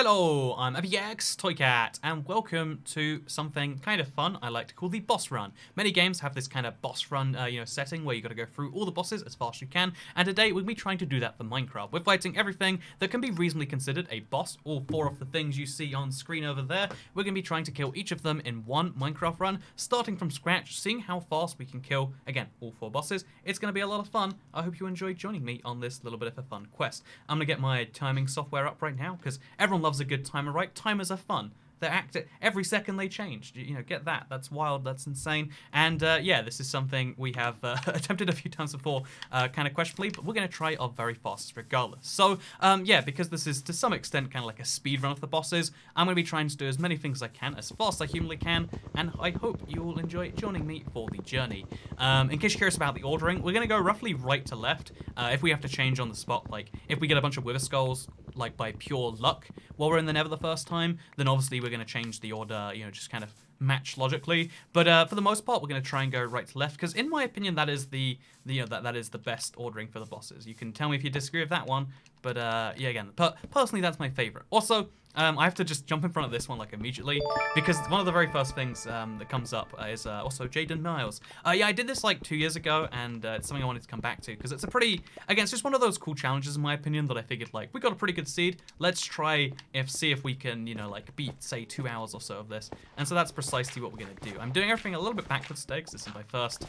Hello, I'm Evoker, Toy Cat, and welcome to something kind of fun I like to call the boss run. Many games have this kind of boss run, setting where you got to go through all the bosses as fast as you can, and today we'll be trying to do that for Minecraft. We're fighting everything that can be reasonably considered a boss. All four of the things you see on screen over there, we're going to be trying to kill each of them in one Minecraft run, starting from scratch, seeing how fast we can kill, again, all four bosses. It's going to be a lot of fun. I hope you enjoy joining me on this little bit of a fun quest. I'm going to get my timing software up right now, because everyone loves a good timer, right? Timers are fun. They're active every second they change. You know, get that. That's wild. That's insane. And yeah, this is something we have attempted a few times before, kind of questionably, but we're going to try our very fastest regardless. So yeah, because this is to some extent kind of like a speed run of the bosses, I'm going to be trying to do as many things as I can, as fast as I humanly can, and I hope you all enjoy joining me for the journey. In case you're curious about the ordering, we're going to go roughly right to left. If we have to change on the spot, like if we get a bunch of wither skulls, like by pure luck while we're in the Nether the first time, then obviously we're going to change the order, just kind of match logically. But for the most part, we're going to try and go right to left, because in my opinion, that is that is the best ordering for the bosses. You can tell me if you disagree with that one, but yeah, again, personally, that's my favorite. Also, I have to just jump in front of this one like immediately, because one of the very first things that comes up is also Jaden Niles. Yeah, I did this like 2 years ago, and it's something I wanted to come back to, because it's a pretty, again, it's just one of those cool challenges in my opinion that I figured, like, we got a pretty good seed. Let's try see if we can, like beat, say, 2 hours or so of this. And so that's precisely what we're gonna do. I'm doing everything a little bit backwards today, because this is my first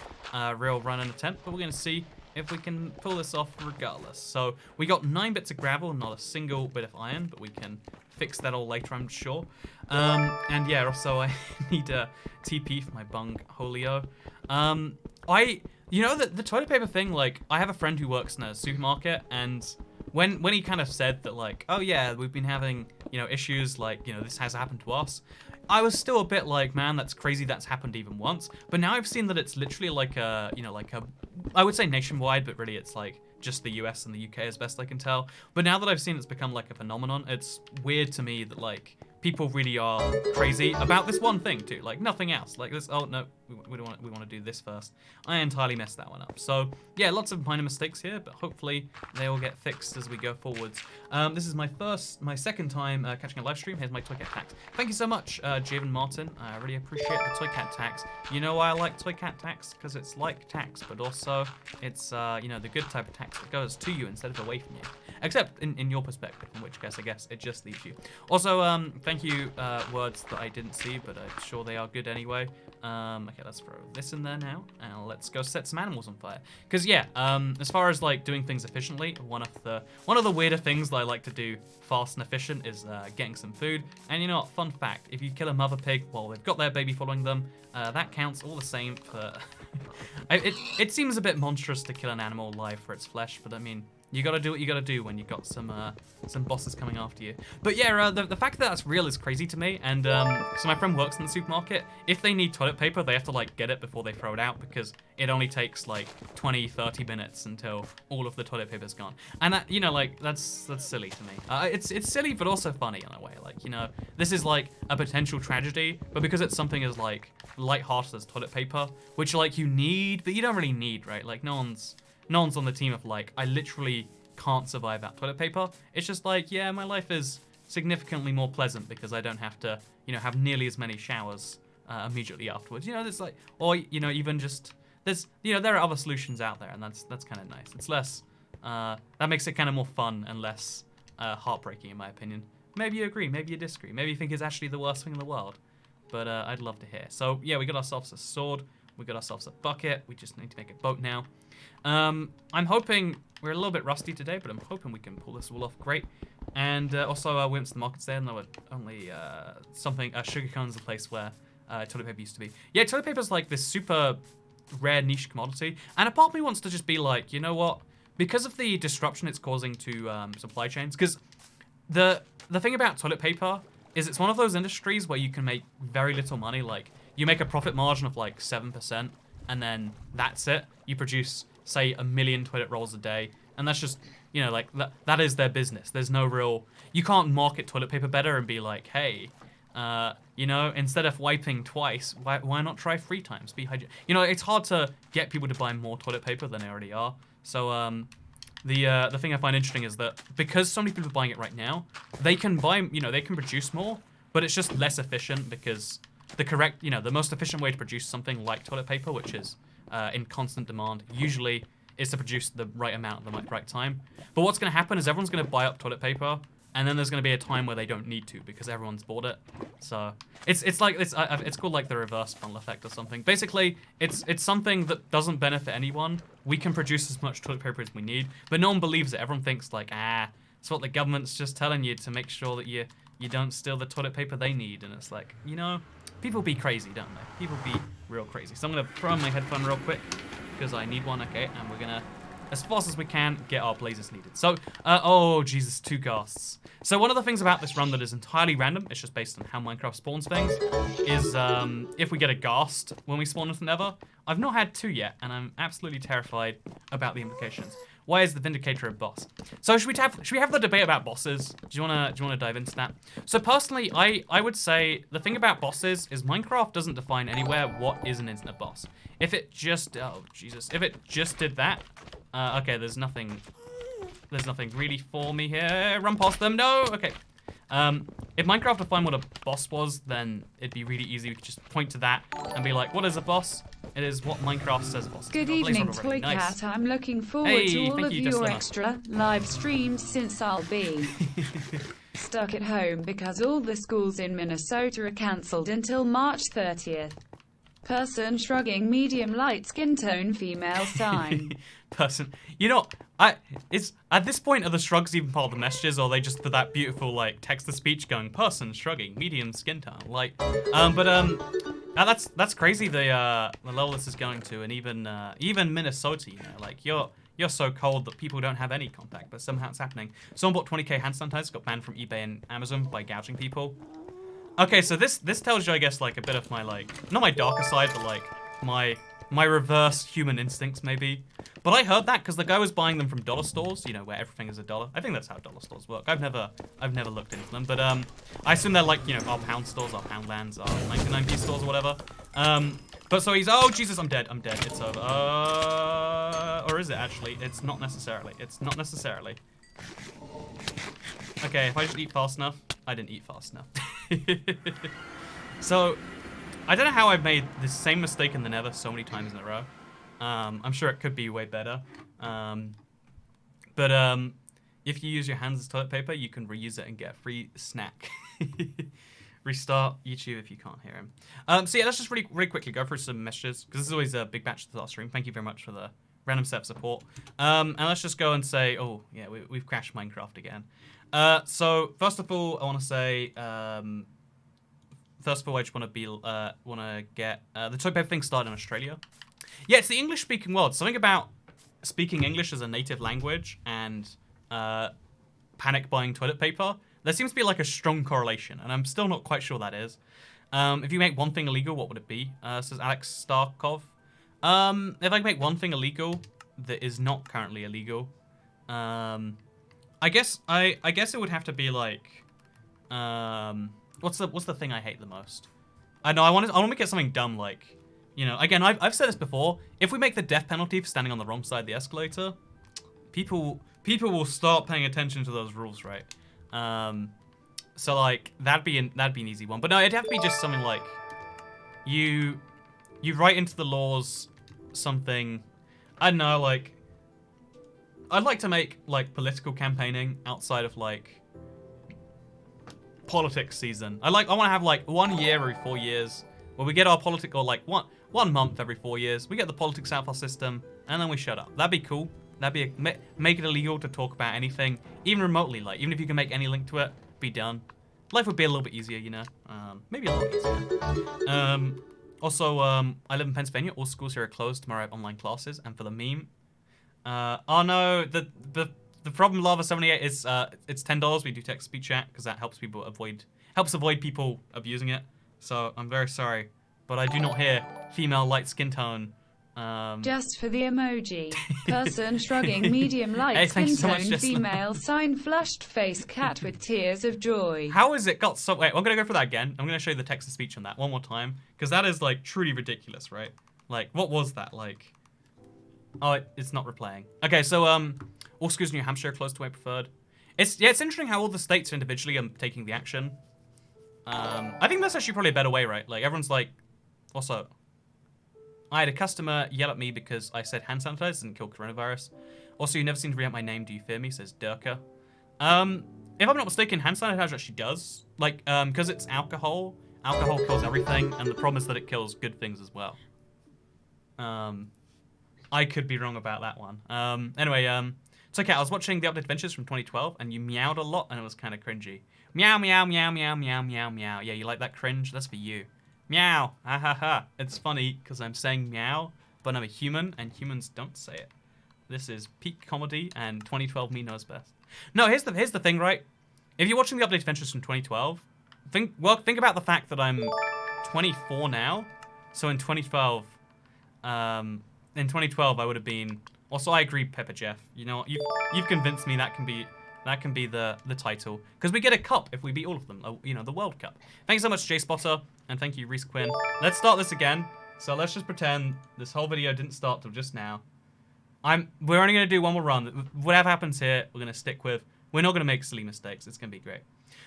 real run and attempt, but we're gonna see if we can pull this off regardless. So we got 9 bits of gravel, not a single bit of iron, but we can fix that all later, I'm sure. And yeah, also I need a TP for my bung holio. The toilet paper thing, like, I have a friend who works in a supermarket, and when he kind of said that, like, oh yeah, we've been having, issues, like, this has happened to us, I was still a bit like, man, that's crazy that's happened even once. But now I've seen that it's literally like I would say nationwide, but really it's like just the US and the UK as best I can tell. But now that I've seen it's become like a phenomenon, it's weird to me that like people really are crazy about this one thing too, like nothing else. Like this, oh no, we want to do this first. I entirely messed that one up. So yeah, lots of minor mistakes here, but hopefully they will get fixed as we go forwards. This is my second time catching a live stream. Here's my Toy Cat tax. Thank you so much, Javen Martin. I really appreciate the Toy Cat tax. You know why I like Toy Cat tax? Because it's like tax, but also it's the good type of tax that goes to you instead of away from you. Except in your perspective, in which case I guess it just leaves you. Also, thank you, words that I didn't see, but I'm sure they are good anyway. Okay, let's throw this in there now, and let's go set some animals on fire. Because yeah, as far as like doing things efficiently, one of the weirder things that I like to do fast and efficient is getting some food. And you know what? Fun fact: if you kill a mother pig while they've got their baby following them, that counts all the same for. It seems a bit monstrous to kill an animal live for its flesh, but I mean, you gotta do what you gotta do when you've got some bosses coming after you. But yeah, the fact that that's real is crazy to me. And so my friend works in the supermarket. If they need toilet paper, they have to like get it before they throw it out, because it only takes like 20-30 minutes until all of the toilet paper's gone. And that, like that's silly to me. It's silly, but also funny in a way. Like, this is like a potential tragedy, but because it's something as like lighthearted as toilet paper, which like you need, but you don't really need, right? Like no one's on the team of like, I literally can't survive without toilet paper. It's just like, yeah, my life is significantly more pleasant because I don't have to, have nearly as many showers immediately afterwards. There's like, or, even just, there's, there are other solutions out there, and that's kind of nice. It's less, that makes it kind of more fun and less heartbreaking in my opinion. Maybe you agree, maybe you disagree, maybe you think it's actually the worst thing in the world, but I'd love to hear. So yeah, we got ourselves a sword, we got ourselves a bucket, we just need to make a boat now. I'm hoping, we're a little bit rusty today, but I'm hoping we can pull this all off great. And also, we went to the markets there, and there were only sugarcone's the place where toilet paper used to be. Yeah, toilet paper's like this super rare niche commodity, and a part of me wants to just be like, you know what? Because of the disruption it's causing to supply chains, because the thing about toilet paper is it's one of those industries where you can make very little money. Like, you make a profit margin of like 7%, and then that's it. You produce, say, 1 million toilet rolls a day, and that's just, like that is their business. There's no real, you can't market toilet paper better and be like, hey, instead of wiping twice, why not try 3 times? Be hygienic. It's hard to get people to buy more toilet paper than they already are. So the thing I find interesting is that because so many people are buying it right now, they can buy, they can produce more, but it's just less efficient because the most efficient way to produce something like toilet paper, which is in constant demand, usually is to produce the right amount at the right time. But what's going to happen is everyone's going to buy up toilet paper, and then there's going to be a time where they don't need to because everyone's bought it. So it's called like the reverse funnel effect or something. Basically, it's something that doesn't benefit anyone. We can produce as much toilet paper as we need, but no one believes it. Everyone thinks like, it's what the government's just telling you to make sure that you don't steal the toilet paper they need. And it's like, people be crazy, don't they? People be real crazy. So I'm gonna throw on my headphone real quick because I need one. Okay, and we're gonna, as fast as we can, get our blazes needed. So, oh Jesus, 2 ghasts. So one of the things about this run that is entirely random, it's just based on how Minecraft spawns things, is if we get a ghast when we spawn into Nether. I've not had 2 yet, and I'm absolutely terrified about the implications. Why is the Vindicator a boss? So should we have the debate about bosses? Do you wanna dive into that? So personally, I would say the thing about bosses is Minecraft doesn't define anywhere what is an internet boss. If it just if it just did that, okay, there's nothing really for me here. Run past them, no, okay. If Minecraft defined what a boss was, then it'd be really easy. We could just point to that and be like, what is a boss? It is what Minecraft says a boss is. Good evening, Toy Cat. I'm looking forward to all of your extra live streams since I'll be stuck at home because all the schools in Minnesota are cancelled until March 30th. Person shrugging, medium light skin tone, female sign. Person. It's at this point, are the shrugs even part of the messages, or are they just for that beautiful like text-to-speech going person shrugging, medium skin tone, like, that's crazy. The level this is going to, and even Minnesota, like you're so cold that people don't have any contact, but somehow it's happening. Someone bought 20k hand sanitizer, got banned from eBay and Amazon by gouging people. Okay, so this tells you, I guess, like a bit of my not my darker side, but like my reverse human instincts maybe. But I heard that because the guy was buying them from dollar stores, where everything is $1. I think that's how dollar stores work. I've never looked into them, but I assume they're like, our pound stores, our Poundlands, our 99p stores or whatever. But so he's, oh Jesus, I'm dead. It's over. Or is it actually? It's not necessarily. Okay, if I just eat fast enough. I didn't eat fast enough. So, I don't know how I've made the same mistake in the Nether so many times in a row. I'm sure it could be way better. But if you use your hands as toilet paper, you can reuse it and get a free snack. Restart YouTube if you can't hear him. So yeah, let's just really quickly go through some messages, because this is always a big batch to the stream. Thank you very much for the random set of support. And let's just go and say, oh yeah, we've crashed Minecraft again. So first of all, I want to say, first of all, I just want to get the toilet paper thing started in Australia. Yeah, it's the English-speaking world. Something about speaking English as a native language and panic buying toilet paper. There seems to be like a strong correlation, and I'm still not quite sure that is. If you make one thing illegal, what would it be? Says Alex Starkov. If I make one thing illegal that is not currently illegal, I guess it would have to be like, what's the thing I hate the most? I know I want to make it something dumb like, again, I've said this before. If we make the death penalty for standing on the wrong side of the escalator, people will start paying attention to those rules, right? So like that'd be an easy one. But no, it'd have to be just something like you write into the laws something. I don't know, like I'd like to make like political campaigning outside of like politics season. I want to have like 1 year every 4 years where we get our politics, or like one month every 4 years. We get the politics out of our system and then we shut up. That'd be cool. That'd be make it illegal to talk about anything, even remotely. Like even if you can make any link to it, be done. Life would be a little bit easier, maybe a little easier. Also, I live in Pennsylvania. All schools here are closed. Tomorrow I have online classes. And for the meme, oh no, the problem with Lava78 is it's $10. We do text-to-speech chat because that helps avoid people abusing it. So I'm very sorry, but I do not hear female light skin tone. Just for the emoji. Person shrugging, medium light skin tone, female sign, flushed face, cat with tears of joy. How has it got so... Wait, I'm going to go for that again. I'm going to show you the text-to-speech on that one more time, because that is, like, truly ridiculous, right? Like, what was that? Like... Oh, it's not replaying. Okay, so, Or excuse me, New Hampshire close to my preferred. It's interesting how all the states individually are taking the action. I think that's actually probably a better way, right? Like everyone's like, also, I had a customer yell at me because I said hand sanitizer didn't kill coronavirus. Also, you never seem to read out my name. Do you fear me? Says Durka. If I'm not mistaken, hand sanitizer actually does. Like, because it's alcohol. Alcohol kills everything, and the problem is that it kills good things as well. I could be wrong about that one. Anyway, it's okay. I was watching the Update Adventures from 2012, and you meowed a lot, and it was kind of cringy. Meow, meow, meow, meow, meow, meow, meow. Yeah, you like that cringe? That's for you. Meow. Ha ha ha. It's funny because I'm saying meow, but I'm a human, and humans don't say it. This is peak comedy, and 2012 me knows best. No, here's the thing, right? If you're watching the Update Adventures from 2012, think about the fact that I'm 24 now. So in 2012, I would have been. Also, I agree, Pepper Jeff. You know, you've convinced me that can be the title because we get a cup if we beat all of them. You know, the World Cup. Thanks so much, Jay Spotter, and thank you, Reese Quinn. Let's start this again. So let's just pretend this whole video didn't start till just now. We're only gonna do one more run. Whatever happens here, we're gonna stick with. We're not gonna make silly mistakes. It's gonna be great.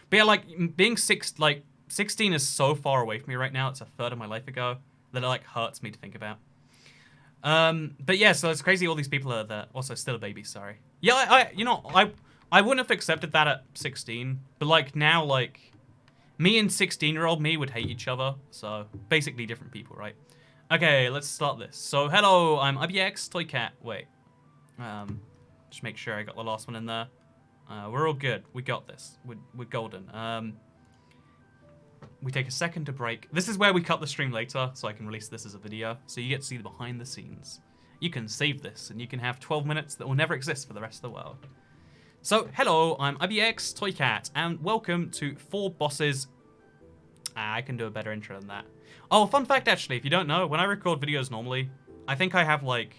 But yeah, like being 16 is so far away from me right now. It's a third of my life ago that it like hurts me to think about. But yeah, so it's crazy. All these people are there. Also, still a baby. Sorry. Yeah, I wouldn't have accepted that at 16. But like now, like me and 16-year-old me would hate each other. So basically different people, right? Okay, let's start this. So hello, I'm IBX Toy Cat. Wait, just make sure I got the last one in there. We're all good. We got this. We're golden. We take a second to break. This is where we cut the stream later, so I can release this as a video. So you get to see the behind the scenes. You can save this, and you can have 12 minutes that will never exist for the rest of the world. So, hello, I'm IBX Toy Cat, and welcome to 4 Bosses. I can do a better intro than that. Oh, fun fact, actually, if you don't know, when I record videos normally, I think I have, like,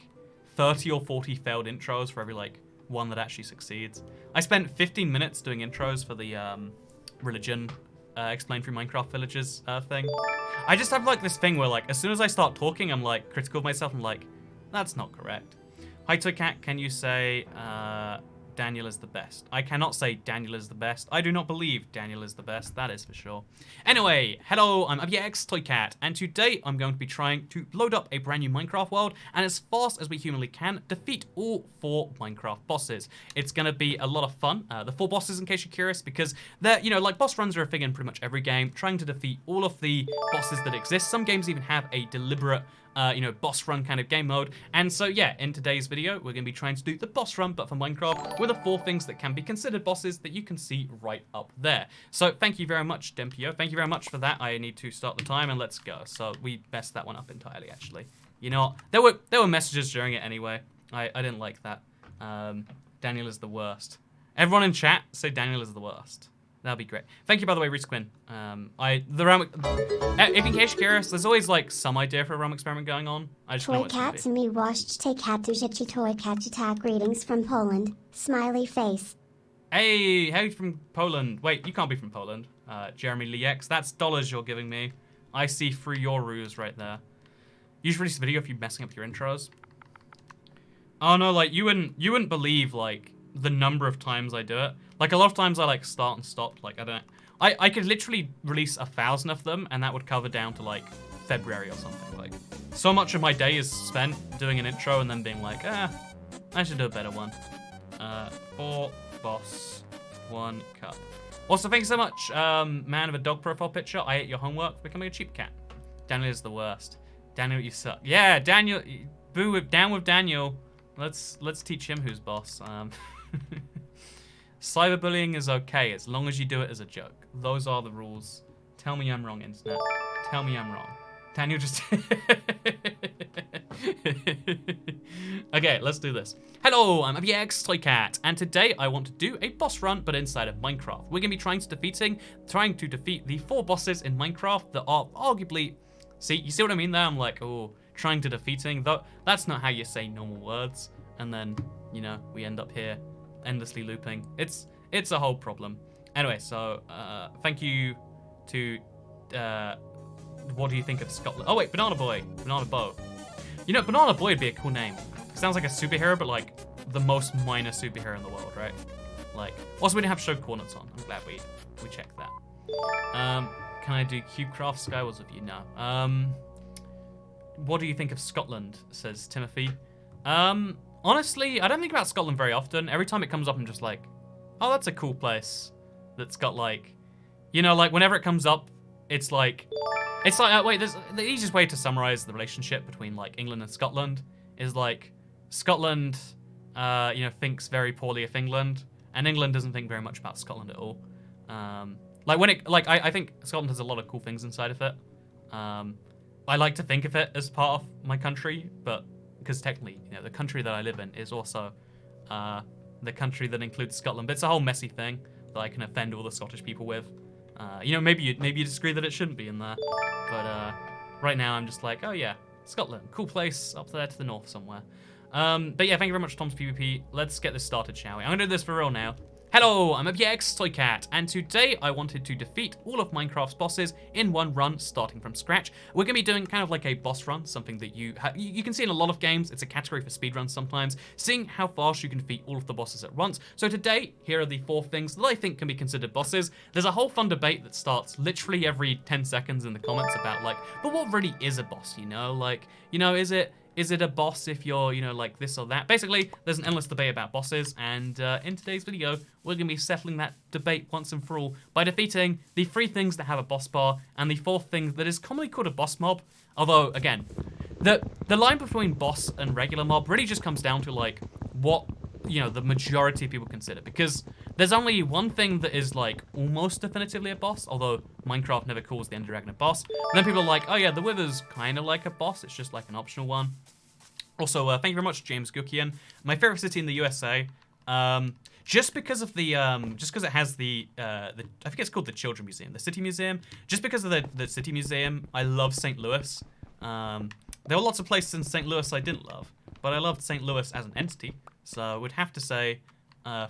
30 or 40 failed intros for every, like, one that actually succeeds. I spent 15 minutes doing intros for the, religion explained through Minecraft Villages thing. I just have like this thing where like as soon as I start talking, I'm like critical of myself. I'm like, that's not correct. Hi Toy Cat, can you say Daniel is the best? I cannot say Daniel is the best. I do not believe Daniel is the best. That is for sure. Anyway, hello, I'm IBX Toy Cat, and today I'm going to be trying to load up a brand new Minecraft world and as fast as we humanly can defeat all 4 Minecraft bosses. It's gonna be a lot of fun. The 4 bosses, in case you're curious, because they're, you know, like boss runs are a thing in pretty much every game, trying to defeat all of the bosses that exist. Some games even have a deliberate you know, boss run kind of game mode. And so yeah, in today's video, we're gonna be trying to do the boss run, but for Minecraft, with the 4 things that can be considered bosses that you can see right up there. So thank you very much, Dempio. Thank you very much for that. I need to start the time and let's go. So we messed that one up entirely, actually. You know what? There were messages during it anyway. I didn't like that. Daniel is the worst. Everyone in chat say Daniel is the worst. That'd be great. Thank you, by the way, Reese Quinn. If in case you're curious, there's always like some idea for a realm experiment going on. I just know Toy cat to me washed take cat to toy cat attack greetings from Poland. Smiley face. Hey, hey from Poland. Wait, you can't be from Poland. Jeremy Lee X, that's dollars you're giving me. I see through your ruse right there. You should release a video if you're messing up your intros. Oh no, like you wouldn't believe like the number of times I do it. Like a lot of times I like start and stop. Like I don't know. I could literally release 1,000 of them and that would cover down to like February or something. Like so much of my day is spent doing an intro and then being like, I should do a better one. 4 boss, 1 cup. Also, thank you so much, man of a dog profile picture. I ate your homework, becoming a cheap cat. Daniel is the worst. Daniel, you suck. Yeah, Daniel, down with Daniel. Let's teach him who's boss. Cyberbullying is okay as long as you do it as a joke. Those are the rules. Tell me I'm wrong, internet. Tell me I'm wrong. Daniel just... Okay, let's do this. Hello, I'm IBX Toy Cat, and today I want to do a boss run, but inside of Minecraft. We're gonna be trying to defeat the 4 bosses in Minecraft that are arguably... See, you see what I mean there? I'm like, oh, trying to defeating. Though that's not how you say normal words. And then, you know, we end up here endlessly looping. It's a whole problem. Anyway, so thank you to what do you think of Scotland? Oh wait, Banana Boy, Banana Bow. You know, Banana Boy would be a cool name. It sounds like a superhero, but like the most minor superhero in the world, right? Like, also we didn't have show coordinates on. I'm glad we checked that. Can I do CubeCraft Skywars with you? No. What do you think of Scotland? Says Timothy. Honestly, I don't think about Scotland very often. Every time it comes up, I'm just like, oh, that's a cool place. That's got like, you know, like whenever it comes up, it's like, wait, there's the easiest way to summarize the relationship between like England and Scotland is like Scotland, you know, thinks very poorly of England, and England doesn't think very much about Scotland at all. Like when it, like I think Scotland has a lot of cool things inside of it. I like to think of it as part of my country, but because technically, you know, the country that I live in is also the country that includes Scotland. But it's a whole messy thing that I can offend all the Scottish people with. You know, maybe you disagree that it shouldn't be in there, but right now I'm just like, oh yeah, Scotland, cool place up there to the north somewhere. But yeah, thank you very much, Tom's PvP. Let's get this started, shall we? I'm gonna do this for real now. Hello, I'm APX Toycat, and today I wanted to defeat all of Minecraft's bosses in one run, starting from scratch. We're gonna be doing kind of like a boss run, something that you can see in a lot of games. It's a category for speedruns sometimes, seeing how fast you can defeat all of the bosses at once. So today, here are the 4 things that I think can be considered bosses. There's a whole fun debate that starts literally every 10 seconds in the comments about like, but what really is a boss, you know? Like, you know, is it a boss if you're, you know, like this or that? Basically, there's an endless debate about bosses, and in today's video, we're going to be settling that debate once and for all by defeating the 3 things that have a boss bar, and the 4th thing that is commonly called a boss mob. Although, again, the line between boss and regular mob really just comes down to, like, what, you know, the majority of people consider. Because there's only one thing that is, like, almost definitively a boss, although Minecraft never calls the Ender Dragon a boss. And then people are like, oh yeah, the Wither's kind of like a boss, it's just like an optional one. Also, thank you very much, James Gookian. My favorite city in the USA, just because of the, just because it has the, I think it's called the Children's Museum, the City Museum. Just because of the City Museum, I love St. Louis. There were lots of places in St. Louis I didn't love, but I loved St. Louis as an entity. So I would have to say,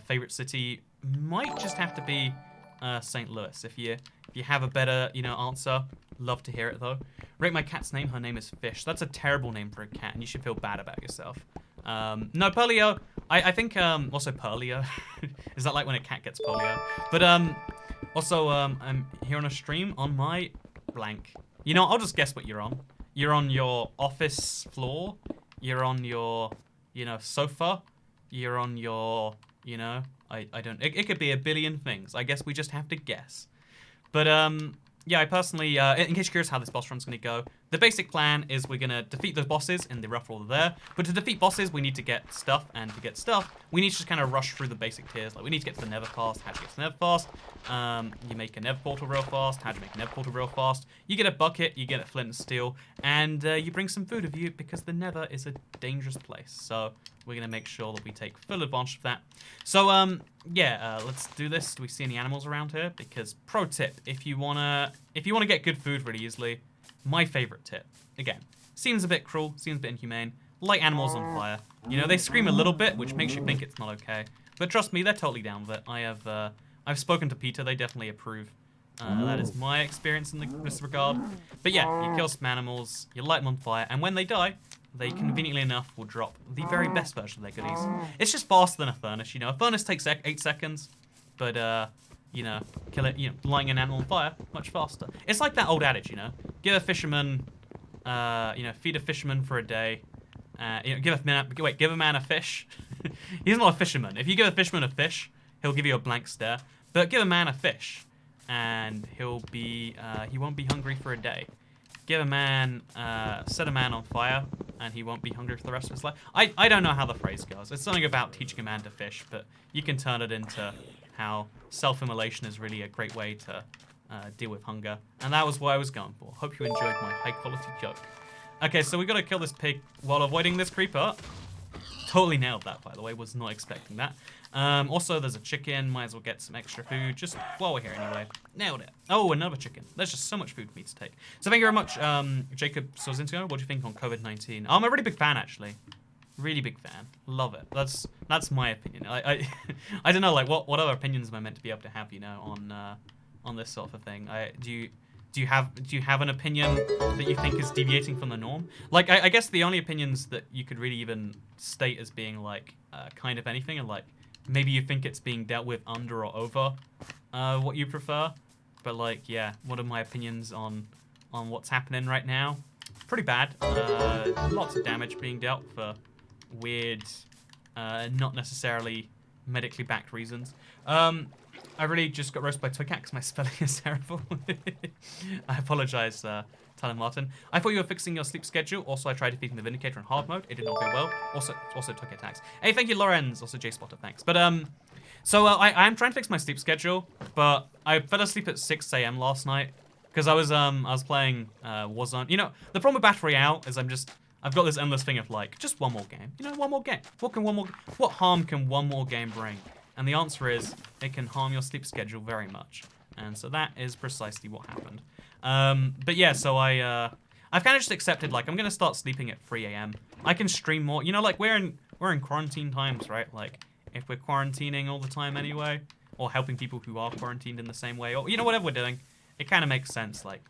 favorite city might just have to be St. Louis. If you have a better, you know, answer, love to hear it though. Rate my cat's name. Her name is Fish. That's a terrible name for a cat, and you should feel bad about yourself. No, polio. I think also polio. Is that like when a cat gets polio? But also I'm here on a stream on my blank. You know, I'll just guess what you're on. You're on your office floor. You're on your, you know, sofa. You're on your, you know, I don't. It could be a billion things. I guess we just have to guess. But yeah, I personally, in case you're curious how this boss run's going to go, the basic plan is we're going to defeat those bosses in the rough order there. But to defeat bosses, we need to get stuff, and to get stuff, we need to just kind of rush through the basic tiers. Like, we need to get to the Nether fast. How do you get to the Nether fast? You make a Nether portal real fast. How do you make a Nether portal real fast? You get a bucket, you get a flint and steel, and you bring some food with you because the Nether is a dangerous place. So we're going to make sure that we take full advantage of that. So, yeah, let's do this. Do we see any animals around here? Because pro tip, if you wanna get good food really easily, my favorite tip. Again, seems a bit cruel, seems a bit inhumane. Light animals on fire. You know, they scream a little bit, which makes you think it's not okay. But trust me, they're totally down with it. I've spoken to Peter. They definitely approve. That is my experience in this regard. But yeah, you kill some animals, you light them on fire, and when they die, they conveniently enough will drop the very best version of their goodies. It's just faster than a furnace, you know. A furnace takes 8 seconds, but you know, lighting an animal on fire, much faster. It's like that old adage, you know. Give a fisherman, you know, feed a fisherman for a day. You know, give a man a fish. He's not a fisherman. If you give a fisherman a fish, he'll give you a blank stare. But give a man a fish, and he won't be hungry for a day. Give a man, set a man on fire, and he won't be hungry for the rest of his life. I don't know how the phrase goes. It's something about teaching a man to fish, but you can turn it into how self-immolation is really a great way to deal with hunger. And that was what I was going for. Hope you enjoyed my high-quality joke. Okay, so we got to kill this pig while avoiding this creeper. Totally nailed that, by the way. Was not expecting that. Also, there's a chicken. Might as well get some extra food just while we're here anyway. Nailed it. Oh, another chicken. There's just so much food for me to take. So thank you very much, Jacob Sozinsko. What do you think on COVID-19? I'm a really big fan, actually. Really big fan. Love it. That's my opinion. I don't know, like, what other opinions am I meant to be able to have, you know, on this sort of thing? Do Do you have an opinion that you think is deviating from the norm? Like, I guess the only opinions that you could really even state as being like kind of anything are like maybe you think it's being dealt with under or over what you prefer. But like, yeah, what are my opinions on what's happening right now? Pretty bad. Lots of damage being dealt for weird, not necessarily medically backed reasons. I really just got roasted by Toycat because my spelling is terrible. I apologize, Tyler Martin. I thought you were fixing your sleep schedule. Also, I tried defeating the Vindicator in hard mode. It did not go well. Also took attacks. Hey, thank you, Lorenz. Also, J Spotter, thanks. But so I am trying to fix my sleep schedule, but I fell asleep at 6 a.m. last night because I was playing Warzone. You know, the problem with Battle Royale is I've got this endless thing of like just one more game. You know, one more game. What harm can one more game bring? And the answer is, it can harm your sleep schedule very much. And so that is precisely what happened. But yeah, so I've kind of just accepted, like, I'm going to start sleeping at 3 a.m. I can stream more. You know, like, we're in quarantine times, right? Like, if we're quarantining all the time anyway, or helping people who are quarantined in the same way, or, you know, whatever we're doing, it kind of makes sense. Like,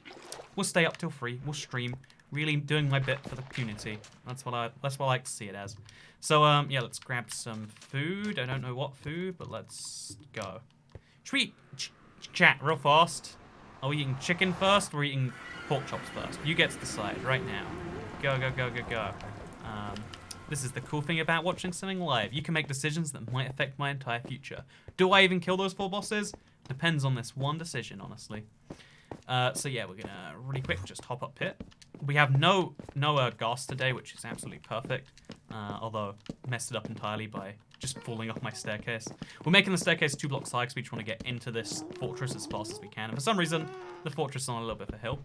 we'll stay up till 3, we'll stream, really doing my bit for the community. That's what I like to see it as. So, yeah, let's grab some food. I don't know what food, but let's go. Should we chat real fast? Are we eating chicken first or are we eating pork chops first? You get to decide right now. Go. This is the cool thing about watching something live. You can make decisions that might affect my entire future. Do I even kill those 4 bosses? Depends on this one decision, honestly. So yeah, we're gonna really quick just hop up here. We have no gas today, which is absolutely perfect. Although messed it up entirely by just falling off my staircase. We're making the staircase 2 blocks high because we just want to get into this fortress as fast as we can. And for some reason, the fortress is on a little bit of a hill.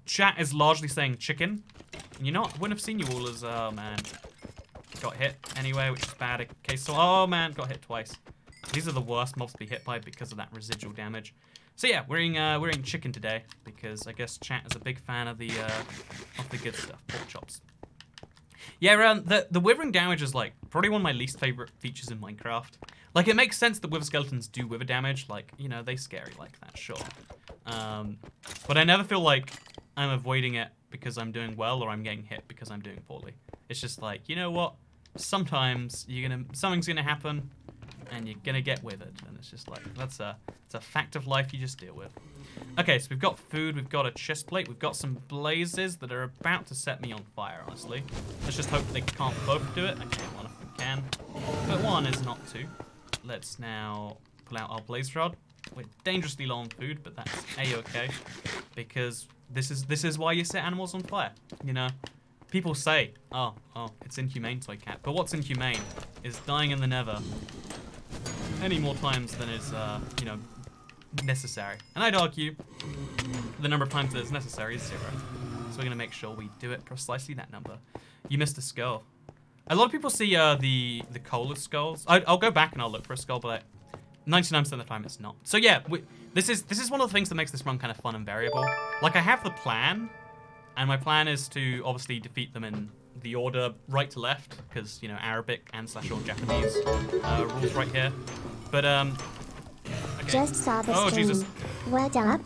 Chat is largely saying chicken. And you know what? I wouldn't have seen you all as, oh man. Got hit anyway, which is bad. Okay, so, oh man, got hit twice. These are the worst mobs to be hit by because of that residual damage. So yeah, we're eating chicken today because I guess chat is a big fan of the good stuff, pork chops. Yeah, the withering damage is like probably one of my least favorite features in Minecraft. Like it makes sense that wither skeletons do wither damage, like you know they scary like that, sure. But I never feel like I'm avoiding it because I'm doing well or I'm getting hit because I'm doing poorly. It's just like you know what, sometimes something's gonna happen. And you're gonna get withered, and it's just like it's a fact of life you just deal with. Okay, so we've got food, we've got a chest plate, we've got some blazes that are about to set me on fire. Honestly, let's just hope they can't both do it. Okay, one of them can, but one is not to. Let's now pull out our blaze rod. We're dangerously low on food, but that's a-okay because this is why you set animals on fire. You know, people say, oh, it's inhumane, Toycat, but what's inhumane is dying in the Nether any more times than is, you know, necessary. And I'd argue the number of times that it's necessary is 0. So we're going to make sure we do it precisely that number. You missed a skull. A lot of people see the coal as skulls. I'll go back and I'll look for a skull, but 99% of the time it's not. So yeah, this is one of the things that makes this run kind of fun and variable. Like I have the plan, and my plan is to obviously defeat them in the order right to left, because, you know, Arabic and / or Japanese rules right here. But, okay. Just saw the stream. Jesus. What up?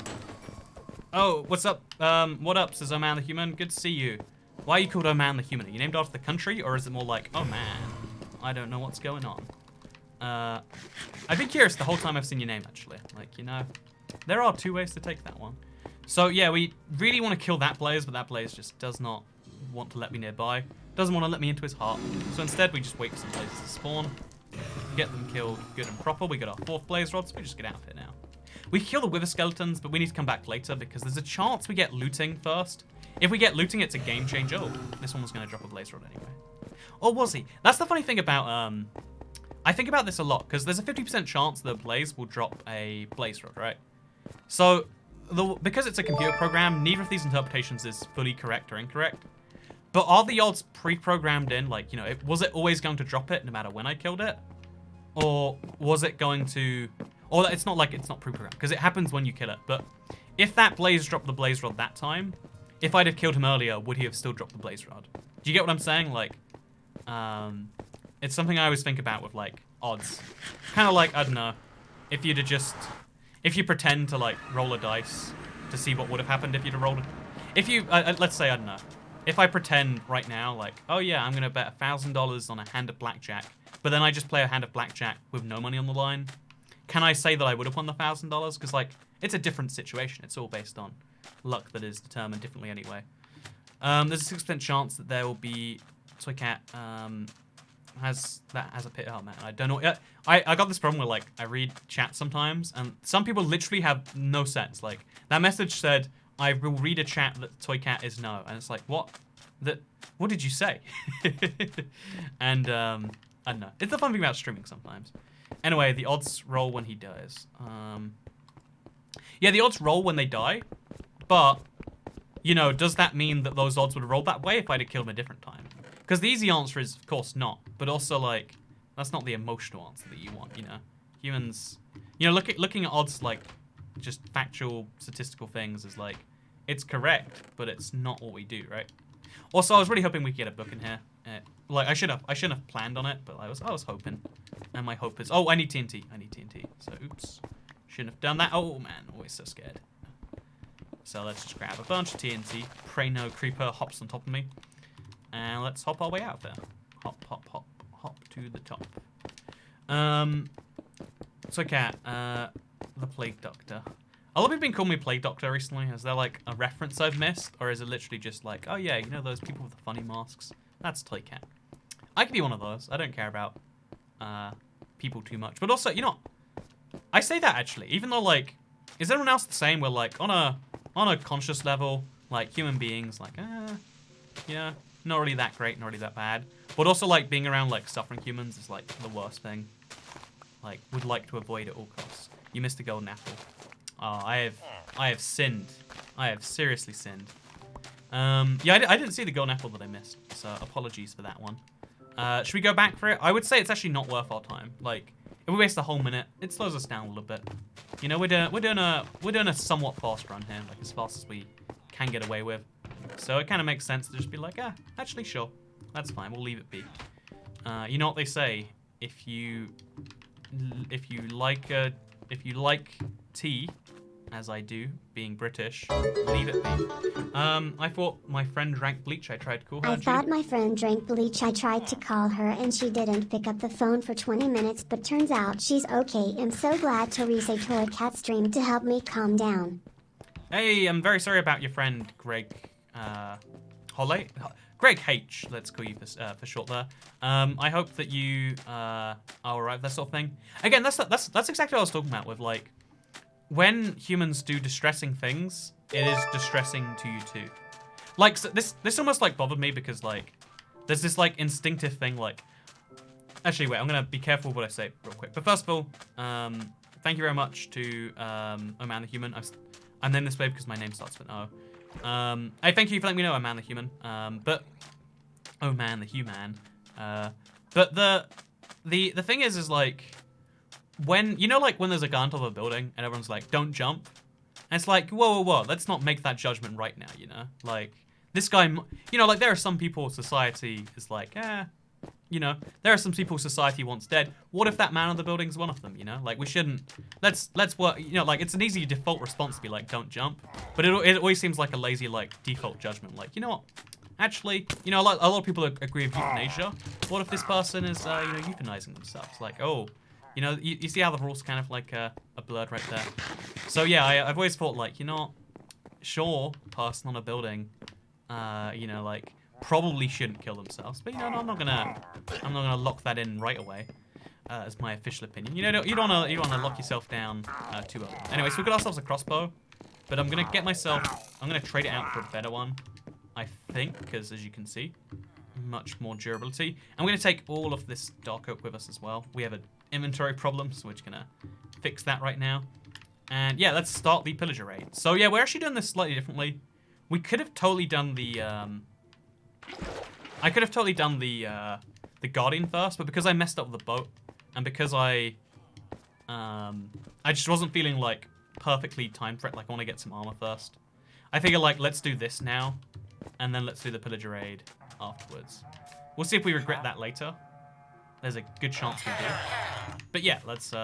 Oh, what's up? What up, says Oman the Human. Good to see you. Why are you called Oman the Human? Are you named after the country, or is it more like, oh man, I don't know what's going on? I've been curious the whole time I've seen your name, actually. Like, you know, there are 2 ways to take that one. So, yeah, we really want to kill that blaze, but that blaze just does not want to let me nearby. Doesn't want to let me into his heart. So instead, we just wait for some blazes to spawn. Get them killed good and proper. We got our 4th blaze rod, so we just get out of here now. We can kill the wither skeletons, but we need to come back later because there's a chance we get looting first. If we get looting, it's a game changer. Oh, this one was going to drop a blaze rod anyway. Or was he? That's the funny thing about, I think about this a lot because there's a 50% chance the blaze will drop a blaze rod, right? So, because it's a computer program, neither of these interpretations is fully correct or incorrect. But are the odds pre-programmed in, like, you know, was it always going to drop it no matter when I killed it? Or was it going to... Or it's not like it's not pre-programmed, because it happens when you kill it. But if that blaze dropped the blaze rod that time, if I'd have killed him earlier, would he have still dropped the blaze rod? Do you get what I'm saying? Like, it's something I always think about with, like, odds. Kind of like, I don't know, if you'd have just... if you pretend to like roll a dice to see what would have happened if you'd have rolled it. If you, let's say, I don't know, if I pretend right now, like, oh yeah, I'm gonna bet $1,000 on a hand of blackjack, but then I just play a hand of blackjack with no money on the line, can I say that I would have won the $1,000? Because like, it's a different situation. It's all based on luck that is determined differently anyway. There's a 6% chance that there will be Toy Cat has a pit. Oh man, I don't know. I got this problem where like I read chat sometimes, and some people literally have no sense. Like that message said, "I will read a chat that Toy Cat is no," and it's like, what? What did you say? And I don't know. It's the fun thing about streaming sometimes. Anyway, the odds roll when he dies. Yeah, the odds roll when they die, but you know, does that mean that those odds would have rolled that way if I'd have killed him a different time? Because the easy answer is, of course, not. But also, like, that's not the emotional answer that you want, you know? Humans, you know, looking at odds, like, just factual, statistical things is, like, it's correct, but it's not what we do, right? Also, I was really hoping we could get a book in here. Like, I shouldn't have planned on it, but I was hoping. And my hope is... Oh, I need TNT. I need TNT. So, oops. Shouldn't have done that. Oh, man. Always so scared. So, let's just grab a bunch of TNT. Pray no creeper hops on top of me. And let's hop our way out there. Hop, hop, hop, hop to the top. So Cat, the Plague Doctor. A lot of people have been calling me Plague Doctor recently. Is there like a reference I've missed? Or is it literally just like, oh yeah, you know those people with the funny masks? That's Toy Cat. I could be one of those. I don't care about people too much. But also, you know, I say that actually, even though like, is everyone else the same? Where like, on a conscious level, like human beings, like, yeah, not really that great, not really that bad. But also, like, being around, like, suffering humans is, like, the worst thing. Like, would like to avoid at all costs. You missed a golden apple. Oh, I have sinned. I have seriously sinned. Yeah, I didn't see the golden apple that I missed. So, apologies for that one. Should we go back for it? I would say it's actually not worth our time. Like, if we waste a whole minute, it slows us down a little bit. You know, we're doing a somewhat fast run here. Like, as fast as we can get away with. So it kind of makes sense to just be like, actually, sure, that's fine. We'll leave it be. You know what they say? If you like tea, as I do, being British, leave it be. I thought my friend drank bleach. I tried to call her. I thought my friend drank bleach. I tried to call her and she didn't pick up the phone for 20 minutes, but turns out she's okay. I'm so glad Teresa Toy Cat streamed to help me calm down. Hey, I'm very sorry about your friend Greg. Holly? Greg H, let's call you for short there. I hope that you are alright with that sort of thing. Again, that's exactly what I was talking about with, like, when humans do distressing things, it is distressing to you too. Like, so this almost, like, bothered me because, like, there's this, like, instinctive thing, like... Actually, wait, I'm gonna be careful what I say real quick. But first of all, thank you very much to Oh Man the Human. I'm named this way because my name starts with O. I thank you for letting me know, Oh Man the Human. But Oh Man the Human. But the thing is like, when you know, like when there's a guy on top of a building and everyone's like, don't jump, and it's like, whoa, let's not make that judgment right now, you know, like this guy, you know, like there are some people society is like, you know, there are some people society wants dead. What if that man on the building's one of them, you know? Like, we shouldn't... Let's work... You know, like, it's an easy default response to be like, don't jump. But it always seems like a lazy, like, default judgment. Like, you know what? Actually, you know, a lot of people agree with euthanasia. What if this person is, you know, euthanizing themselves? Like, oh, you know, you see how the rules kind of, like, are blurred right there. So, yeah, I've always thought, like, you know what? Sure, person on a building, you know, like... probably shouldn't kill themselves, but you know, I'm not gonna lock that in right away as my official opinion. You know, you don't wanna lock yourself down too early. Anyway, so we got ourselves a crossbow, but I'm gonna trade it out for a better one, I think, because as you can see, much more durability. I'm gonna take all of this dark oak with us as well. We have an inventory problem, so we're just gonna fix that right now. And yeah, let's start the pillager raid. So yeah, we're actually doing this slightly differently. We could have totally done the I could have totally done the Guardian first, but because I messed up with the boat, and because I just wasn't feeling like perfectly timed for it, like I want to get some armor first. I figure like let's do this now, and then let's do the pillager raid afterwards. We'll see if we regret that later. There's a good chance we do. But yeah, let's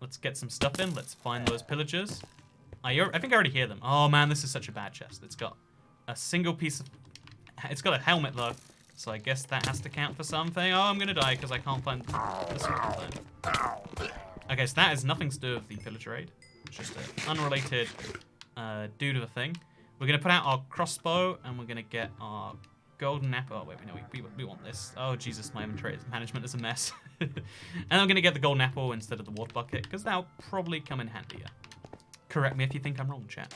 Let's get some stuff in. Let's find those pillagers. I think I already hear them. Oh man, this is such a bad chest. It's got a single piece of... It's got a helmet though. So I guess that has to count for something. Oh, I'm gonna die because I can't find the secret thing. Okay, so that has nothing to do with the pillager raid. It's just an unrelated dude of a thing. We're gonna put out our crossbow and we're gonna get our golden apple. Oh wait, no, we want this. Oh Jesus, my inventory management is a mess. And I'm gonna get the golden apple instead of the water bucket because that'll probably come in handier. Correct me if you think I'm wrong, chat.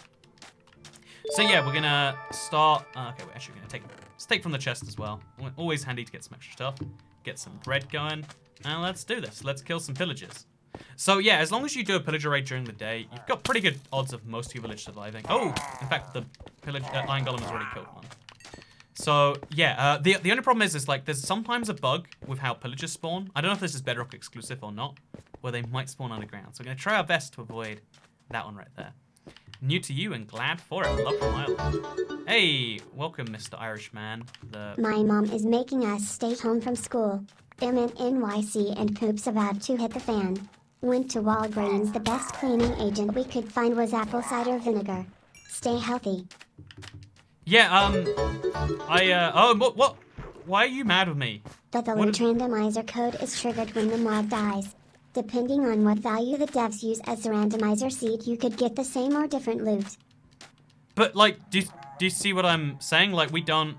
So yeah, we're gonna start. Okay, we're actually gonna take from the chest as well. Always handy to get some extra stuff. Get some bread going, and let's do this. Let's kill some pillagers. So yeah, as long as you do a pillager raid during the day, you've got pretty good odds of most of your village surviving. Oh, in fact, the iron golem has already killed one. So yeah, the only problem is like there's sometimes a bug with how pillagers spawn. I don't know if this is Bedrock exclusive or not, where they might spawn underground. So we're gonna try our best to avoid that one right there. New to you and glad for it. Love from Ireland. Hey, welcome, Mr. Irishman. My mom is making us stay home from school. I'm in NYC and poop's about to hit the fan. Went to Walgreens. The best cleaning agent we could find was apple cider vinegar. Stay healthy. Yeah, what? Why are you mad with me? The loot randomizer code is triggered when the mob dies. Depending on what value the devs use as the randomizer seed, you could get the same or different loot. But, like, do you see what I'm saying? Like, we don't...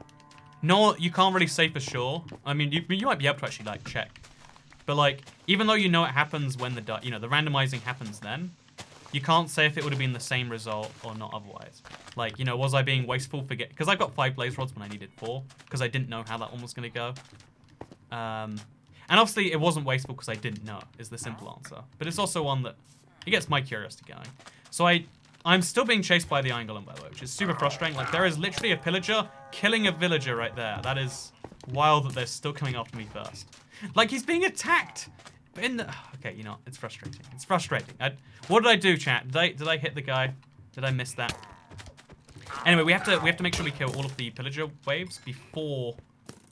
No, you can't really say for sure. I mean, you might be able to actually, like, check. But, like, even though you know it happens when the randomizing happens then, you can't say if it would have been the same result or not otherwise. Like, you know, was I being wasteful for because I've got 5 blaze rods when I needed 4, because I didn't know how that one was going to go. And obviously, it wasn't wasteful because I didn't know, is the simple answer. But it's also one that it gets my curiosity going. So I'm still being chased by the iron golem, by the way, which is super frustrating. Like, there is literally a pillager killing a villager right there. That is wild that they're still coming after me first. Like, he's being attacked. But in the... Okay, you know, it's frustrating. It's frustrating. What did I do, chat? Did I hit the guy? Did I miss that? Anyway, we have to make sure we kill all of the pillager waves before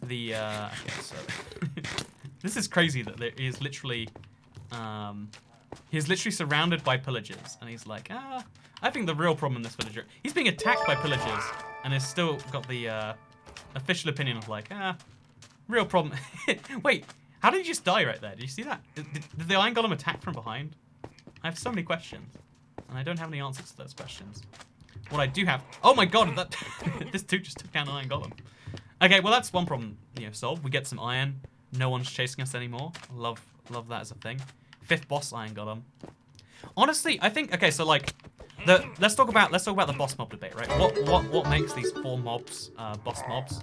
the... Okay, so... This is crazy that there is literally, he's literally surrounded by pillagers, and he's like, I think the real problem in this villager, he's being attacked by pillagers, and has still got the official opinion of like, real problem. Wait, how did he just die right there? Did you see that? Did the iron golem attack from behind? I have so many questions, and I don't have any answers to those questions. What I do have, oh my god, that this dude just took down an iron golem. Okay, well that's one problem, solved. We get some iron. No one's chasing us anymore. Love that as a thing. 5th boss iron golem. Honestly, I think okay. So like, let's talk about the boss mob debate, right? What makes these 4 mobs boss mobs?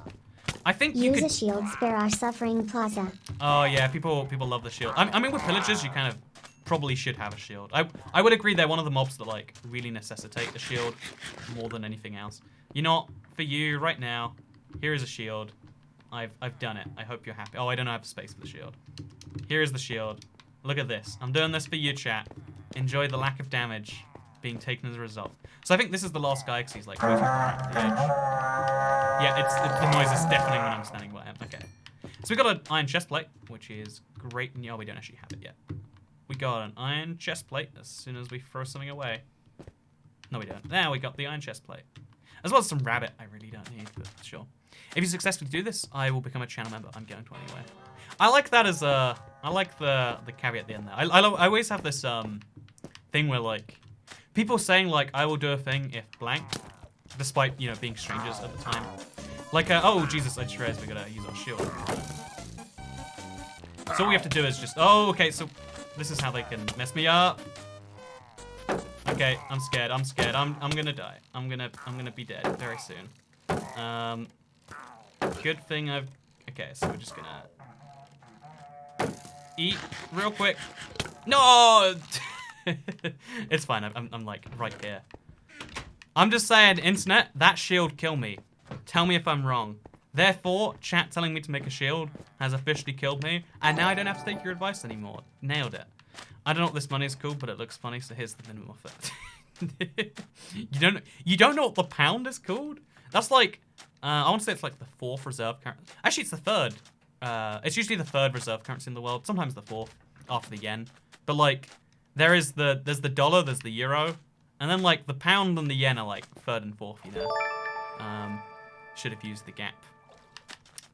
I think you could use a shield. Spare our suffering plaza. Oh yeah, people love the shield. I mean, with pillagers, you kind of probably should have a shield. I would agree they're one of the mobs that like really necessitate a shield more than anything else. You know what? For you right now, here is a shield. I've done it. I hope you're happy. Oh, I don't have space for the shield. Here is the shield. Look at this. I'm doing this for you, chat. Enjoy the lack of damage being taken as a result. So I think this is the last guy because he's like moving right to the edge. Yeah, the noise is deafening when I'm standing by him. Okay. So we got an iron chest plate, which is great. No, we don't actually have it yet. We got an iron chest plate as soon as we throw something away. No, we don't. There, we got the iron chest plate. As well as some rabbit I really don't need, but sure. If you successfully do this, I will become a channel member. I'm going to anyway. I like that as a... I like the caveat at the end there. I always have this thing where, like, people saying, like, I will do a thing if blank, despite, being strangers at the time. Like, oh, Jesus, I just realized we gotta use our shield. So all we have to do is just... Oh, okay, so this is how they can mess me up. Okay, I'm scared. I'm gonna die. I'm gonna be dead very soon. Good thing I've... Okay, so we're just gonna... Eat real quick. No! It's fine, I'm like right here. I'm just saying, internet, that shield killed me. Tell me if I'm wrong. Therefore, chat telling me to make a shield has officially killed me, and now I don't have to take your advice anymore. Nailed it. I don't know what this money is called, but it looks funny, so here's the minimum offer. You don't know what the pound is called? That's like, I want to say it's like the 4th reserve currency. Actually, it's the 3rd. It's usually the 3rd reserve currency in the world. Sometimes the 4th, after the yen. But like, there's the dollar, there's the euro, and then like the pound and the yen are like third and fourth, you know. Should have used the gap.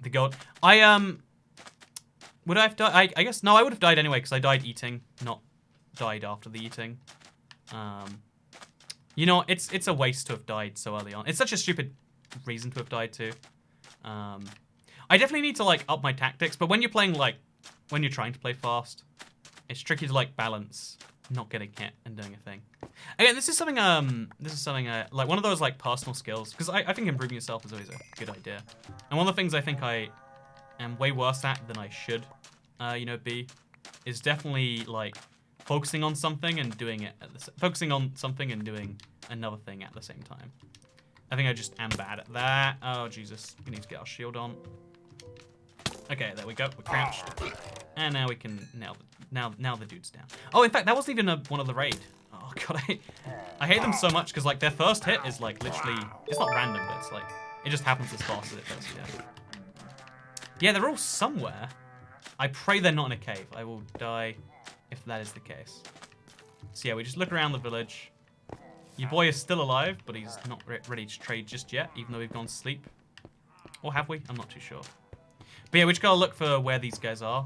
The gold. Would I have died? I guess no, I would have died anyway because I died eating, not died after the eating. You know, it's a waste to have died so early on. It's such a stupid reason to have died too. I definitely need to like up my tactics, but when you're playing like when you're trying to play fast, it's tricky to like balance not getting hit and doing a thing. Again, this is something like one of those like personal skills, because I think improving yourself is always a good idea. And one of the things I think I am way worse at than I should, you know, be, is definitely like focusing on something and doing it focusing on something and doing another thing at the same time. I think I just am bad at that. Oh Jesus, we need to get our shield on. Okay, there we go. We're crouched, and now we can now the dude's down. Oh, in fact, that wasn't even one of the raid. Oh god, I hate them so much because like their first hit is like literally, it's not random, but it's like it just happens as fast as it does. Yeah, they're all somewhere. I pray they're not in a cave. I will die if that is the case. So yeah, we just look around the village. Your boy is still alive, but he's not ready to trade just yet, even though we've gone to sleep. Or have we? I'm not too sure. But yeah, we just gotta look for where these guys are.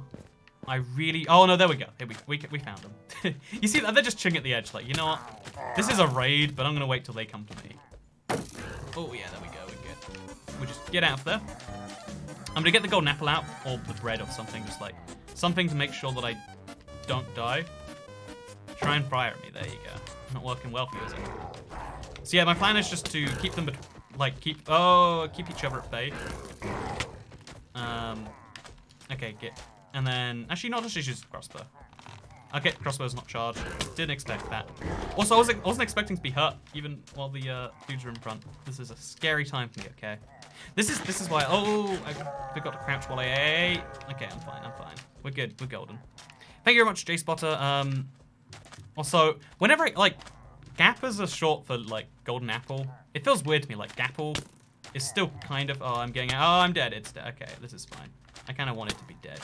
I really... Oh, no, there we go. Here we found them. You see, they're just chilling at the edge. Like, you know what? This is a raid, but I'm gonna wait till they come to me. Oh, yeah, there we go. We're good. We'll just get out of there. I'm gonna get the golden apple out, or the bread or something. Just like, something to make sure that I don't die. Try and fire at me. There you go. Not working well for you, is it? So yeah, my plan is just to keep them, like, keep each other at bay. Okay, and then, actually, not just use the crossbow. Okay, crossbow's not charged. Didn't expect that. Also, I wasn't expecting to be hurt, even while the dudes are in front. This is a scary time for me, okay? This is why, oh, I forgot to crouch while I ate. Okay, I'm fine. We're good, we're golden. Thank you very much, J-Spotter. Also, whenever like, gappers are short for like golden apple. It feels weird to me, like gapple is still kind of, oh, I'm getting out. Oh, I'm dead, it's dead. Okay, this is fine. I kind of want it to be dead.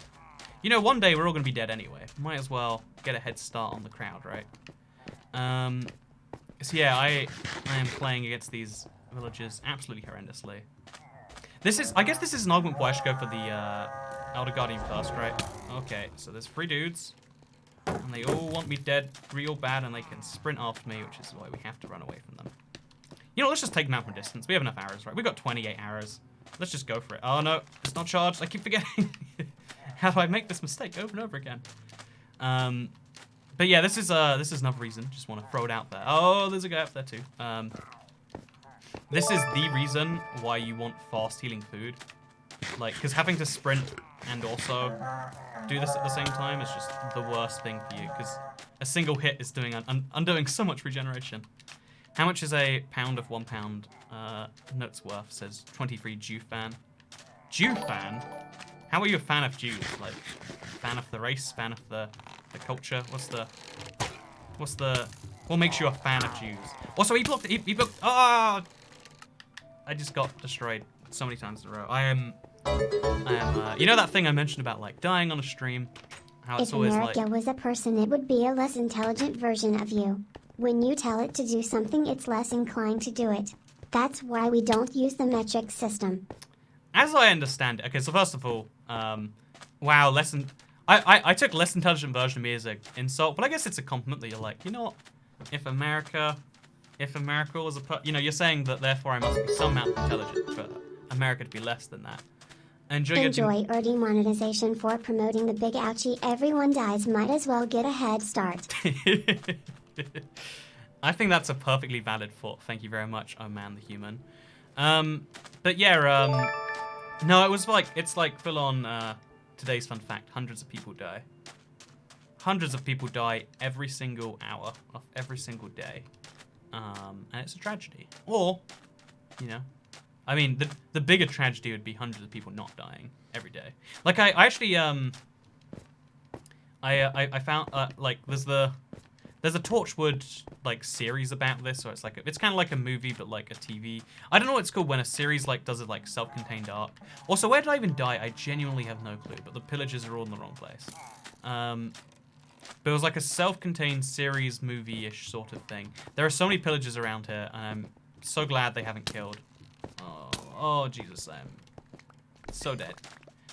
You know, one day we're all gonna be dead anyway. Might as well get a head start on the crowd, right? So yeah, I am playing against these villagers absolutely horrendously. I guess this is an argument why I should go for the Elder Guardian first, right? Okay, so there's 3 dudes. And they all want me dead real bad, and they can sprint after me, which is why we have to run away from them. You know, let's just take them out from distance. We have enough arrows, right? We've got 28 arrows. Let's just go for it. Oh, no. It's not charged. I keep forgetting. How do I make this mistake over and over again? But yeah, this is another reason. Just want to throw it out there. Oh, there's a guy up there too. This is the reason why you want fast healing food. Like, because having to sprint and also do this at the same time is just the worst thing for you, because a single hit is undoing so much regeneration. How much is a pound of 1 pound notes worth? Says 23 Jew fan. Jew fan? How are you a fan of Jews? Like, fan of the race, fan of the culture? What makes you a fan of Jews? Also, he blocked. Ah! I just got destroyed so many times in a row. I am. You know that thing I mentioned about like dying on a stream? How it's always like. If America was a person, it would be a less intelligent version of you. When you tell it to do something, it's less inclined to do it. That's why we don't use the metric system. As I understand it, okay, so first of all, wow, I took less intelligent version of me as an insult, but I guess it's a compliment that you're like, you know what? If America was you know, you're saying that therefore I must be some amount intelligent for America to be less than that. Enjoy or demonetization for promoting the big ouchie. Everyone dies. Might as well get a head start. I think that's a perfectly valid thought. Thank you very much, oh man, the human. But yeah, no, it's like full on today's fun fact. Hundreds of people die. Hundreds of people die every single hour of every single day. And it's a tragedy. Or, you know, I mean, the bigger tragedy would be hundreds of people not dying every day. Like, I actually, I found, like, there's a Torchwood, like, series about this, or it's like, it's kind of like a movie, but like a TV. I don't know what it's called when a series, like, does a, like, self-contained arc. Also, where did I even die? I genuinely have no clue, but the pillagers are all in the wrong place. But it was like a self-contained series movie-ish sort of thing. There are so many pillagers around here, and I'm so glad they haven't killed. Oh Jesus, I'm so dead.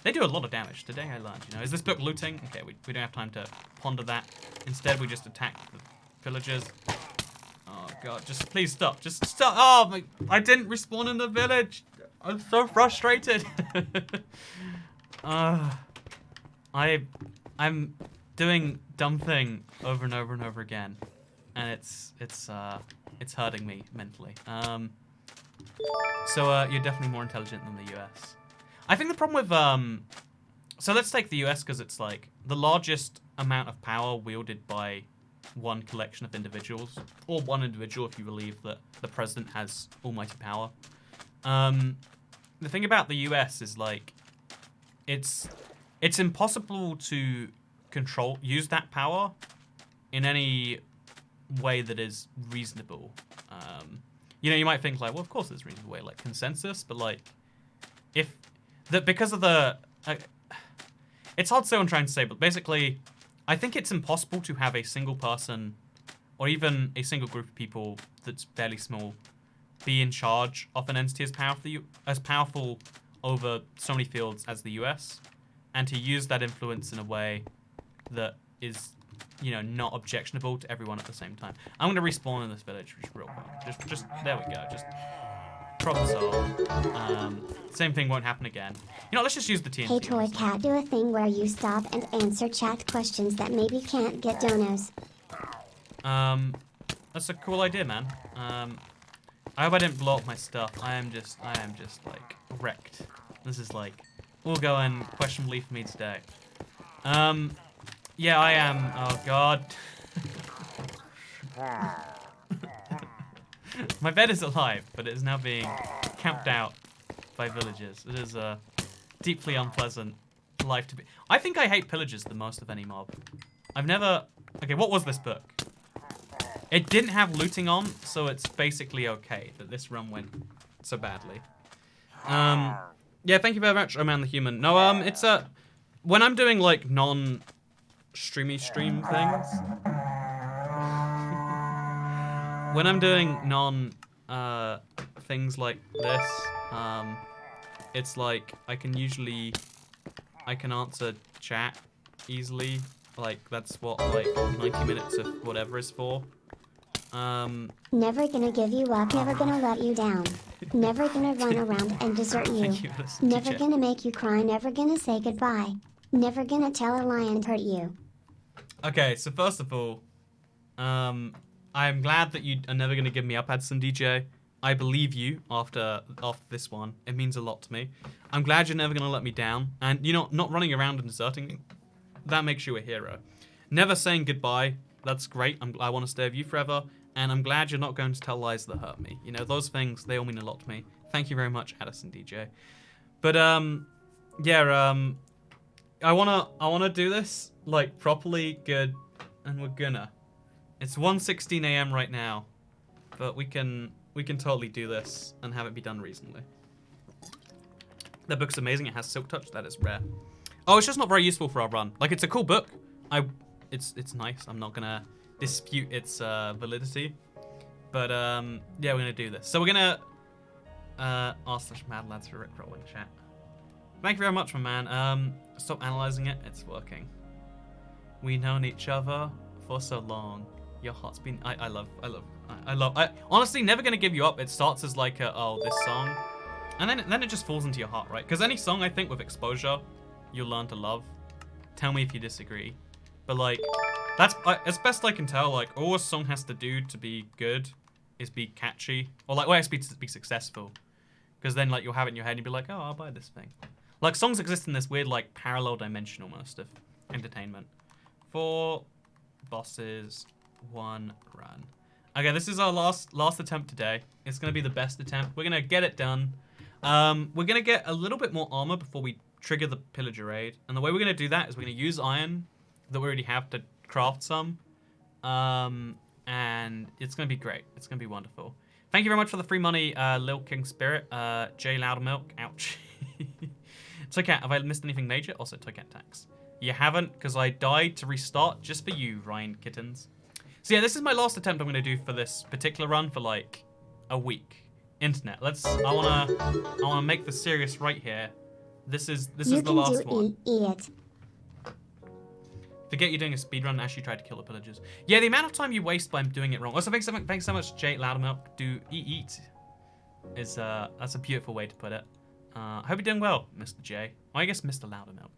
They do a lot of damage. Today I learned, you know. Is this book looting? Okay, we don't have time to ponder that. Instead, we just attack the pillagers. Oh God, just please stop. Just stop. Oh my, I didn't respawn in the village. I'm so frustrated. I'm doing dumb thing over and over and over again, and it's hurting me mentally. So you're definitely more intelligent than the US. I think the problem with so let's take the US because it's like the largest amount of power wielded by one collection of individuals, or one individual if you believe that the president has almighty power. The thing about the US is like it's impossible to use that power in any way that is reasonable. You know, you might think like, well, of course there's a reasonable way, like consensus, but like because of the it's hard to say what I'm trying to say, but basically I think it's impossible to have a single person or even a single group of people that's fairly small be in charge of an entity as powerful over so many fields as the US, and to use that influence in a way that is, you know, not objectionable to everyone at the same time. I'm going to respawn in this village just real quick. Just there we go. Just problem solved. Same thing won't happen again. You know, let's just use the TNT. Hey Toy Cat, do a thing where you stop and answer chat questions that maybe can't get donos. That's a cool idea, man. I hope I didn't blow up my stuff. I am just like wrecked. This is like all going questionably for me today. Yeah, I am. Oh God. My bed is alive, but it is now being camped out by villagers. It is a deeply unpleasant life to be. I think I hate pillagers the most of any mob. I've never... Okay, what was this book? It didn't have looting on, so it's basically okay that this run went so badly. Yeah, thank you very much, Oh Man the Human. No, it's a... When I'm doing, like, non-streamy stream things... When I'm doing things like this, it's like I can answer chat easily. Like that's what like 90 minutes of whatever is for. Never gonna give you up, never gonna let you down. Never gonna run around and desert you. Never gonna make you cry, never gonna say goodbye. Never gonna tell a lion hurt you. Okay, so first of all, I'm glad that you are never going to give me up, Addison DJ. I believe you after this one. It means a lot to me. I'm glad you're never going to let me down. And, you know, not running around and deserting me, that makes you a hero. Never saying goodbye, that's great. I want to stay with you forever. And I'm glad you're not going to tell lies that hurt me. You know, those things, they all mean a lot to me. Thank you very much, Addison DJ. But, yeah, I wanna do this, like, properly good, and we're gonna. It's 1:16 a.m. right now, but we can totally do this and have it be done reasonably. That book's amazing. It has Silk Touch. That is rare. Oh, it's just not very useful for our run. Like, it's a cool book. It's nice. I'm not gonna dispute its validity, but yeah, we're gonna do this. So we're gonna r/mad lads for Rickroll in chat. Thank you very much, my man. Stop analyzing it. It's working. We known each other for so long. Your heart's been... I love... honestly, never gonna give you up. It starts as like a, oh, this song. And then it just falls into your heart, right? Because any song, I think, with exposure, you'll learn to love. Tell me if you disagree. But like, that's... as best I can tell, like, all a song has to do to be good is be catchy. Or like, well, it has to be successful. Because then, like, you'll have it in your head and you'll be like, oh, I'll buy this thing. Like, songs exist in this weird, like, parallel dimension almost of entertainment. 4 bosses, 1 run. Okay, this is our last attempt today. It's gonna be the best attempt. We're gonna get it done. We're gonna get a little bit more armor before we trigger the pillager raid. And the way we're gonna do that is we're gonna use iron that we already have to craft some. And it's gonna be great. It's gonna be wonderful. Thank you very much for the free money, Lil King Spirit, J Loud Milk. Ouch. Toycat, have I missed anything major? Also, Toycat tax. You haven't, because I died to restart just for you, Ryan Kittens. So yeah, this is my last attempt I'm going to do for this particular run for like a week. Internet. I wanna make this serious right here. This is the last one. Forget you're doing a speedrun and actually try to kill the pillagers. Yeah, the amount of time you waste by doing it wrong. Also, thanks so much, Jay Loudmilk. Do eat is that's a beautiful way to put it. I hope you're doing well, Mr. J. Well, I guess Mr. Loudermilk.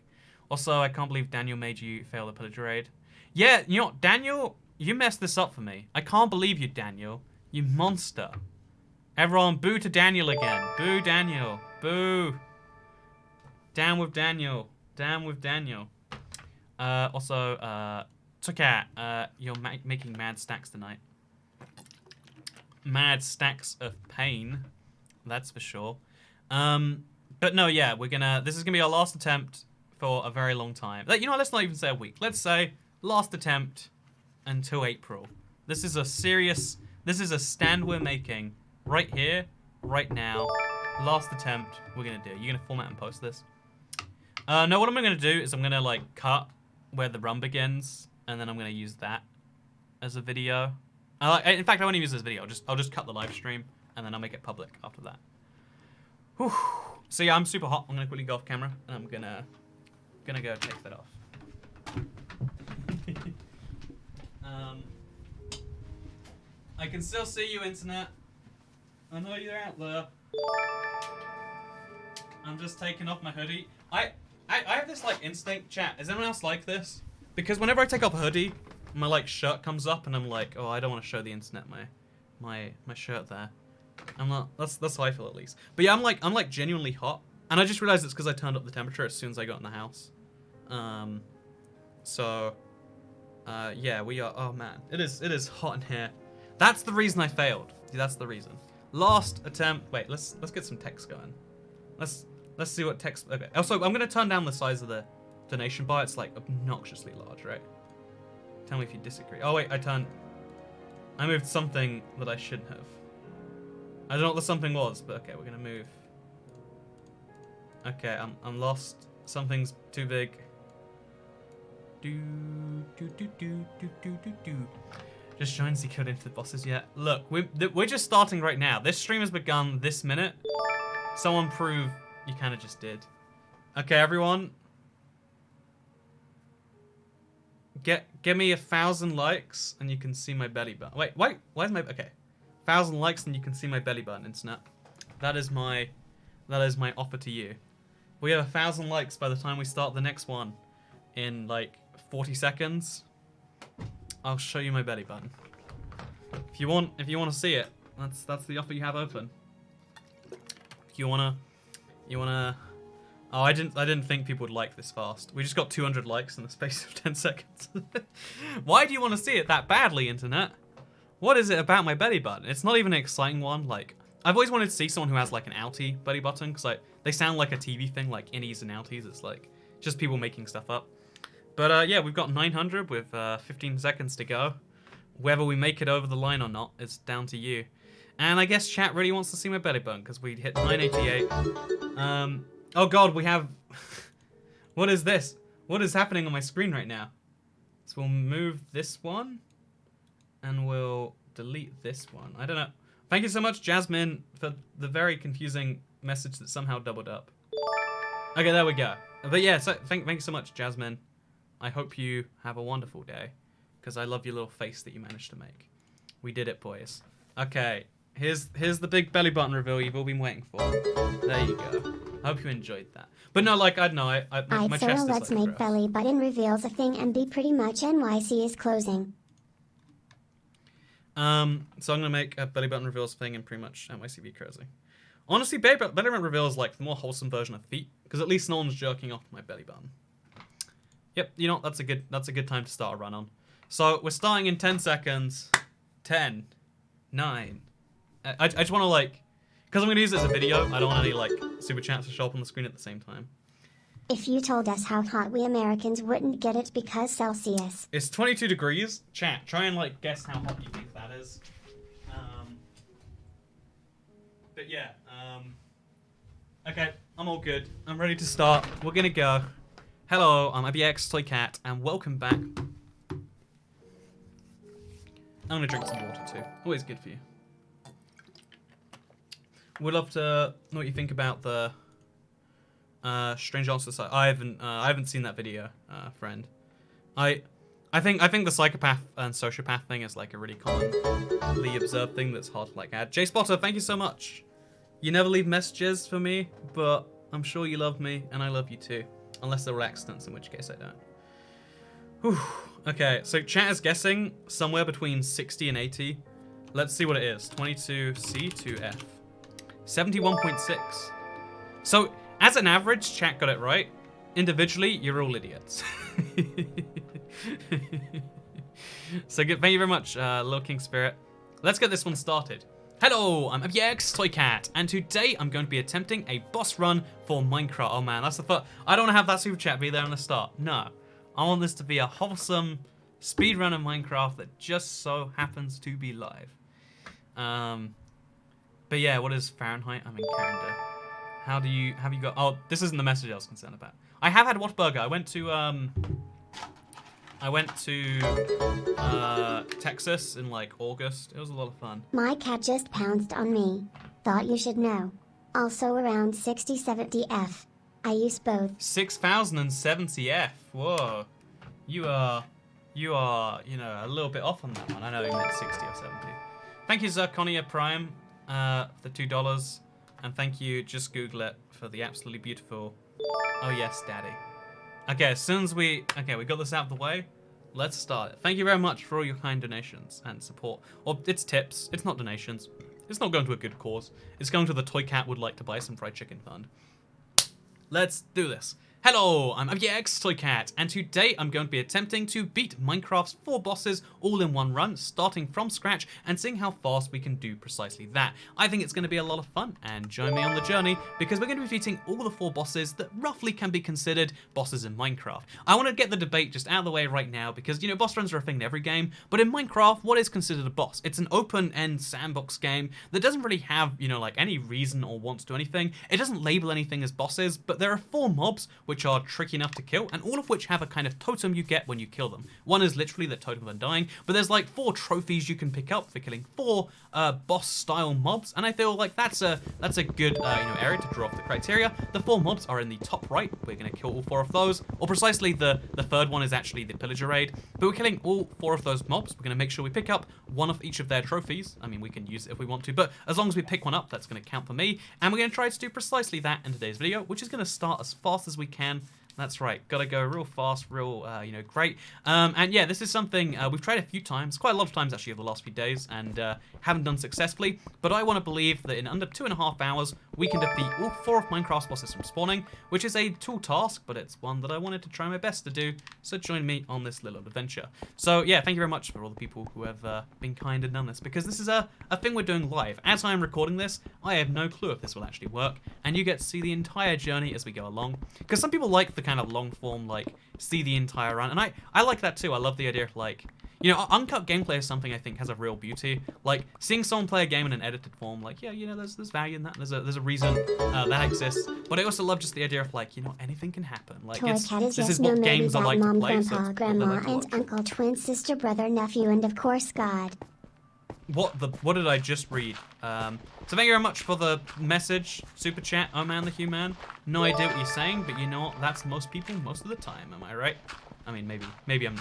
Also, I can't believe Daniel made you fail the pillager raid. Yeah, you know what, Daniel, you messed this up for me. I can't believe you, Daniel. You monster. Everyone, boo to Daniel again. Boo, Daniel. Boo. Down with Daniel. Down with Daniel. Also, Tukat, you're making mad stacks tonight. Mad stacks of pain. That's for sure. But no, yeah, this is gonna be our last attempt for a very long time. You know, let's not even say a week. Let's say last attempt until April. This is a stand we're making right here, right now. Last attempt we're gonna do. You're gonna format and post this. No, what I'm gonna do is I'm gonna like cut where the run begins, and then I'm gonna use that as a video. In fact, I won't even use this video. I'll just cut the live stream, and then I'll make it public after that. Whew. So yeah, I'm super hot. I'm gonna quickly go off camera, and I'm gonna go take that off. I can still see you, internet. I know you're out there. I'm just taking off my hoodie. I have this like instinct, chat. Is anyone else like this? Because whenever I take off a hoodie, my like shirt comes up, and I'm like, oh, I don't want to show the internet my shirt there. I'm not. That's how I feel at least. But yeah, I'm like genuinely hot, and I just realized it's because I turned up the temperature as soon as I got in the house. Yeah, we are. Oh man, it is hot in here. That's the reason I failed. That's the reason. Last attempt. Wait, let's get some text going. Let's see what text. Okay. Also, I'm gonna turn down the size of the donation bar. It's like obnoxiously large, right? Tell me if you disagree. Oh wait, I moved something that I shouldn't have. I don't know what the something was, but okay, we're gonna move. Okay, I'm lost. Something's too big. Just join the code into the bosses yet. Look, we're just starting right now. This stream has begun this minute. Someone prove you kind of just did. Okay, everyone. Get me 1,000 likes and you can see my belly button. Wait, why is my okay? 1,000 likes and you can see my belly button, internet. That is my offer to you. We have 1,000 likes by the time we start the next one in like 40 seconds. I'll show you my belly button. If you want to see it, that's the offer you have open. If you wanna. Oh, I didn't think people would like this fast. We just got 200 likes in the space of 10 seconds. Why do you want to see it that badly, internet? What is it about my belly button? It's not even an exciting one. Like, I've always wanted to see someone who has like an outie belly button, because like they sound like a TV thing, like innies and outies. It's like just people making stuff up. But yeah, we've got 900 with 15 seconds to go. Whether we make it over the line or not, it's down to you. And I guess chat really wants to see my belly button because we hit 988. Oh god, we have... What is this? What is happening on my screen right now? So we'll move this one. And we'll delete this one. I don't know. Thank you so much, Jasmine, for the very confusing message that somehow doubled up. Okay, there we go. But yeah, so thank you so much, Jasmine. I hope you have a wonderful day. Because I love your little face that you managed to make. We did it, boys. Okay, here's the big belly button reveal you've all been waiting for. There you go. I hope you enjoyed that. But no, like, I don't know, my chest is let's like make belly button reveals a thing and be pretty much NYC is closing. So I'm gonna make a belly button reveals thing and pretty much NYCB crazy. Honestly, belly button reveal is like the more wholesome version of feet, because at least no one's jerking off my belly button. Yep, you know, that's a good time to start a run on. So we're starting in 10 seconds. 10, 9. I just want to like, because I'm gonna use it as a video. I don't want any like super chats to show up on the screen at the same time. If you told us how hot we Americans wouldn't get it because Celsius. It's 22 degrees. Chat, try and like guess how hot you think that is. But yeah, okay, I'm all good. I'm ready to start. We're gonna go. Hello, I'm IBX Toy Cat, and welcome back. I'm gonna drink some water too. Always good for you. Would love to know what you think about the Strange Answer site. I haven't seen that video, friend. I think the psychopath and sociopath thing is like a really commonly observed thing that's hard to like add. Jay Spotter, thank you so much. You never leave messages for me, but I'm sure you love me and I love you too. Unless they're all accidents, in which case I don't. Whew. Okay, so chat is guessing somewhere between 60 and 80. Let's see what it is. 22C to F. 71.6. So, as an average, chat got it right. Individually, you're all idiots. So good, thank you very much, Little King Spirit. Let's get this one started. Hello, I'm FYX Toy Cat, and today I'm going to be attempting a boss run for Minecraft. Oh man, that's the first. I don't want to have that super chat be there on the start. No, I want this to be a wholesome speedrun of Minecraft that just so happens to be live. But yeah, what is Fahrenheit? I'm in Canada. Have you got? Oh, this isn't the message I was concerned about. I have had Whataburger. I went to Texas in like August. It was a lot of fun. My cat just pounced on me. Thought you should know. Also around 60-70 F. I use both. 6,070 F. Whoa. You are, you know, a little bit off on that one. I know you meant 60 or 70. Thank you, Zirconia Prime, for the $2. And thank you, Just Google It, for the absolutely beautiful, oh yes, Daddy. Okay, as soon as we got this out of the way, let's start it. Thank you very much for all your kind donations and support. Or it's tips, it's not donations. It's not going to a good cause. It's going to the Toy Cat would like to buy some fried chicken fund. Let's do this. Hello, I'm FYX Toy Cat, and today I'm going to be attempting to beat Minecraft's 4 bosses all in one run, starting from scratch and seeing how fast we can do precisely that. I think it's going to be a lot of fun, and join me on the journey, because we're going to be beating all the 4 bosses that roughly can be considered bosses in Minecraft. I want to get the debate just out of the way right now, because, you know, boss runs are a thing in every game, but in Minecraft, what is considered a boss? It's an open-end sandbox game that doesn't really have, you know, like any reason or wants to do anything. It doesn't label anything as bosses, but there are 4 mobs which are tricky enough to kill, and all of which have a kind of totem you get when you kill them. One is literally the totem of undying, but there's like 4 trophies you can pick up for killing 4 boss-style mobs, and I feel like that's a good you know, area to draw off the criteria. The 4 mobs are in the top right. We're going to kill all 4 of those, or precisely the third one is actually the pillager raid, but we're killing all 4 of those mobs. We're going to make sure we pick up one of each of their trophies. I mean, we can use it if we want to, but as long as we pick one up, that's going to count for me, and we're going to try to do precisely that in today's video, which is going to start as fast as we can. That's right, gotta go real fast, real, you know, great. And yeah, this is something we've tried a few times, quite a lot of times actually over the last few days, and haven't done successfully, but I want to believe that in under 2.5 hours, we can defeat all 4 of Minecraft's bosses from spawning, which is a tall task, but it's one that I wanted to try my best to do, so join me on this little adventure. So yeah, thank you very much for all the people who have been kind and done this, because this is a thing we're doing live. As I am recording this, I have no clue if this will actually work, and you get to see the entire journey as we go along, because some people like the kind of long form, like, see the entire run, and I like that too. I love the idea of, like, you know, uncut gameplay is something I think has a real beauty. Like, seeing someone play a game in an edited form, like, yeah, you know, there's value in that. There's a reason that exists. But I also love just the idea of, like, you know, anything can happen. Like, this is what games are like mom, to play. grandpa, grandma, aunt, uncle, twin, sister, brother, nephew, and of course God. What did I just read? So thank you very much for the message, super chat. Oh man, the human. No idea what you're saying, but you know what? That's most people most of the time. Am I right? I mean, maybe I'm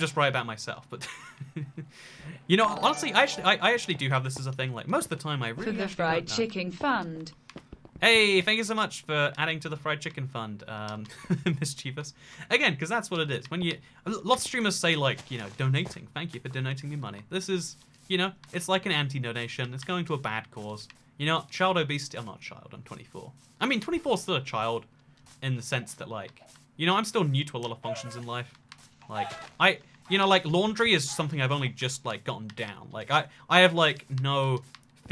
just right about myself, but you know, honestly, I actually do have this as a thing. Like most of the time, I really. For the fried chicken fund. Hey, thank you so much for adding to the fried chicken fund, mischievous. Again, because that's what it is. When lots of streamers say like, you know, donating. Thank you for donating me money. This is. You know, it's like an anti-donation. It's going to a bad cause. You know, child obesity. I'm not a child. I'm 24. I mean, 24 is still a child in the sense that, like, you know, I'm still new to a lot of functions in life. Like, you know, like, laundry is something I've only just, like, gotten down. Like, I have, like, no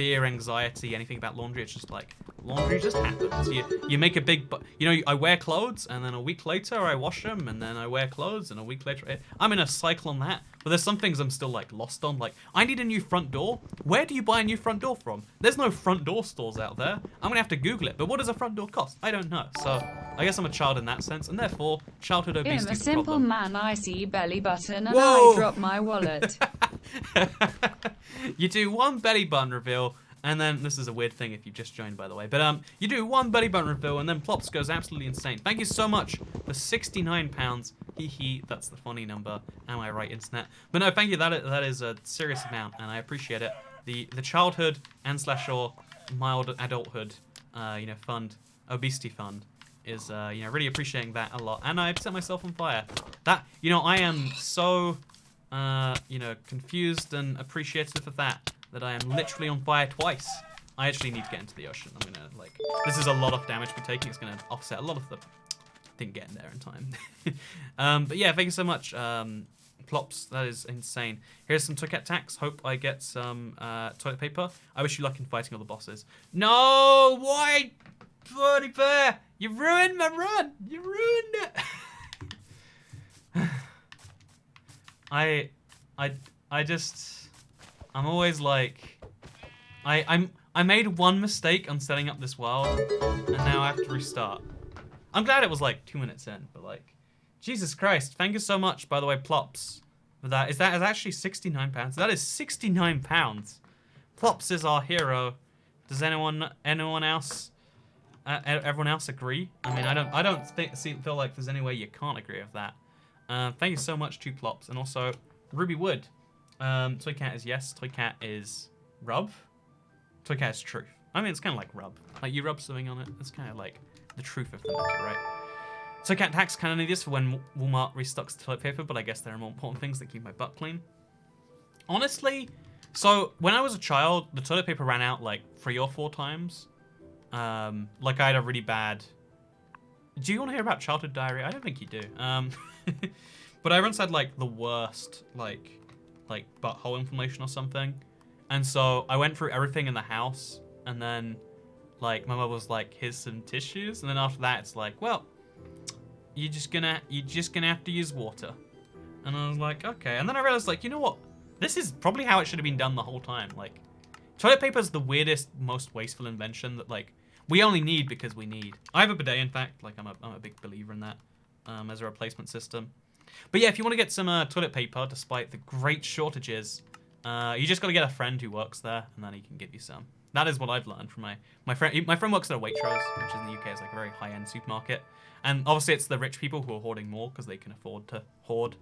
fear, anxiety, anything about laundry. It's just like, laundry just happens. You make a big, I wear clothes, and then a week later I wash them, and then I wear clothes, and a week later, I'm in a cycle on that. But there's some things I'm still like lost on. Like, I need a new front door. Where do you buy a new front door from? There's no front door stores out there. I'm gonna have to Google it. But what does a front door cost? I don't know. So I guess I'm a child in that sense, and therefore childhood obesity. I'm a simple man. I see belly button, and Whoa! I drop my wallet. You do one belly button reveal, and then this is a weird thing if you've just joined, by the way. But you do one belly button reveal, and then Plops goes absolutely insane. Thank you so much for £69. Hee, that's the funny number. Am I right, internet? But no, thank you. That is a serious amount, and I appreciate it. The childhood and / mild adulthood, fund, obesity fund, is really appreciating that a lot. And I've set myself on fire. That I am so confused and appreciative of that I am literally on fire twice. I actually need to get into the ocean. I'm gonna this is a lot of damage we're taking. It's gonna offset a lot of the. Didn't get in there in time. But yeah, thank you so much, Plops. That is insane. Here's some Toycat tax. Hope I get some toilet paper. I wish you luck in fighting all the bosses. No, why, Birdie Bear? You ruined my run. You ruined it. I'm always like, I made one mistake on setting up this world, and now I have to restart. I'm glad it was like 2 minutes in, but like, Jesus Christ! Thank you so much, by the way, Plops, for that. Is actually £69? That is £69. Plops is our hero. Does anyone else? Everyone else agree? I mean, I don't feel like there's any way you can't agree with that. Thank you so much to Plops, and also Ruby Wood. Toycat is yes. Toycat is rub. Toycat is truth. I mean, it's kind of like rub. Like you rub something on it. It's kind of like the truth of the matter, right? Toycat tax kind of need this for when Walmart restocks the toilet paper, but I guess there are more important things that keep my butt clean. Honestly, so when I was a child, the toilet paper ran out like 3 or 4 times. Like I had a really bad. Do you want to hear about childhood diarrhea? I don't think you do. But I once had like the worst like butthole inflammation or something, and so I went through everything in the house, and then like my mother was like, "Here's some tissues," and then after that it's like, "Well, you're just gonna have to use water," and I was like, "Okay," and then I realized like, you know what? This is probably how it should have been done the whole time. Like, toilet paper is the weirdest, most wasteful invention that like we only need because we need. I have a bidet, in fact. Like I'm a big believer in that as a replacement system. But yeah, if you want to get some toilet paper, despite the great shortages, you just got to get a friend who works there, and then he can give you some. That is what I've learned from my friend. My friend works at a Waitrose, which in the UK is like a very high-end supermarket. And obviously it's the rich people who are hoarding more because they can afford to hoard.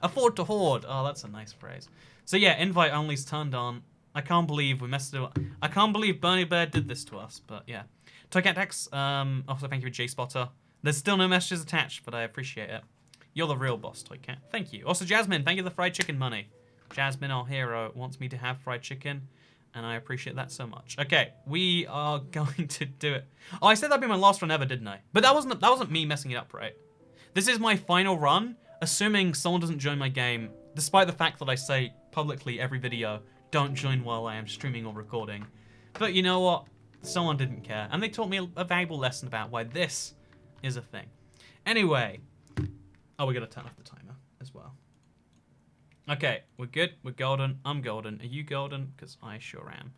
Afford to hoard. Oh, that's a nice phrase. So yeah, invite only's turned on. I can't believe we messed it up. I can't believe Bernie Bear did this to us, but yeah. Toycat Dex, also thank you for J-Spotter. There's still no messages attached, but I appreciate it. You're the real boss, Toycat. Thank you. Also, Jasmine, thank you for the fried chicken money. Jasmine, our hero, wants me to have fried chicken, and I appreciate that so much. Okay, we are going to do it. Oh, I said that'd be my last run ever, didn't I? But that wasn't me messing it up, right? This is my final run, assuming someone doesn't join my game, despite the fact that I say publicly every video, don't join while I am streaming or recording. But you know what? Someone didn't care, and they taught me a valuable lesson about why this is a thing. Anyway. Oh, we gotta turn off the timer as well. Okay, we're good. We're golden. I'm golden. Are you golden? Because I sure am.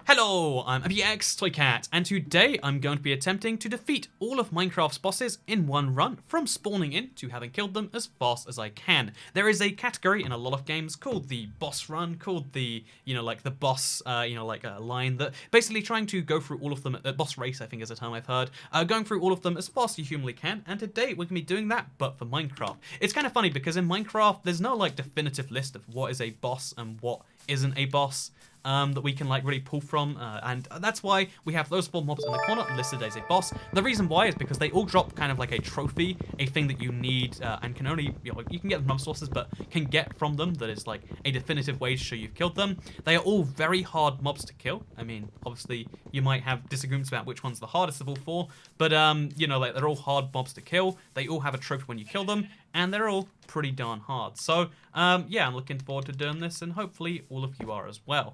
Hello, I'm MPX Toycat, and today I'm going to be attempting to defeat all of Minecraft's bosses in one run, from spawning in to having killed them as fast as I can. There is a category in a lot of games called the boss run, called the, like the boss, like a line that basically trying to go through all of them, boss race I think is a term I've heard, going through all of them as fast as you humanly can, and today we're going to be doing that, but for Minecraft. It's kind of funny because in Minecraft there's no like definitive list of what is a boss and what isn't a boss. That we can like really pull from, and that's why we have those 4 mobs in the corner listed as a boss. The reason why is because they all drop kind of like a trophy, a thing that you need and can only, you can get from sources, but can get from them that is like a definitive way to show you've killed them. They are all very hard mobs to kill. I mean, obviously you might have disagreements about which one's the hardest of all 4, but like they're all hard mobs to kill. They all have a trophy when you kill them, and they're all pretty darn hard. So yeah, I'm looking forward to doing this, and hopefully all of you are as well.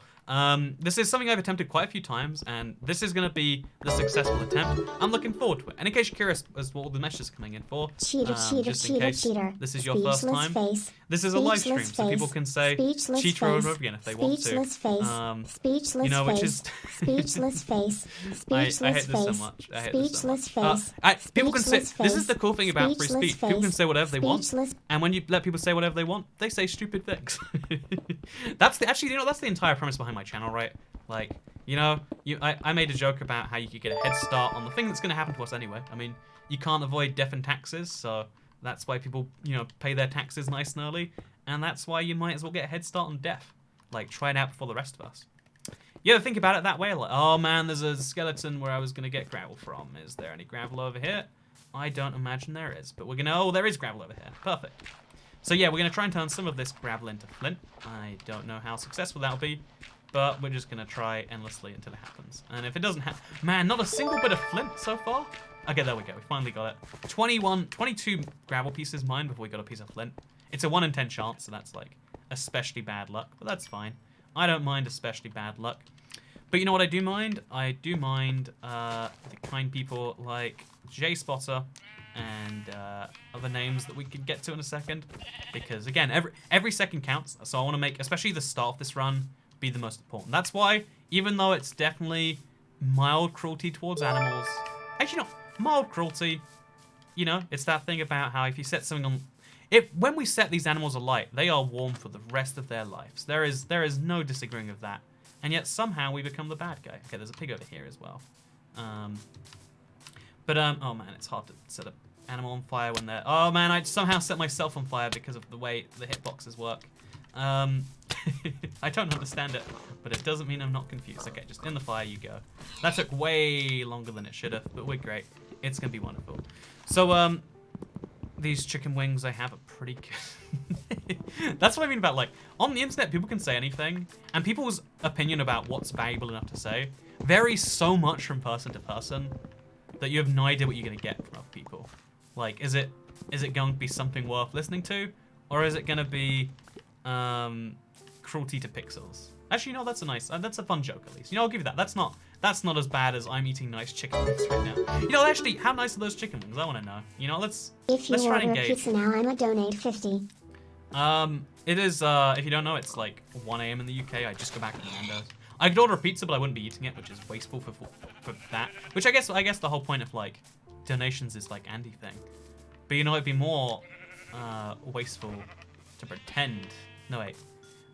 This is something I've attempted quite a few times, and this is going to be the successful attempt. I'm looking forward to it. And in case you're curious as to what all the meshes are coming in for, cheater, just in case this is your first time, this is a live stream, so people can say cheater over and over again if they want to. You know, which is... Speechless face. I hate this so much. I hate this so much. People can say... This is the cool thing about free speech. People can say whatever they want, and when you let people say whatever they want, they say stupid things. That's the entire premise behind my channel, right? Like, you know, I made a joke about how you could get a head start on the thing that's going to happen to us anyway. I mean, you can't avoid death and taxes, so that's why people, you know, pay their taxes nice and early, and that's why you might as well get a head start on death. Like, try it out before the rest of us. You ever think about it that way? Like, oh man, there's a skeleton where I was going to get gravel from. Is there any gravel over here? I don't imagine there is, but we're going to... Oh, there is gravel over here. Perfect. So yeah, we're going to try and turn some of this gravel into flint. I don't know how successful that'll be, but we're just going to try endlessly until it happens. And if it doesn't happen... Man, not a single bit of flint so far. Okay, there we go. We finally got it. 22 gravel pieces mined before we got a piece of flint. It's a 1 in 10 chance, so that's like especially bad luck, but that's fine. I don't mind especially bad luck. But you know what I do mind? I do mind the kind people like J-Spotter and other names that we can get to in a second. Because again, every second counts, so I want to make, especially the start of this run, be the most important. That's why, even though it's definitely mild cruelty towards animals, actually not mild cruelty, you know, it's that thing about how if you set something on, when we set these animals alight, they are warm for the rest of their lives. There is no disagreeing with that. And yet somehow we become the bad guy. Okay, there's a pig over here as well. Oh man, it's hard to set an animal on fire when they're... Oh man, I somehow set myself on fire because of the way the hitboxes work. I don't understand it, but it doesn't mean I'm not confused. Okay, just in the fire you go. That took way longer than it should have, but we're great. It's gonna be wonderful. So, these chicken wings I have are pretty good. That's what I mean about, like, on the internet people can say anything, and people's opinion about what's valuable enough to say varies so much from person to person that you have no idea what you're going to get from other people. Like, is it going to be something worth listening to, or is it going to be cruelty to pixels? Actually, no, that's a fun joke at least. You know, I'll give you that. That's not as bad as I'm eating nice chicken wings right now. You know, actually, how nice are those chicken wings? I want to know. You know, let's try and engage. If you order a pizza now, I'ma donate 50. It is, if you don't know, it's like 1 AM in the UK. I just go back to Nando's. I could order a pizza, but I wouldn't be eating it, which is wasteful for that. Which I guess the whole point of, like, donations is, like, anti-thing. But, you know, it'd be more, wasteful to pretend. No, wait.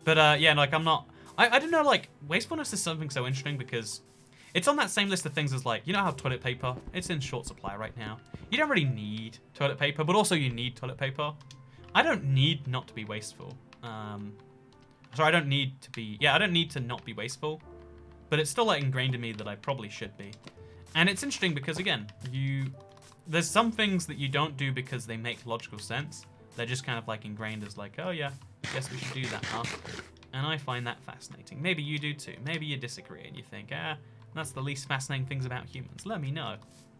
But, yeah, like, I'm not... I don't know, like, wastefulness is something so interesting because it's on that same list of things as, like, you know how toilet paper, it's in short supply right now. You don't really need toilet paper, but also you need toilet paper. I don't need not to be wasteful. Sorry, I don't need to not be wasteful, but it's still, like, ingrained in me that I probably should be. And it's interesting because, again, there's some things that you don't do because they make logical sense. They're just kind of, like, ingrained as, like, oh, yeah, guess we should do that, huh? And I find that fascinating. Maybe you do too. Maybe you disagree and you think, that's the least fascinating things about humans. Let me know,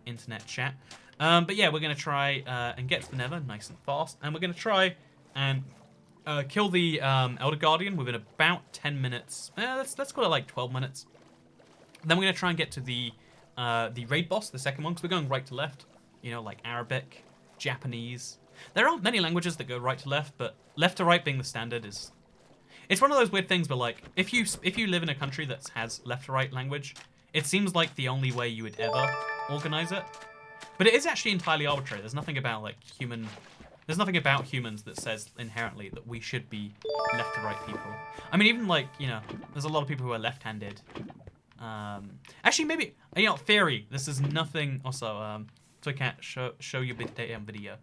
internet chat. But yeah, we're going to try and get to the Nether nice and fast. And we're going to try and kill the Elder Guardian within about 10 minutes. Let's call it like 12 minutes. Then we're going to try and get to the raid boss, the second one, because we're going right to left. You know, like Arabic, Japanese. There aren't many languages that go right to left, but left to right being the standard is... It's one of those weird things where, like, if you live in a country that has left to right language, it seems like the only way you would ever organize it. But it is actually entirely arbitrary. There's nothing about, like, there's nothing about humans that says inherently that we should be left to right people. I mean, even, like, you know, there's a lot of people who are left-handed. Actually, maybe, you know, theory. This is nothing. Also, so I can't show you bidet on video.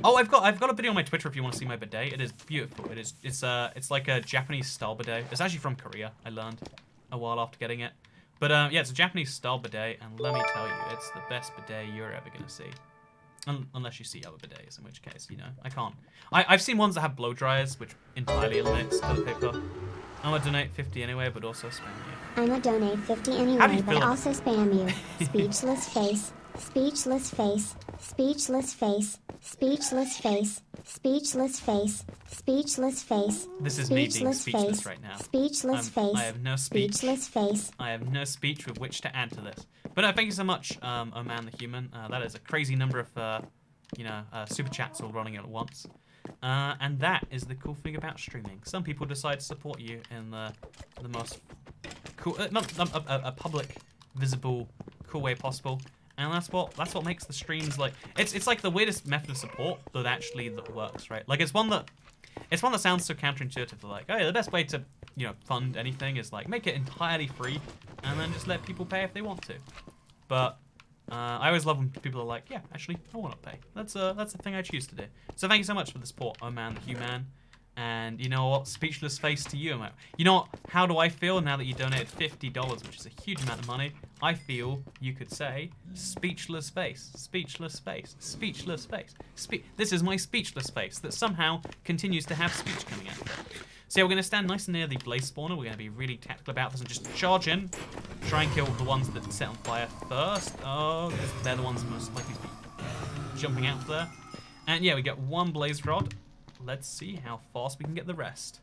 Oh, I've got a video on my Twitter if you want to see my bidet. It is beautiful. It's like a Japanese style bidet. It's actually from Korea. I learned a while after getting it. But yeah, it's a Japanese style bidet, and let me tell you, it's the best bidet you're ever gonna see. Unless you see other bidets, in which case, you know, I can't. I've seen ones that have blow dryers, which entirely eliminates toilet paper. I'm gonna donate 50 anyway, but also spam you. I'm gonna donate 50 anyway, but also spam you. Speechless face. Speechless face. Speechless face. Speechless face. Speechless face. Speechless face. This is me being speechless right now. Speechless face. I have no speech. Speechless face. I have no speech with which to add to this. But no, thank you so much, Oh Man the Human. That is a crazy number of, super chats all running at once. And that is the cool thing about streaming. Some people decide to support you in the most cool, a public, visible, cool way possible. And that's what makes the streams like it's like the weirdest method of support that works, right? Like it's one that sounds so counterintuitive. Like, oh yeah, the best way to fund anything is like make it entirely free and then just let people pay if they want to. But I always love when people are like, yeah, actually, I want to pay. That's the thing I choose to do. So thank you so much for the support, Oh Man the Human. And you know what? Speechless face to you. You know what? How do I feel now that you donated $50, which is a huge amount of money? I feel you could say speechless face, speechless face, speechless face. This is my speechless face that somehow continues to have speech coming out of it. So yeah, we're going to stand nice and near the blaze spawner. We're going to be really tactical about this and just charge in. Try and kill the ones that set on fire first. Oh, because they're the ones most likely to be jumping out there. And yeah, we get one blaze rod. Let's see how fast we can get the rest.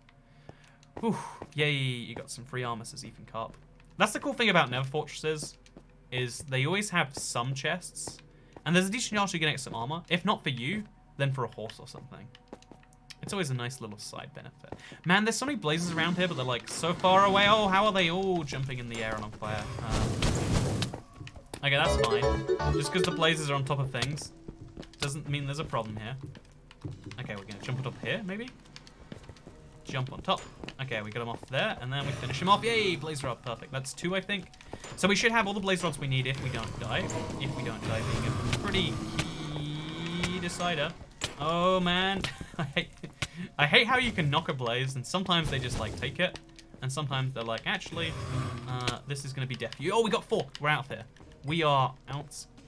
Whew, yay, you got some free armor, says Ethan Carp. That's the cool thing about Nether Fortresses, is they always have some chests. And there's a decent chance you're going to get some armor. If not for you, then for a horse or something. It's always a nice little side benefit. Man, there's so many blazes around here, but they're like so far away. Oh, how are they all jumping in the air and on fire? Okay, that's fine. Just because the blazes are on top of things doesn't mean there's a problem here. Okay, we're going to jump on top here, maybe? Jump on top. Okay, we got him off there, and then we finish him off. Yay, blaze rod, perfect. That's 2, I think. So we should have all the blaze rods we need if we don't die. If we don't die, being a pretty key decider. Oh, man. I hate how you can knock a blaze, and sometimes they just, like, take it. And sometimes they're like, actually, this is going to be death for you. Oh, we got 4. We're out there. We are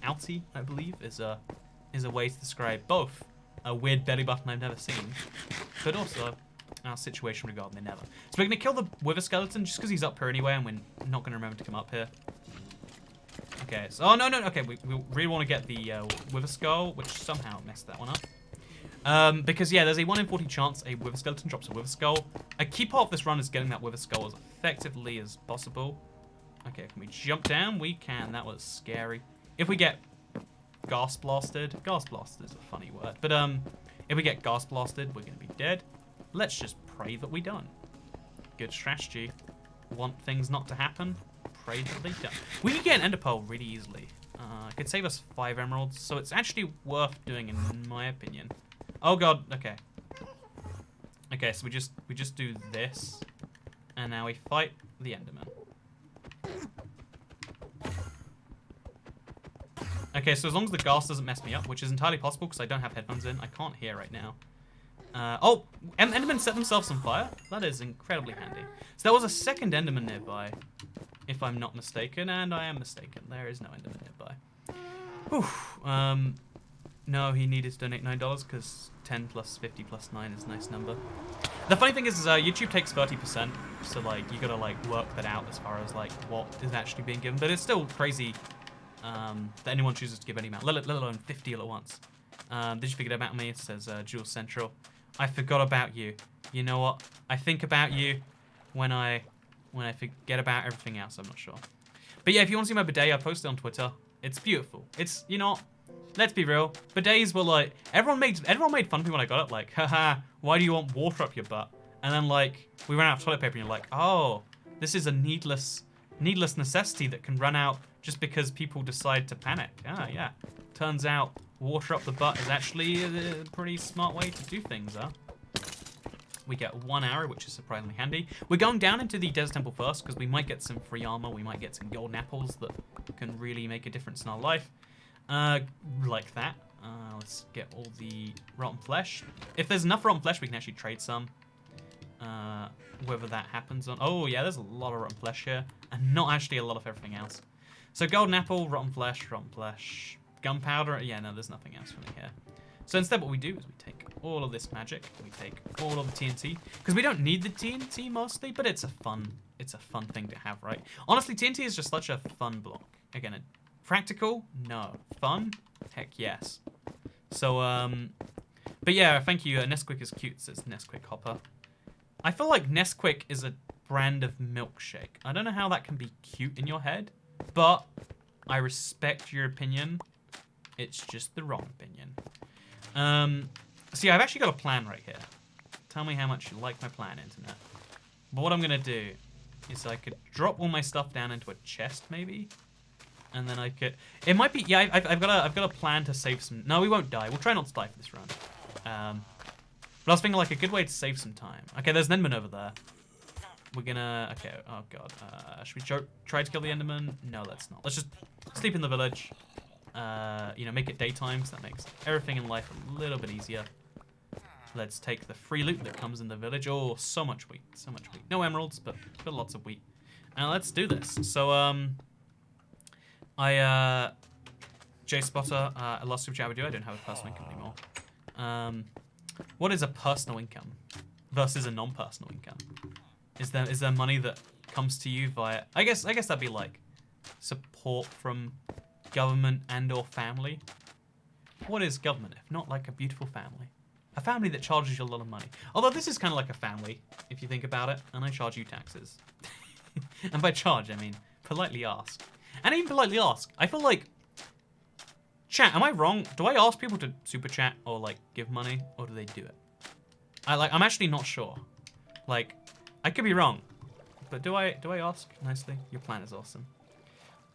outie, I believe, is a way to describe both a weird belly button I've never seen, but also our situation regarding the Nether. So we're going to kill the Wither Skeleton just because he's up here anyway, and we're not going to remember to come up here. Okay, so, oh, no, okay, we really want to get the Wither Skull, which somehow messed that one up. Because, yeah, there's a 1 in 40 chance a Wither Skeleton drops a Wither Skull. A key part of this run is getting that Wither Skull as effectively as possible. Okay, can we jump down? We can. That was scary. If we get gas blasted is a funny word, but if we get gas blasted, we're going to be dead. Let's just pray that we don't. Good strategy. Want things not to happen? Pray that they don't. We can get an ender pearl really easily. It could save us 5 emeralds, so it's actually worth doing in my opinion. Oh god, okay. Okay, so we just do this, and now we fight the enderman. Okay, so as long as the gas doesn't mess me up, which is entirely possible because I don't have headphones in, I can't hear right now. Oh, endermen set themselves on fire? That is incredibly handy. So there was a second enderman nearby, if I'm not mistaken, and I am mistaken. There is no enderman nearby. Whew. No, he needed to donate $9 because 10 plus 50 plus 9 is a nice number. The funny thing is YouTube takes 30%, so like you gotta like work that out as far as like what is actually being given, but it's still crazy. That anyone chooses to give any amount, let alone 50 all at once. Did you forget about me? It says Jules Central. I forgot about you. You know what? I think about you when I forget about everything else. I'm not sure. But yeah, if you want to see my bidet, I posted on Twitter. It's beautiful. It's, you know, let's be real. Bidets were like everyone made fun of me when I got it. Like, haha, why do you want water up your butt? And then like we ran out of toilet paper, and you're like, oh, this is a needless necessity that can run out just because people decide to panic. Ah, yeah. Turns out water up the butt is actually a pretty smart way to do things, huh? We get 1 arrow, which is surprisingly handy. We're going down into the Desert Temple first because we might get some free armor. We might get some golden apples that can really make a difference in our life. Like that. Let's get all the rotten flesh. If there's enough rotten flesh, we can actually trade some. Whether that happens on... Oh, yeah, there's a lot of rotten flesh here. And not actually a lot of everything else. So golden apple, rotten flesh, gunpowder. Yeah, no, there's nothing else really here. So instead what we do is we take all of this magic, we take all of the TNT, because we don't need the TNT mostly, but it's a fun thing to have, right? Honestly, TNT is just such a fun block. Again, practical? No. Fun? Heck yes. So, But yeah, thank you. Nesquik is cute, says Nesquik Hopper. I feel like Nesquik is a brand of milkshake. I don't know how that can be cute in your head, but I respect your opinion. It's just the wrong opinion. See, I've actually got a plan right here. Tell me how much you like my plan, internet. But what I'm gonna do is I could drop all my stuff down into a chest, maybe, and then I could. It might be. Yeah, I've got a plan to save some. No, we won't die. We'll try not to die for this run. But I was thinking like a good way to save some time. Okay, there's an Enderman over there. We're gonna. Okay. Oh god. Should we try to kill the Enderman? No, let's not. Let's just sleep in the village. You know, make it daytime, so that makes everything in life a little bit easier. Let's take the free loot that comes in the village. Oh, so much wheat, so much wheat. No emeralds, but lots of wheat. And let's do this. So, J Spotter, I lost super chat with you. I don't have a personal income anymore. What is a personal income versus a non-personal income? Is there money that comes to you via? I guess that'd be like support from government and/or family. What is government if not like a beautiful family? A family that charges you a lot of money. Although this is kind of like a family, if you think about it, and I charge you taxes. And by charge, I mean politely ask. And even politely ask. I feel like, chat, am I wrong? Do I ask people to super chat or like give money, or do they do it? I'm actually not sure. Like, I could be wrong, but do I ask nicely? Your plan is awesome.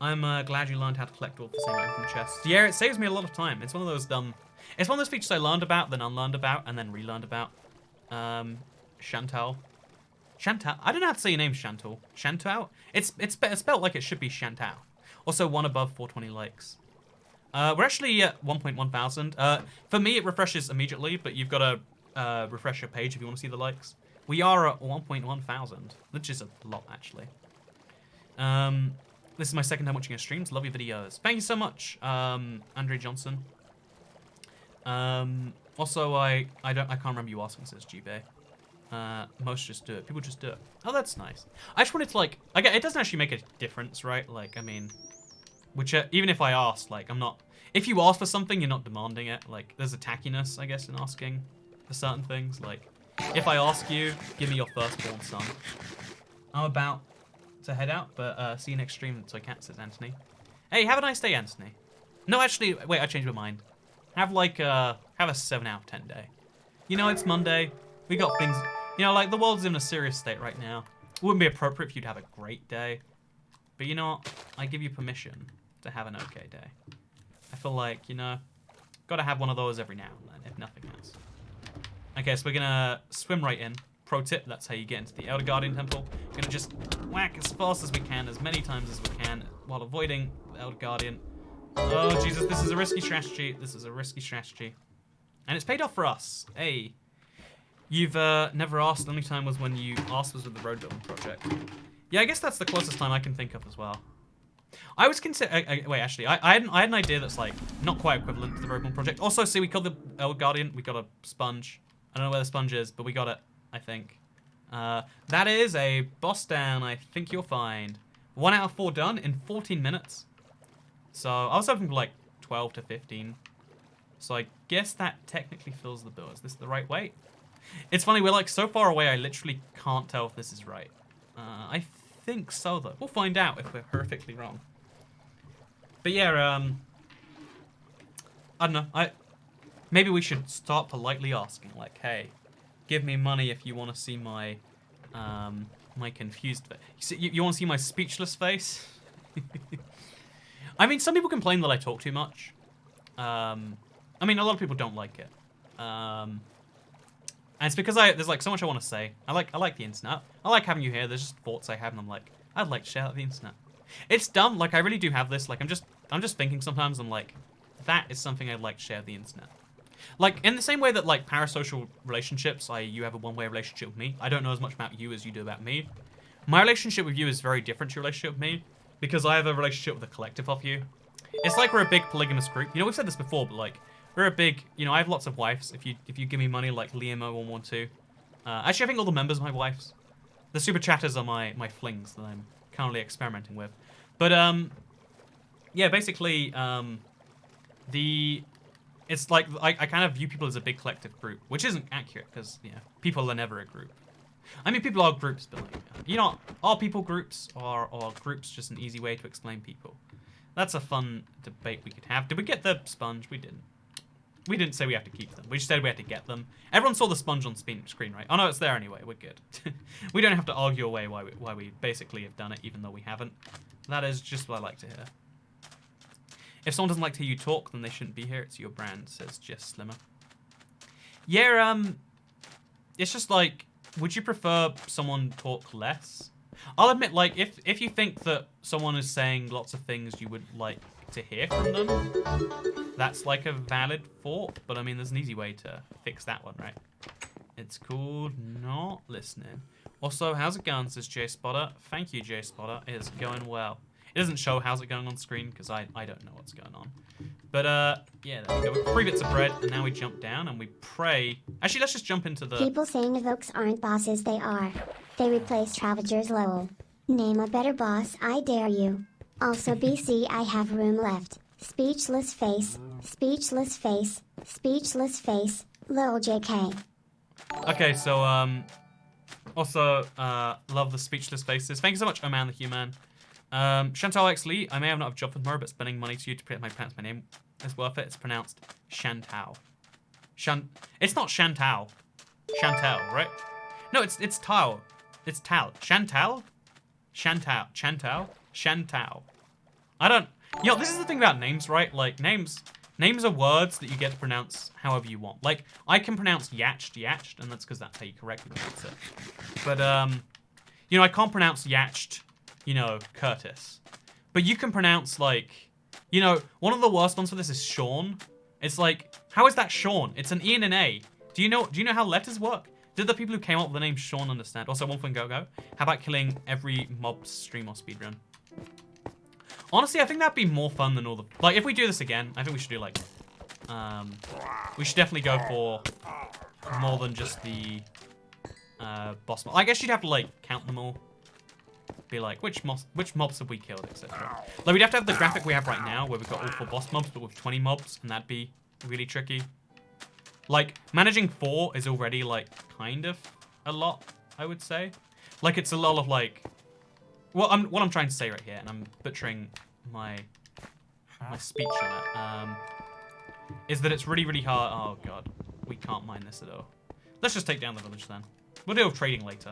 I'm glad you learned how to collect all the same item from chests. Yeah, it saves me a lot of time. It's one of those it's one of those features I learned about, then unlearned about, and then relearned about. Chantal. I don't know how to say your name, Chantal. Chantal? It's spelled like it should be Chantal. Also, 1 above 420 likes. We're actually at 1.1 thousand. For me, it refreshes immediately, but you've got to refresh your page if you want to see the likes. We are at 1.1 thousand, which is a lot, actually. This is my second time watching your streams. Love your videos. Thank you so much, Andre Johnson. Also, I can't remember you asking, says G-Bay. Most just do it. People just do it. Oh, that's nice. I just wanted to, like, it doesn't actually make a difference, right? Like, I mean, even if I ask, like, I'm not, if you ask for something, you're not demanding it. Like, there's a tackiness, I guess, in asking for certain things. Like, if I ask you, give me your firstborn son. I'm about to head out, but see you next stream. So cat, says Anthony. Hey, have a nice day, Anthony. No, actually, wait, I changed my mind. Have a 7 out of 10 day. You know, it's Monday. We got things, you know, like the world's in a serious state right now. It wouldn't be appropriate for you to have a great day. But you know what? I give you permission to have an okay day. I feel like, you know, gotta have one of those every now and then, if nothing else. Okay, so we're gonna swim right in. Pro tip, that's how you get into the Elder Guardian Temple. We're gonna just whack as fast as we can, as many times as we can, while avoiding the Elder Guardian. Oh, Jesus, this is a risky strategy. This is a risky strategy. And it's paid off for us. Hey. You've never asked. The only time was when you asked was with the road building project. Yeah, I guess that's the closest time I can think of as well. I was considering... wait, actually, I had an idea that's, like, not quite equivalent to the road building project. Also, see, we killed the Elder Guardian. We got a sponge. I don't know where the sponge is, but we got it, I think. That is a boss down, I think you'll find. 1 out of 4 done in 14 minutes. So I was hoping for like 12 to 15. So I guess that technically fills the bill. Is this the right way? It's funny, we're like so far away I literally can't tell if this is right. I think so though. We'll find out if we're perfectly wrong. But yeah, I don't know. Maybe we should start politely asking, like, hey, give me money if you want to see my my confused face. You want to see my speechless face? I mean, some people complain that I talk too much. I mean, a lot of people don't like it. And it's because there's like so much I want to say. I like the internet. I like having you here. There's just thoughts I have, and I'm like, I'd like to share that the internet. It's dumb. Like, I really do have this. Like, I'm just thinking sometimes. I'm like, that is something I'd like to share the internet. Like, in the same way that, like, parasocial relationships, you have a one-way relationship with me. I don't know as much about you as you do about me. My relationship with you is very different to your relationship with me, because I have a relationship with a collective of you. It's like we're a big polygamous group. You know, we've said this before, but, like, we're a big, you know, I have lots of wives. If you give me money, like Liam0112. Actually, I think all the members are my wives. The super chatters are my flings that I'm currently experimenting with. But, yeah, basically, it's like I kind of view people as a big collective group, which isn't accurate because people are never a group. I mean, people are groups, but like, are people groups or are groups just an easy way to explain people? That's a fun debate we could have. Did we get the sponge? We didn't. We didn't say we have to keep them. We just said we had to get them. Everyone saw the sponge on screen, right? Oh no, it's there anyway. We're good. We don't have to argue away why we basically have done it, even though we haven't. That is just what I like to hear. If someone doesn't like to hear you talk, then they shouldn't be here. It's your brand, says Jess Slimmer. Yeah, it's just like, would you prefer someone talk less? I'll admit, like, if you think that someone is saying lots of things you would like to hear from them, that's like a valid thought. But I mean, there's an easy way to fix that one, right? It's called not listening. Also, how's it going, says J Spotter. Thank you, J Spotter. It's going well. It doesn't show how's it going on screen because I don't know what's going on. But yeah, there we go. With 3 bits of bread, and now we jump down and we pray. Actually, let's just jump into the... People saying evokes aren't bosses, they are. They replace Travagers Lowell. Name a better boss, I dare you. Also BC, I have room left. Speechless face, speechless face, speechless face, lol JK. Okay, so, also, love the speechless faces. Thank you so much, Oh Man the Human. Chantal X Lee, I may have not have a job for tomorrow, but spending money to you to pronounce my name is worth it. It's pronounced Chantal. It's not Chantal. Chantal, right? No, it's Tal. It's Tal. Chantal? Chantal. Chantal? Chantal. I don't... this is the thing about names, right? Like, names are words that you get to pronounce however you want. Like, I can pronounce Yatched, and that's because that's how you correctly pronounce it. But, I can't pronounce Yatched, Curtis. But you can pronounce, like, one of the worst ones for this is Sean. It's like, how is that Sean? It's an E and an A. Do you know how letters work? Did the people who came up with the name Sean understand? Also, one thing, go. How about killing every mob stream or speedrun? Honestly, I think that'd be more fun than all the... Like, if we do this again, I think we should do, like... we should definitely go for more than just the boss mob. I guess you'd have to, like, count them all. Be like, which mobs have we killed, etc. Like, we'd have to have the graphic we have right now, where we've got all 4 boss mobs, but with 20 mobs, and that'd be really tricky. Like, managing 4 is already, like, kind of a lot, I would say. Like, it's a lot of, like... Well, what I'm trying to say right here, and I'm butchering my speech on it, is that it's really, really hard... Oh, God. We can't mine this at all. Let's just take down the village, then. We'll deal with trading later.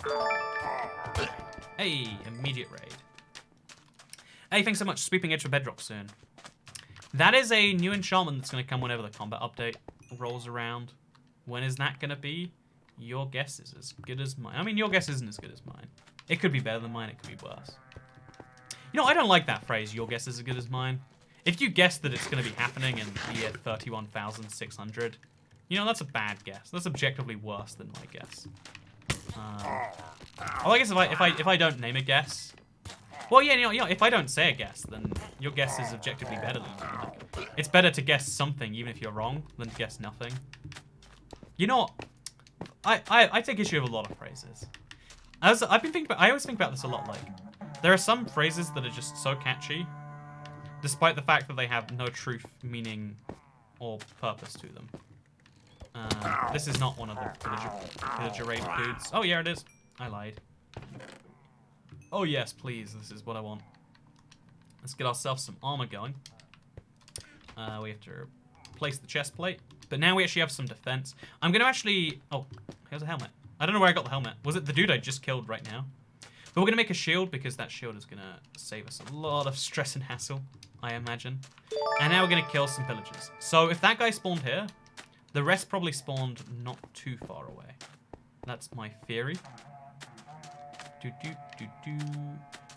Hey, immediate raid. Hey, thanks so much. Sweeping Edge for Bedrock soon. That is a new enchantment that's going to come whenever the combat update rolls around. When is that going to be? Your guess is as good as mine. I mean, your guess isn't as good as mine. It could be better than mine. It could be worse. I don't like that phrase, your guess is as good as mine. If you guess that it's going to be happening in the year 31,600, that's a bad guess. That's objectively worse than my guess. Well, I guess if I don't name a guess, well, yeah, if I don't say a guess, then your guess is objectively better than mine. Like, it's better to guess something even if you're wrong than to guess nothing. I take issue with a lot of phrases. I always think about this a lot. Like, there are some phrases that are just so catchy, despite the fact that they have no truth, meaning, or purpose to them. This is not one of the villager raid dudes. Oh, yeah, it is. I lied. Oh, yes, please. This is what I want. Let's get ourselves some armor going. We have to place the chest plate. But now we actually have some defense. I'm going to actually... Oh, here's a helmet. I don't know where I got the helmet. Was it the dude I just killed right now? But we're going to make a shield because that shield is going to save us a lot of stress and hassle, I imagine. And now we're going to kill some pillagers. So if that guy spawned here, the rest probably spawned not too far away. That's my theory.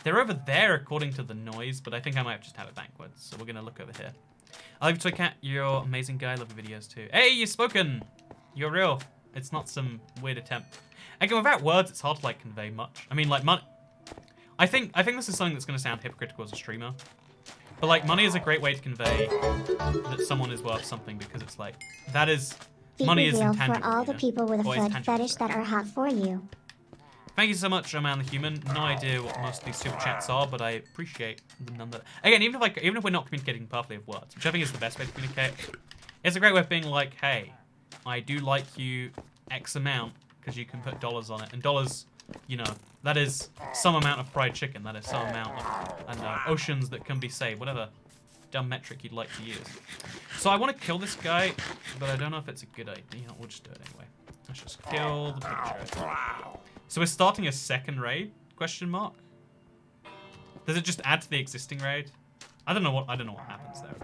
They're over there according to the noise, but I think I might just have it backwards. So we're going to look over here. I love you, Toy Cat. You're amazing guy. Love your videos too. Hey, you've spoken. You're real. It's not some weird attempt. Again, without words, it's hard to, like, convey much. I mean, like, money... I think this is something that's going to sound hypocritical as a streamer. But, like, money is a great way to convey that someone is worth something because it's like, that is... Money is intangible, for all the people with a foot fetish that are hot for you. Thank you so much, Man the Human. No idea what most of these super chats are, but I appreciate them nonetheless. Again, even if we're not communicating perfectly with words, which I think is the best way to communicate, It's a great way of being like, hey, I do like you X amount because you can put dollars on it. And dollars, you know, that is some amount of fried chicken. That is some amount of oceans that can be saved. Whatever dumb metric you'd like to use. So I want to kill this guy, but I don't know if it's a good idea. We'll just do it anyway. Let's just kill the pillager. So we're starting a second raid? Question mark. Does it just add to the existing raid? I don't know what happens there.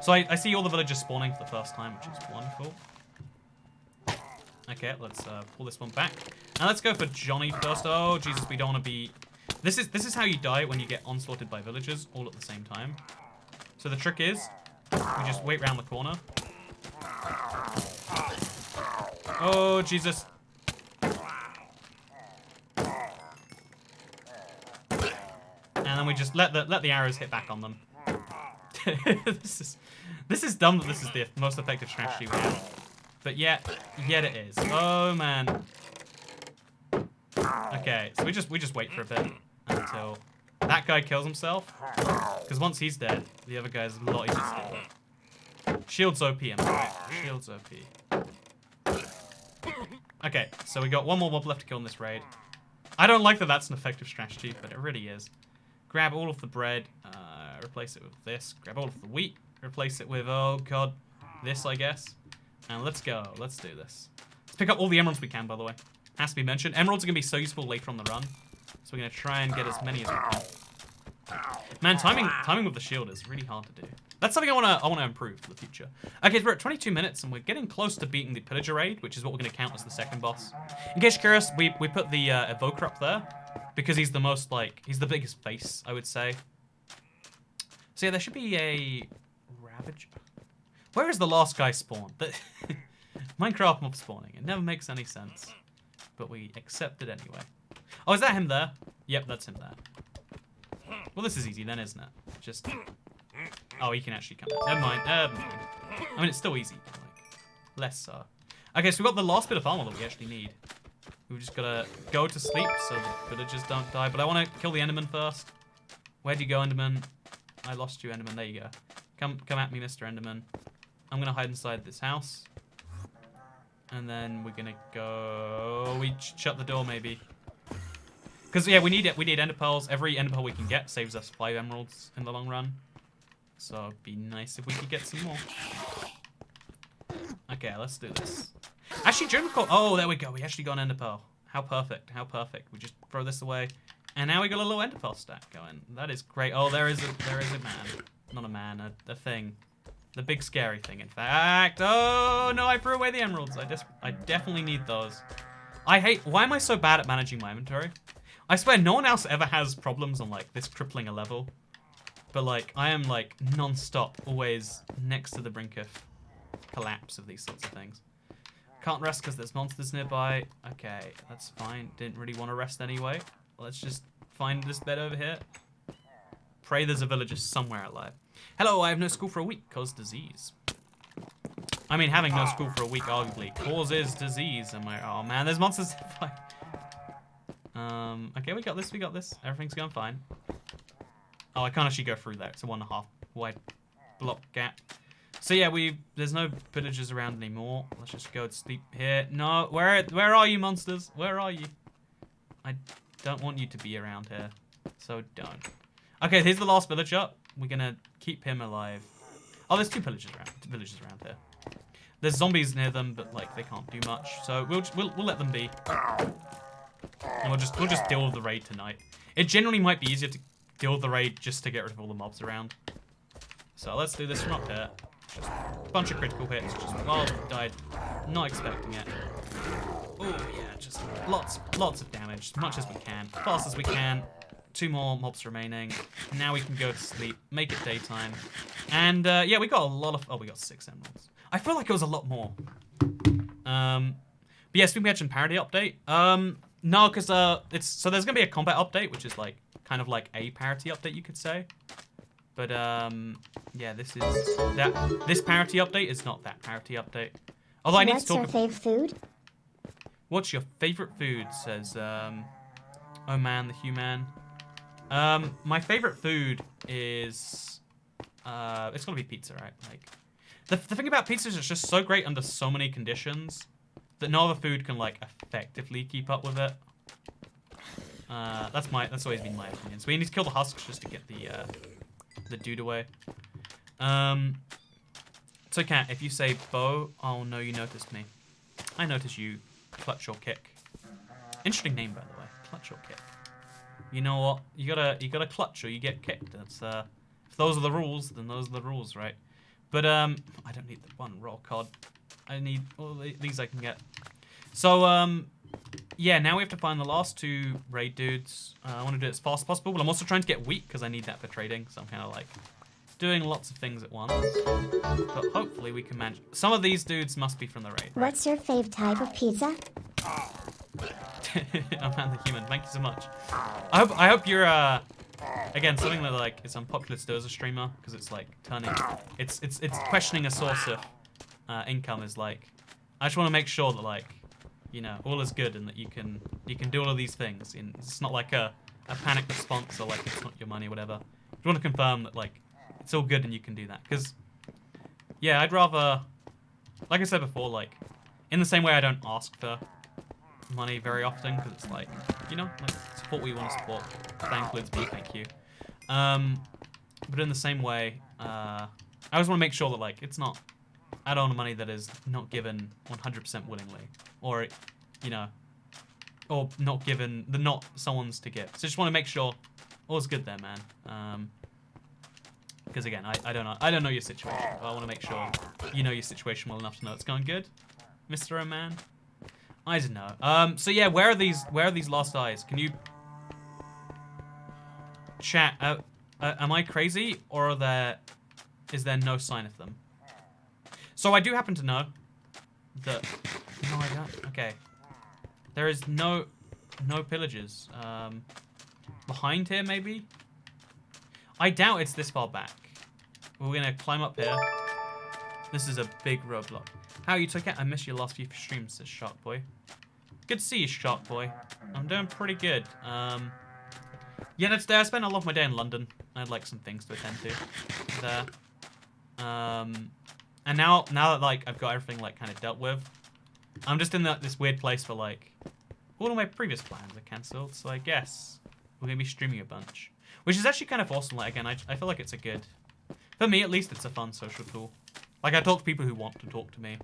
So I see all the villagers spawning for the first time, which is wonderful. Okay, let's pull this one back. And let's go for Johnny first. Oh Jesus, we don't want to be. This is how you die when you get onslaughted by villagers all at the same time. So the trick is, we just wait round the corner. Oh Jesus. And then we just let the arrows hit back on them. This is dumb that this is the most effective strategy we have. But yet it is. Oh man. Okay, so we just wait for a bit until that guy kills himself. Because once he's dead, the other guy's a lot easier to kill. Shield's OP, am I right? Shield's OP. Okay, so we got one more mob left to kill in this raid. I don't like that that's an effective strategy, but it really is. Grab all of the bread, replace it with this. Grab all of the wheat, replace it with, oh god, this I guess. And let's go, let's do this. Let's pick up all the emeralds we can, by the way. Has to be mentioned. Emeralds are going to be so useful later on the run. So we're going to try and get as many as we can. Man, timing with the shield is really hard to do. That's something I want to improve for the future. Okay, so we're at 22 minutes and we're getting close to beating the pillager raid, which is what we're going to count as the second boss. In case you're curious, we put the Evoker up there because he's the most he's the biggest face, I would say. So yeah, there should be a Ravager. Where is the last guy spawned? Minecraft mob spawning. It never makes any sense, but we accept it anyway. Oh, is that him there? Yep, that's him there. Well, this is easy then, isn't it? Just... Oh, he can actually come. Never mind. I mean, it's still easy. Less so. Okay, so we've got the last bit of armor that we actually need. We've just got to go to sleep so the villagers don't die. But I want to kill the Enderman first. Where'd you go, Enderman? I lost you, Enderman. There you go. Come at me, Mr. Enderman. I'm going to hide inside this house. And then we're going to go... We shut the door, maybe. Because, yeah, we need ender pearls. Every ender pearl we can get saves us 5 emeralds in the long run. So it'd be nice if we could get some more. Okay, let's do this. Actually, during the call... Oh, there we go. We actually got an ender pearl. How perfect. How perfect. We just throw this away. And now we got a little ender pearl stack going. That is great. Oh, there is a man. Not a man, a thing. The big scary thing, in fact. Oh, no, I threw away the emeralds. I definitely need those. Why am I so bad at managing my inventory? I swear no one else ever has problems on, this crippling a level. But, I am, non-stop, always next to the brink of collapse of these sorts of things. Can't rest because there's monsters nearby. Okay, that's fine. Didn't really want to rest anyway. Let's just find this bed over here. Pray there's a villager somewhere alive. Hello, I have no school for a week, cause disease. I mean, having no school for a week arguably causes disease. Oh man, there's monsters. Okay, we got this. Everything's going fine. Oh, I can't actually go through there. It's a 1.5 wide block gap. So yeah, there's no villagers around anymore. Let's just go to sleep here. No, where are you, monsters? Where are you? I don't want you to be around here, so don't. Okay, here's the last villager. We're gonna keep him alive. Oh, there's two villagers around here. There's zombies near them, but they can't do much. So we'll let them be. And we'll just deal with the raid tonight. It generally might be easier to deal with the raid just to get rid of all the mobs around. So let's do this from up here. Just a bunch of critical hits. Just died, not expecting it. Oh yeah, just lots of damage, as much as we can, fast as we can. 2 more mobs remaining. Now we can go to sleep, make it daytime. And yeah, we got a lot of... Oh, we got 6 emeralds. I feel like it was a lot more. But yes, we mentioned parody update. No, because so there's gonna be a combat update, which is kind of like a parity update, you could say. But yeah, this parity update is not that parity update. Although I need to talk. What's your favorite food? What's your favorite food? Says oh man, the human. My favorite food is it's gotta be pizza, right? The thing about pizza is it's just so great under so many conditions that no other food can like effectively keep up with it. That's always been my opinion. So we need to kill the husks just to get the dude away. So Cat, if you say bow, oh no, you noticed me. I noticed you. Clutch or kick. Interesting name, by the way. Clutch or kick. You know what? You gotta clutch or you get kicked. That's if those are the rules, then those are the rules, right? But I don't need the one raw cod. I need all these I can get. So yeah, now we have to find the last 2 raid dudes. I want to do it as fast as possible, but I'm also trying to get wheat because I need that for trading. So I'm kind of like doing lots of things at once. But hopefully we can manage. Some of these dudes must be from the raid. Right? What's your fave type of pizza? I'm the human. Thank you so much. I hope you're again something that like is unpopular to do as a streamer because it's like turning it's questioning a source of income is like I just want to make sure that like you know all is good and that you can do all of these things. And it's not like a panic response or like it's not your money or whatever. I just want to confirm that like it's all good and you can do that because yeah I'd rather like I said before like in the same way I don't ask for money very often because it's like you know like support what you want to support. That includes me, thank you. But in the same way I always want to make sure that like it's not I don't want money that is not given 100% willingly or you know or not given the not someone's to give. So just want to make sure all's good there, man. Because again I don't know your situation, but I want to make sure you know your situation well enough to know it's going good, Mr. O'Man. I don't know. So yeah, where are these lost eyes? Can you chat? Am I crazy, or is there no sign of them? So I do happen to know that. No, I don't. Okay. There is no pillagers. Behind here, maybe. I doubt it's this far back. We're gonna climb up here. This is a big roadblock. How you took it? I missed your last few streams, says Shark Boy. Good to see you, Shark Boy. I'm doing pretty good. Yeah, no, today I spent a lot of my day in London. I had like some things to attend to there. And now that like I've got everything like kind of dealt with, I'm just in this weird place where like all of my previous plans are cancelled. So I guess we're gonna be streaming a bunch, which is actually kind of awesome. Like again, I feel like it's a good, for me at least, it's a fun social tool. Like, I talk to people who want to talk to me.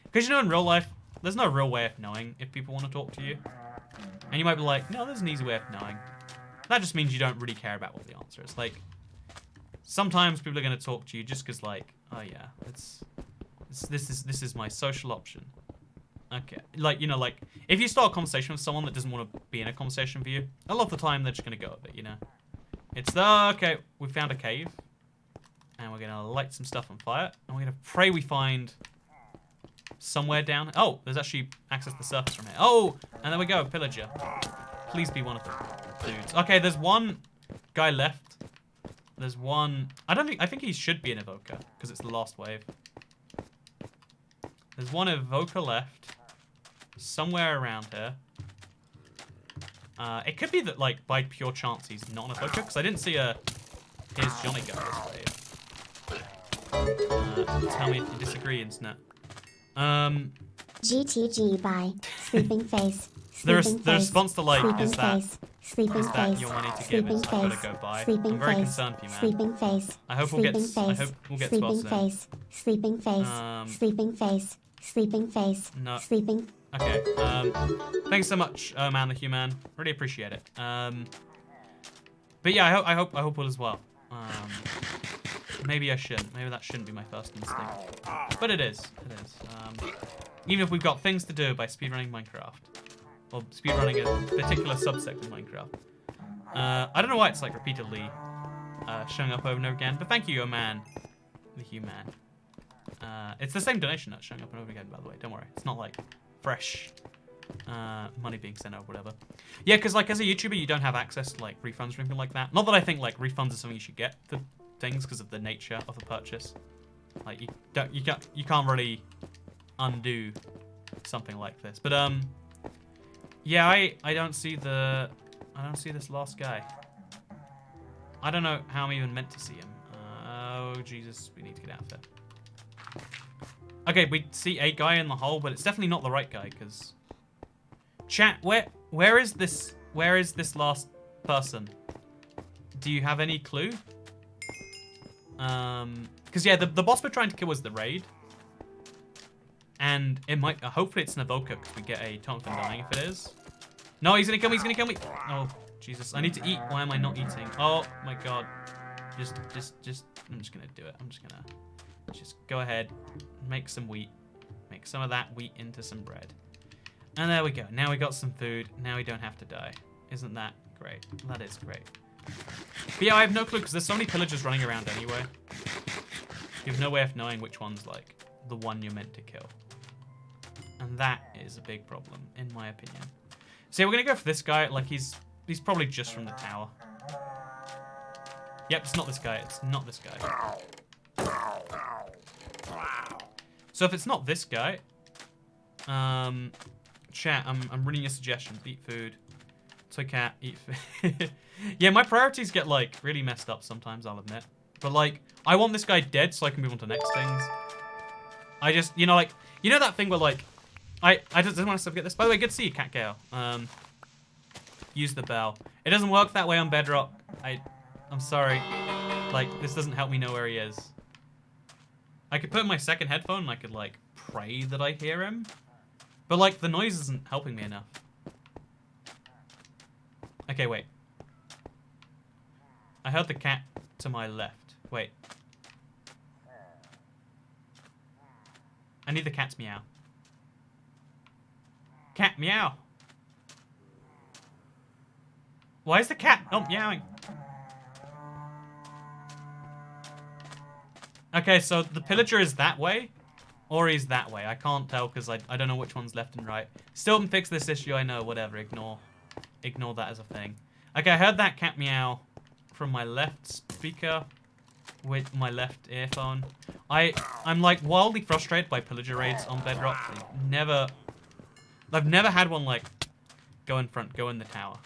Because, you know, in real life, there's no real way of knowing if people want to talk to you. And you might be like, no, there's an easy way of knowing. That just means you don't really care about what the answer is. Like, sometimes people are going to talk to you just because, like, oh, yeah, this is my social option. Okay. Like, you know, like, if you start a conversation with someone that doesn't want to be in a conversation with you, a lot of the time they're just going to go with it, you know? It's okay, we found a cave. And we're going to light some stuff on fire. And we're going to pray we find somewhere down. Oh, there's actually access to the surface from here. Oh, and there we go, pillager. Please be one of the dudes. Okay, there's one guy left. There's one. I think he should be an evoker because it's the last wave. There's one evoker left somewhere around here. It could be that, like, by pure chance he's not an evoker because I didn't see a here's Johnny guy this wave. Tell me if you disagree, Internet. GTG by Sleeping Face. The response to like Sleeping is that face. Sleeping is that face. your money to Sleeping give is face. I've got to go buy. Sleeping I'm very face. concerned for you, man. Sleeping face. I hope we'll get Sleeping spots face. Sleeping face. Sleeping face. Sleeping face. No. Sleeping. Okay. Thanks so much, man, the human. Really appreciate it. But yeah, I hope all is well. Maybe I shouldn't. Maybe that shouldn't be my first instinct. But it is. It is. Even if we've got things to do by speedrunning Minecraft. Or speedrunning a particular subsect of Minecraft. I don't know why it's like repeatedly showing up over and over again. But thank you, man, the human. It's the same donation that's showing up and over again, by the way. Don't worry. It's not like fresh money being sent over, whatever. Yeah, because like as a YouTuber, you don't have access to like refunds or anything like that. Not that I think like refunds are something you should get for things because of the nature of the purchase. Like you can't really undo something like this. But yeah, I don't see this last guy. I don't know how I'm even meant to see him. Oh Jesus, we need to get out of here. Okay, we see a guy in the hole, but it's definitely not the right guy, because... Chat, where is this last person? Do you have any clue? Because yeah, the boss we're trying to kill was the raid. And it might, hopefully it's an Evoker, because we get a totem from dying if it is. No, he's gonna kill me, he's gonna kill me! Oh, Jesus, I need to eat. Why am I not eating? Oh, my God. I'm just gonna do it. I'm just gonna go ahead, make some wheat. Make some of that wheat into some bread. And there we go. Now we got some food. Now we don't have to die. Isn't that great? That is great. But yeah, I have no clue, because there's so many pillagers running around anyway. You have no way of knowing which one's, like, the one you're meant to kill. And that is a big problem, in my opinion. So yeah, we're gonna go for this guy. Like, he's probably just from the tower. Yep, it's not this guy. It's not this guy. So if it's not this guy, chat, I'm reading a suggestion. Eat food. Toy cat, eat food. Yeah, my priorities get, like, really messed up sometimes, I'll admit. But, like, I want this guy dead so I can move on to next things. I just, you know, like, you know that thing where, like, I just want to forget this. By the way, good to see you, Cat Gale. Use the bell. It doesn't work that way on Bedrock. I'm sorry. Like, this doesn't help me know where he is. I could put in my second headphone and I could, like, pray that I hear him. But, like, the noise isn't helping me enough. Okay, wait. I heard the cat to my left. Wait. I need the cat's meow. Cat meow. Why is the cat not meowing? Okay, so the pillager is that way, or he's that way. I can't tell because I don't know which one's left and right. Still haven't fixed this issue, I know, whatever, ignore that as a thing. Okay, I heard that cat meow from my left speaker with my left earphone. I'm like wildly frustrated by pillager raids on Bedrock. I've never had one like go in front, go in the tower.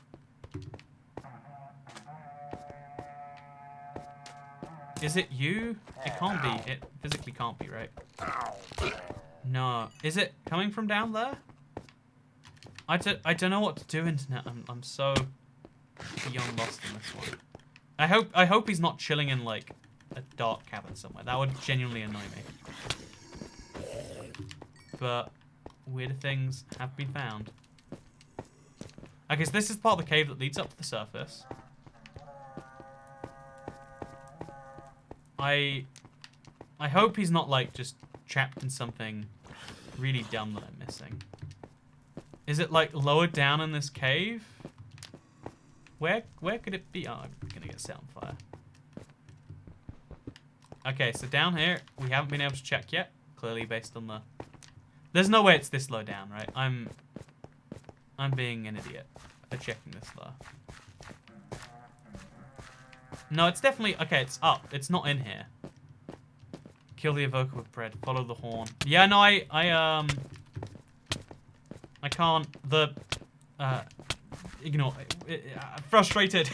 Is it you? It can't be. It physically can't be, right? No. Is it coming from down there? I don't know what to do, internet. I'm so beyond lost in this one. I hope he's not chilling in like a dark cavern somewhere. That would genuinely annoy me. But weirder things have been found. Okay, so this is part of the cave that leads up to the surface. I hope he's not like just trapped in something really dumb that I'm missing. Is it like lower down in this cave? Where could it be? Oh, I'm gonna get set on fire. Okay, so down here we haven't been able to check yet. Clearly based on the. There's no way it's this low down, right? I'm being an idiot for checking this low. No, it's definitely... Okay, it's up. It's not in here. Kill the Evoker with bread. Follow the horn. Yeah, no, I can't... Ignore... frustrated.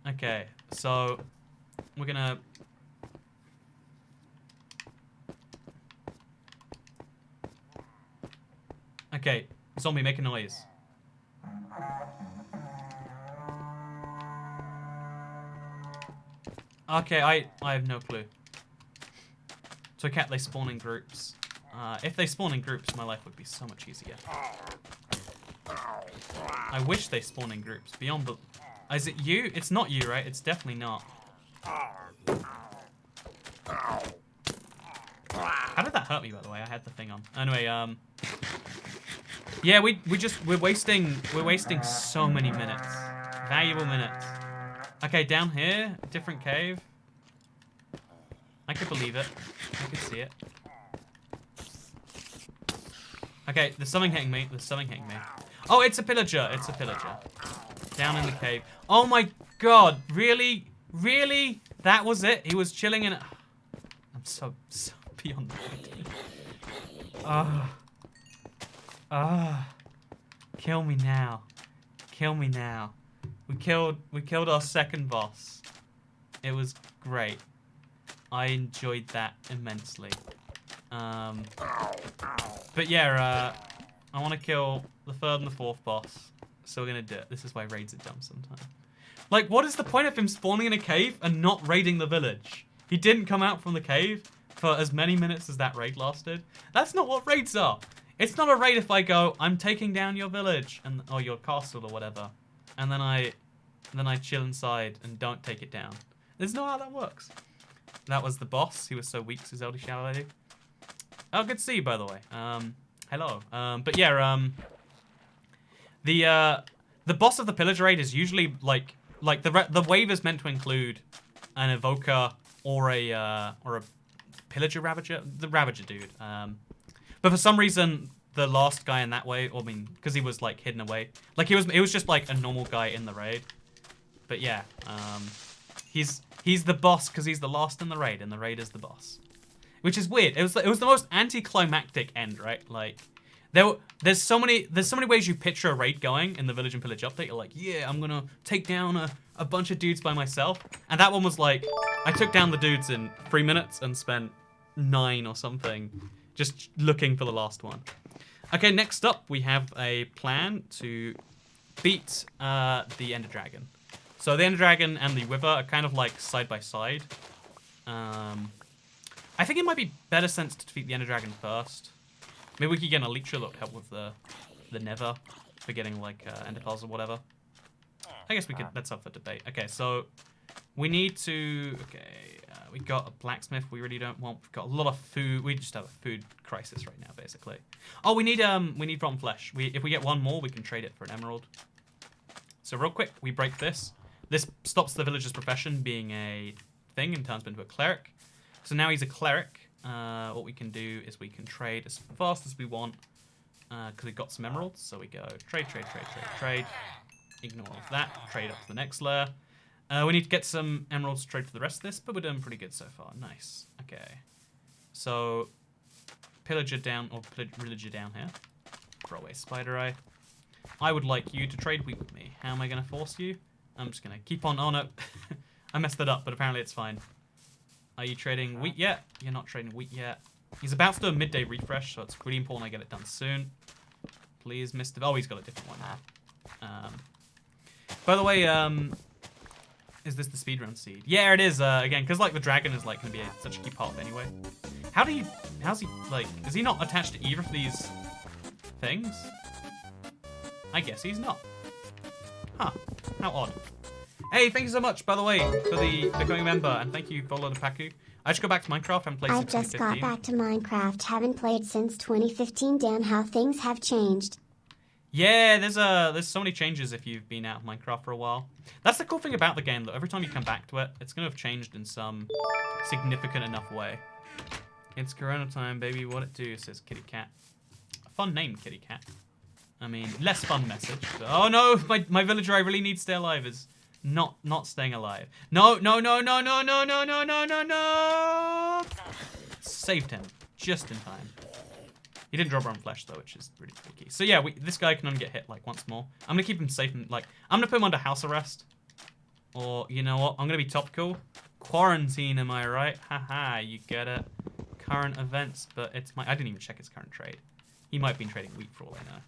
Okay, so... We're gonna... Okay, zombie, make a noise. Okay, I have no clue. So cat, they spawn in groups. If they spawn in groups, my life would be so much easier. I wish they spawn in groups. Beyond the... Is it you? It's not you, right? It's definitely not. How did that hurt me, by the way? I had the thing on. Anyway, yeah, we're wasting so many minutes. Valuable minutes. Okay, down here, different cave. I could believe it. I could see it. Okay, there's something hitting me. There's something hitting me. Oh, it's a pillager. It's a pillager. Down in the cave. Oh my god. Really? Really? That was it? He was chilling in... I'm so beyond that. Kill me now. Kill me now. We killed our second boss. It was great. I enjoyed that immensely. But yeah, I want to kill the 3rd and the 4th boss. So we're going to do it. This is why raids are dumb sometimes. Like, what is the point of him spawning in a cave and not raiding the village? He didn't come out from the cave for as many minutes as that raid lasted. That's not what raids are. It's not a raid if I go, I'm taking down your village or your castle or whatever. And then I chill inside and don't take it down. That's not how that works. That was the boss. He was so weak, says Elder Shadow Lady. Oh, good to see you, by the way. Hello. But yeah, the boss of the pillager raid is usually like the wave is meant to include an evoker or a pillager ravager, the ravager dude. But for some reason, the last guy in that way, I mean, because he was like hidden away, like it was just like a normal guy in the raid. But yeah, he's the boss because he's the last in the raid, and the raid is the boss, which is weird. It was the most anticlimactic end, right? Like there's so many ways you picture a raid going in the Village and Pillage update. You're like, yeah, I'm gonna take down a bunch of dudes by myself, and that one was like, I took down the dudes in 3 minutes and spent 9 or something just looking for the last one. Okay, next up we have a plan to beat the Ender Dragon. So the Ender Dragon and the Wither are kind of like side by side. I think it might be better sense to defeat the Ender Dragon first. Maybe we could get an Elytra that would help with the Nether for getting like Ender Pearls or whatever. I guess we could, that's up for debate. Okay, so we need to, we got a blacksmith we really don't want. We've got a lot of food. We just have a food crisis right now, basically. Oh, we need rotten flesh. If we get one more, we can trade it for an emerald. So real quick, we break this. This stops the villager's profession being a thing and turns him into a cleric. So now he's a cleric. What we can do is we can trade as fast as we want because we've got some emeralds. So we go trade. Ignore all of that. Trade up to the next layer. We need to get some emeralds to trade for the rest of this, but we're doing pretty good so far. Nice. Okay. So pillager down, or villager down here. Throw away spider eye. I would like you to trade wheat with me. How am I going to force you? I'm just going to keep on. Oh no. I messed it up, but apparently it's fine. Are you trading wheat yet? You're not trading wheat yet. He's about to do a midday refresh, so it's really important I get it done soon. Please, Mr. Oh, he's got a different one now. By the way, is this the speedrun seed? Yeah, it is. Again, because like the dragon is like going to be such a key part of anyway. How's he like? Is he not attached to either of these things? I guess he's not. Huh? How odd. Hey, thank you so much, by the way, for the becoming member, and thank you for the Paku. I just go back to Minecraft and play since 2015. I just got back to Minecraft, haven't played since 2015. Damn, how things have changed. Yeah, there's so many changes if you've been out of Minecraft for a while. That's the cool thing about the game, though. Every time you come back to it, it's going to have changed in some significant enough way. It's Corona time, baby. What it do, says Kitty Cat. A fun name, Kitty Cat. I mean, less fun message. But, oh no, my villager I really need to stay alive is not staying alive. No. Saved him just in time. He didn't drop on flesh though, which is really tricky. So yeah, this guy can only get hit like once more. I'm gonna keep him safe and like I'm gonna put him under house arrest. Or you know what? I'm gonna be topical. Quarantine, am I right? Haha, you get it. Current events, but it's I didn't even check his current trade. He might have been trading wheat for all I know.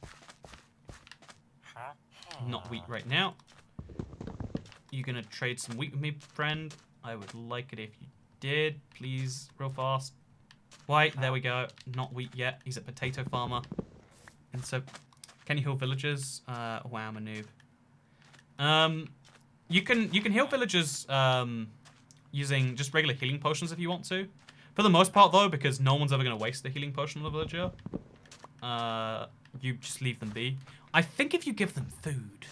Not wheat right now. You gonna trade some wheat with me, friend? I would like it if you did. Please, real fast. White, there we go. Not wheat yet. He's a potato farmer. And so, can you heal villagers? Wow, I'm a noob. You can heal villagers using just regular healing potions if you want to. For the most part, though, because no one's ever going to waste a healing potion on a villager, you just leave them be. I think if you give them food,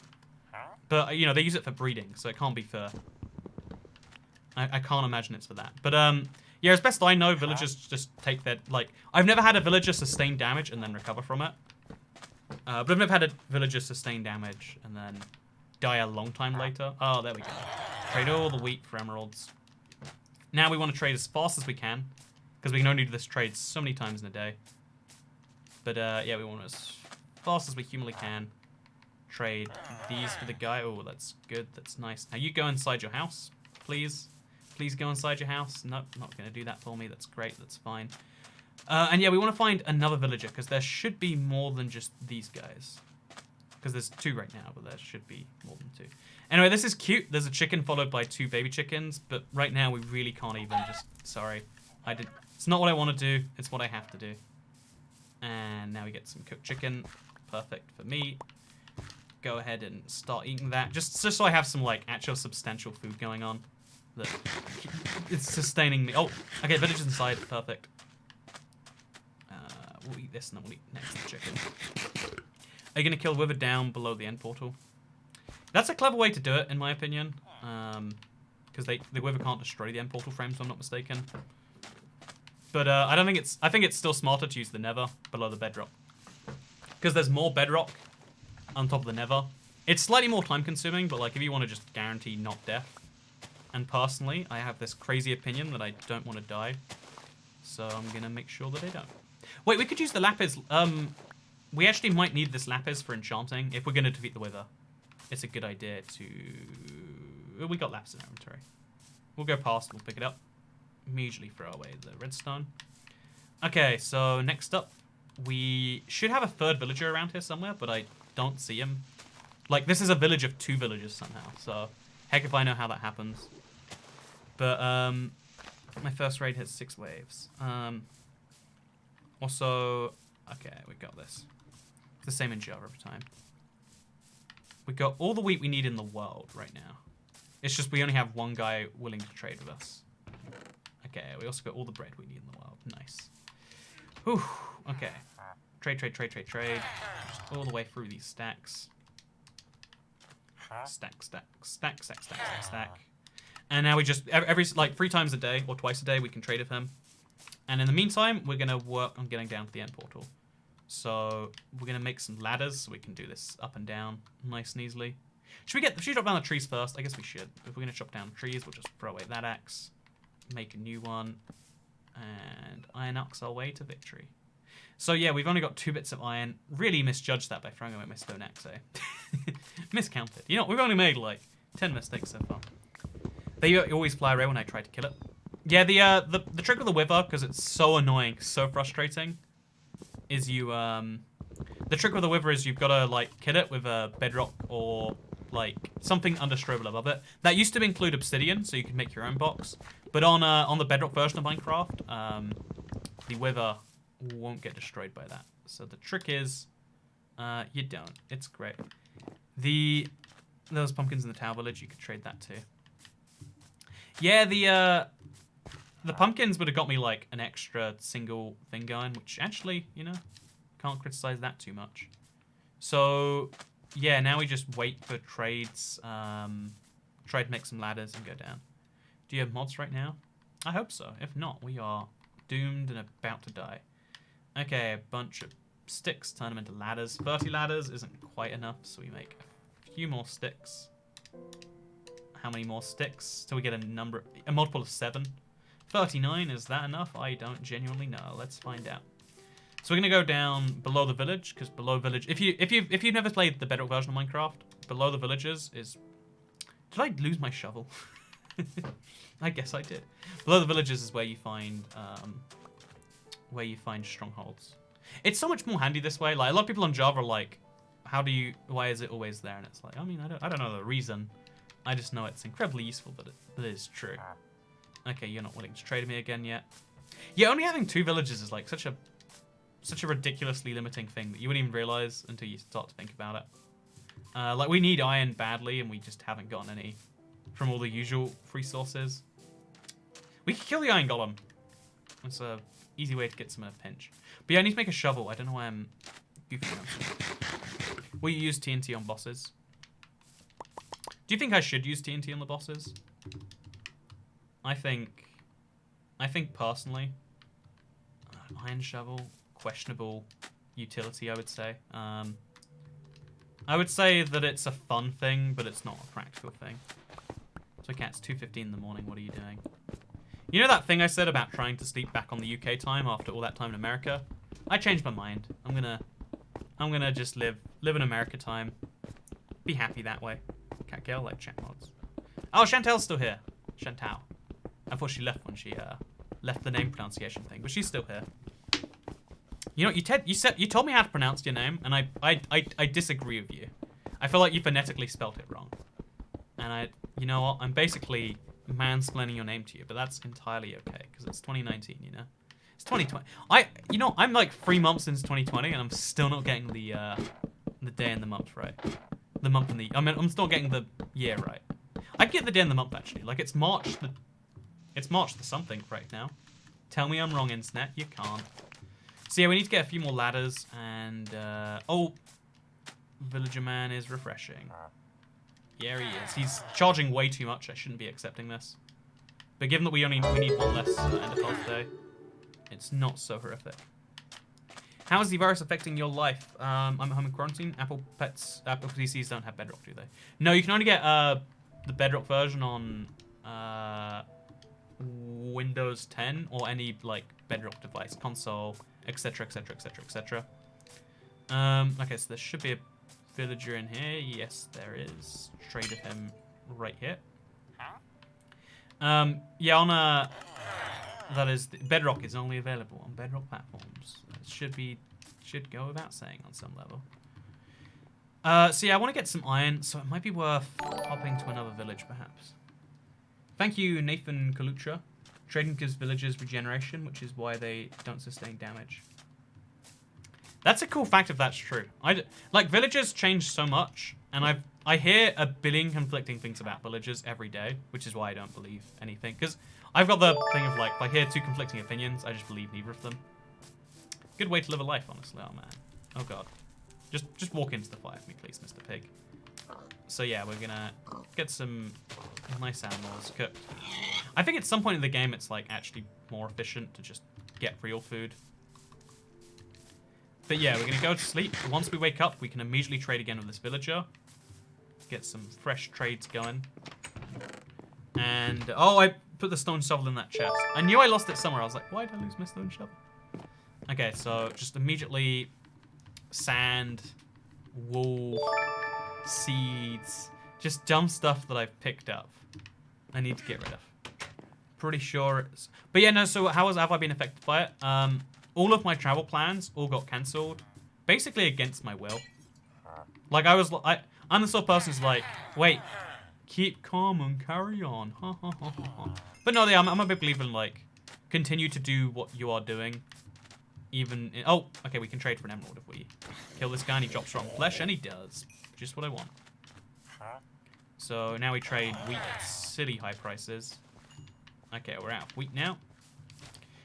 but you know they use it for breeding, so it can't be for. I can't imagine it's for that. But yeah, as best I know, villagers just take their like. I've never had a villager sustain damage and then recover from it. But I've never had a villager sustain damage and then die a long time later. Oh, there we go. Trade all the wheat for emeralds. Now we want to trade as fast as we can, because we can only do this trade so many times in a day. But yeah, we want as fast as we humanly can. Trade these for the guy. Oh, that's good. That's nice. Now you go inside your house, please. Please go inside your house. Nope, not going to do that for me. That's great. That's fine. And yeah, we want to find another villager because there should be more than just these guys. Because there's 2 right now, but there should be more than 2. Anyway, this is cute. There's a chicken followed by 2 baby chickens, but right now we really can't even just... Sorry. It's not what I want to do. It's what I have to do. And now we get some cooked chicken. Perfect for me. Go ahead and start eating that. Just so I have some, like, actual substantial food going on. That it's sustaining me. Oh, okay, villagers inside. Perfect. We'll eat this and then we'll eat next the chicken. Are you going to kill Wither down below the end portal? That's a clever way to do it, in my opinion. Because the Wither can't destroy the end portal frames, if I'm not mistaken. But I don't think it's... I think it's still smarter to use the Nether below the Bedrock. Because there's more Bedrock on top of the Nether. It's slightly more time consuming, but like if you want to just guarantee not death. And personally, I have this crazy opinion that I don't want to die. So I'm going to make sure that I don't. Wait, we could use the lapis. We actually might need this lapis for enchanting if we're going to defeat the Wither. It's a good idea to... We got lapis in our inventory. We'll go past, we'll pick it up. Immediately throw away the redstone. Okay, so next up, we should have a 3rd villager around here somewhere, but I don't see him. Like, this is a village of 2 villagers somehow, so heck if I know how that happens. But, my first raid has 6 waves. Also, okay, we got this. It's the same in Java every time. We got all the wheat we need in the world right now. It's just we only have 1 guy willing to trade with us. Okay, we also got all the bread we need in the world. Nice. Whew, okay. Trade. Just all the way through these stacks. Stack. And now we just, every like 3 times a day or twice a day, we can trade with him. And in the meantime, we're going to work on getting down to the end portal. So we're going to make some ladders so we can do this up and down nice and easily. Should we drop down the trees first? I guess we should. If we're going to chop down trees, we'll just throw away that axe. Make a new one. And iron axe our way to victory. So yeah, we've only got 2 bits of iron. Really misjudged that by throwing away my stone axe, eh? Miscounted. You know, we've only made like 10 mistakes so far. They always fly away when I try to kill it. Yeah, the trick with the Wither, because it's so annoying, so frustrating, is you, the trick with the Wither is you've got to, like, kill it with a bedrock or, like, something undestroyable above it. That used to include obsidian, so you could make your own box. But on the bedrock version of Minecraft, the Wither won't get destroyed by that. So the trick is, you don't. It's great. Those pumpkins in the tower village, you could trade that too. Yeah, the pumpkins would have got me, like, an extra single thing going, which actually, you know, can't criticize that too much. So, yeah, now we just wait for trades, try to make some ladders and go down. Do you have mods right now? I hope so. If not, we are doomed and about to die. Okay, a bunch of sticks, turn them into ladders. 30 ladders isn't quite enough, so we make a few more sticks. How many more sticks till we get a multiple of 7? 39, is that enough? I don't genuinely know. Let's find out. So we're gonna go down below the village, because below village, if you've never played the Bedrock version of Minecraft, below the villages is. Did I lose my shovel? I guess I did. Below the villages is where you find strongholds. It's so much more handy this way. Like a lot of people on Java are like, why is it always there? And it's like, I mean, I don't know the reason. I just know it's incredibly useful that it is true. Okay, you're not willing to trade me again yet. Yeah, only having 2 villages is like such a ridiculously limiting thing that you wouldn't even realize until you start to think about it. Like we need iron badly, and we just haven't gotten any from all the usual free sources. We could kill the iron golem. It's a easy way to get some in a pinch. But yeah, I need to make a shovel. I don't know why I'm goofing around. Will you use TNT on bosses? Do you think I should use TNT on the bosses? I think personally, iron shovel, questionable utility, I would say. I would say that it's a fun thing, but it's not a practical thing. So, Cat, it's 2:15 in the morning. What are you doing? You know that thing I said about trying to sleep back on the UK time after all that time in America? I changed my mind. I'm gonna just live in America time. Be happy that way. Cat girl like chat mods. Oh, Chantel's still here. Chantal. I thought she left when she left the name pronunciation thing, but she's still here. You know, you told me how to pronounce your name, and I disagree with you. I feel like you phonetically spelt it wrong. And you know what? I'm basically mansplaining your name to you, but that's entirely okay because it's 2019, you know. It's 2020. You know, I'm like 3 months into 2020, and I'm still not getting the day and the month right. The month and the. I mean, I'm still getting the year right. I get the day and the month actually. Like it's March the. It's March the something right now. Tell me I'm wrong, internet. You can't. So yeah, we need to get a few more ladders and oh, villager man is refreshing. Yeah, he is. He's charging way too much. I shouldn't be accepting this. But given that we need one less ender pearl today, it's not so horrific. How is the virus affecting your life? I'm at home in quarantine. Apple PCs don't have Bedrock, do they? No, you can only get the Bedrock version on Windows 10 or any like Bedrock device, console, etc., etc., etc., etc. Okay, so there should be a villager in here. Yes, there is. Trade with him right here. Yeah, on that is Bedrock is only available on Bedrock platforms. It should go without saying on some level. So yeah, I want to get some iron, so it might be worth hopping to another village perhaps. Thank you, Nathan Kalucha. Trading gives villagers regeneration, which is why they don't sustain damage. That's a cool fact if that's true. Like, villagers change so much, and I hear a billion conflicting things about villagers every day, which is why I don't believe anything. Because I've got the thing of, like, if I hear 2 conflicting opinions, I just believe neither of them. Good way to live a life, honestly. Oh, man. Oh, God. Just walk into the fire for me, please, Mr. Pig. So, yeah, we're gonna get some nice animals cooked. I think at some point in the game, it's, like, actually more efficient to just get real food. But yeah, we're going to go to sleep. Once we wake up, we can immediately trade again with this villager. Get some fresh trades going. And, oh, I put the stone shovel in that chest. I knew I lost it somewhere. I was like, why did I lose my stone shovel? Okay, so just immediately sand, wool, seeds, just dumb stuff that I've picked up. I need to get rid of. Pretty sure it's... But yeah, no, so have I been affected by it? All of my travel plans all got cancelled, basically against my will. Like I'm the sort of person who's like, wait, keep calm and carry on. But no, yeah, I'm a big believer in like, continue to do what you are doing, even. Oh, okay, we can trade for an emerald if we kill this guy and he drops strong flesh, and he does, just what I want. So now we trade wheat at silly high prices. Okay, we're out of wheat now.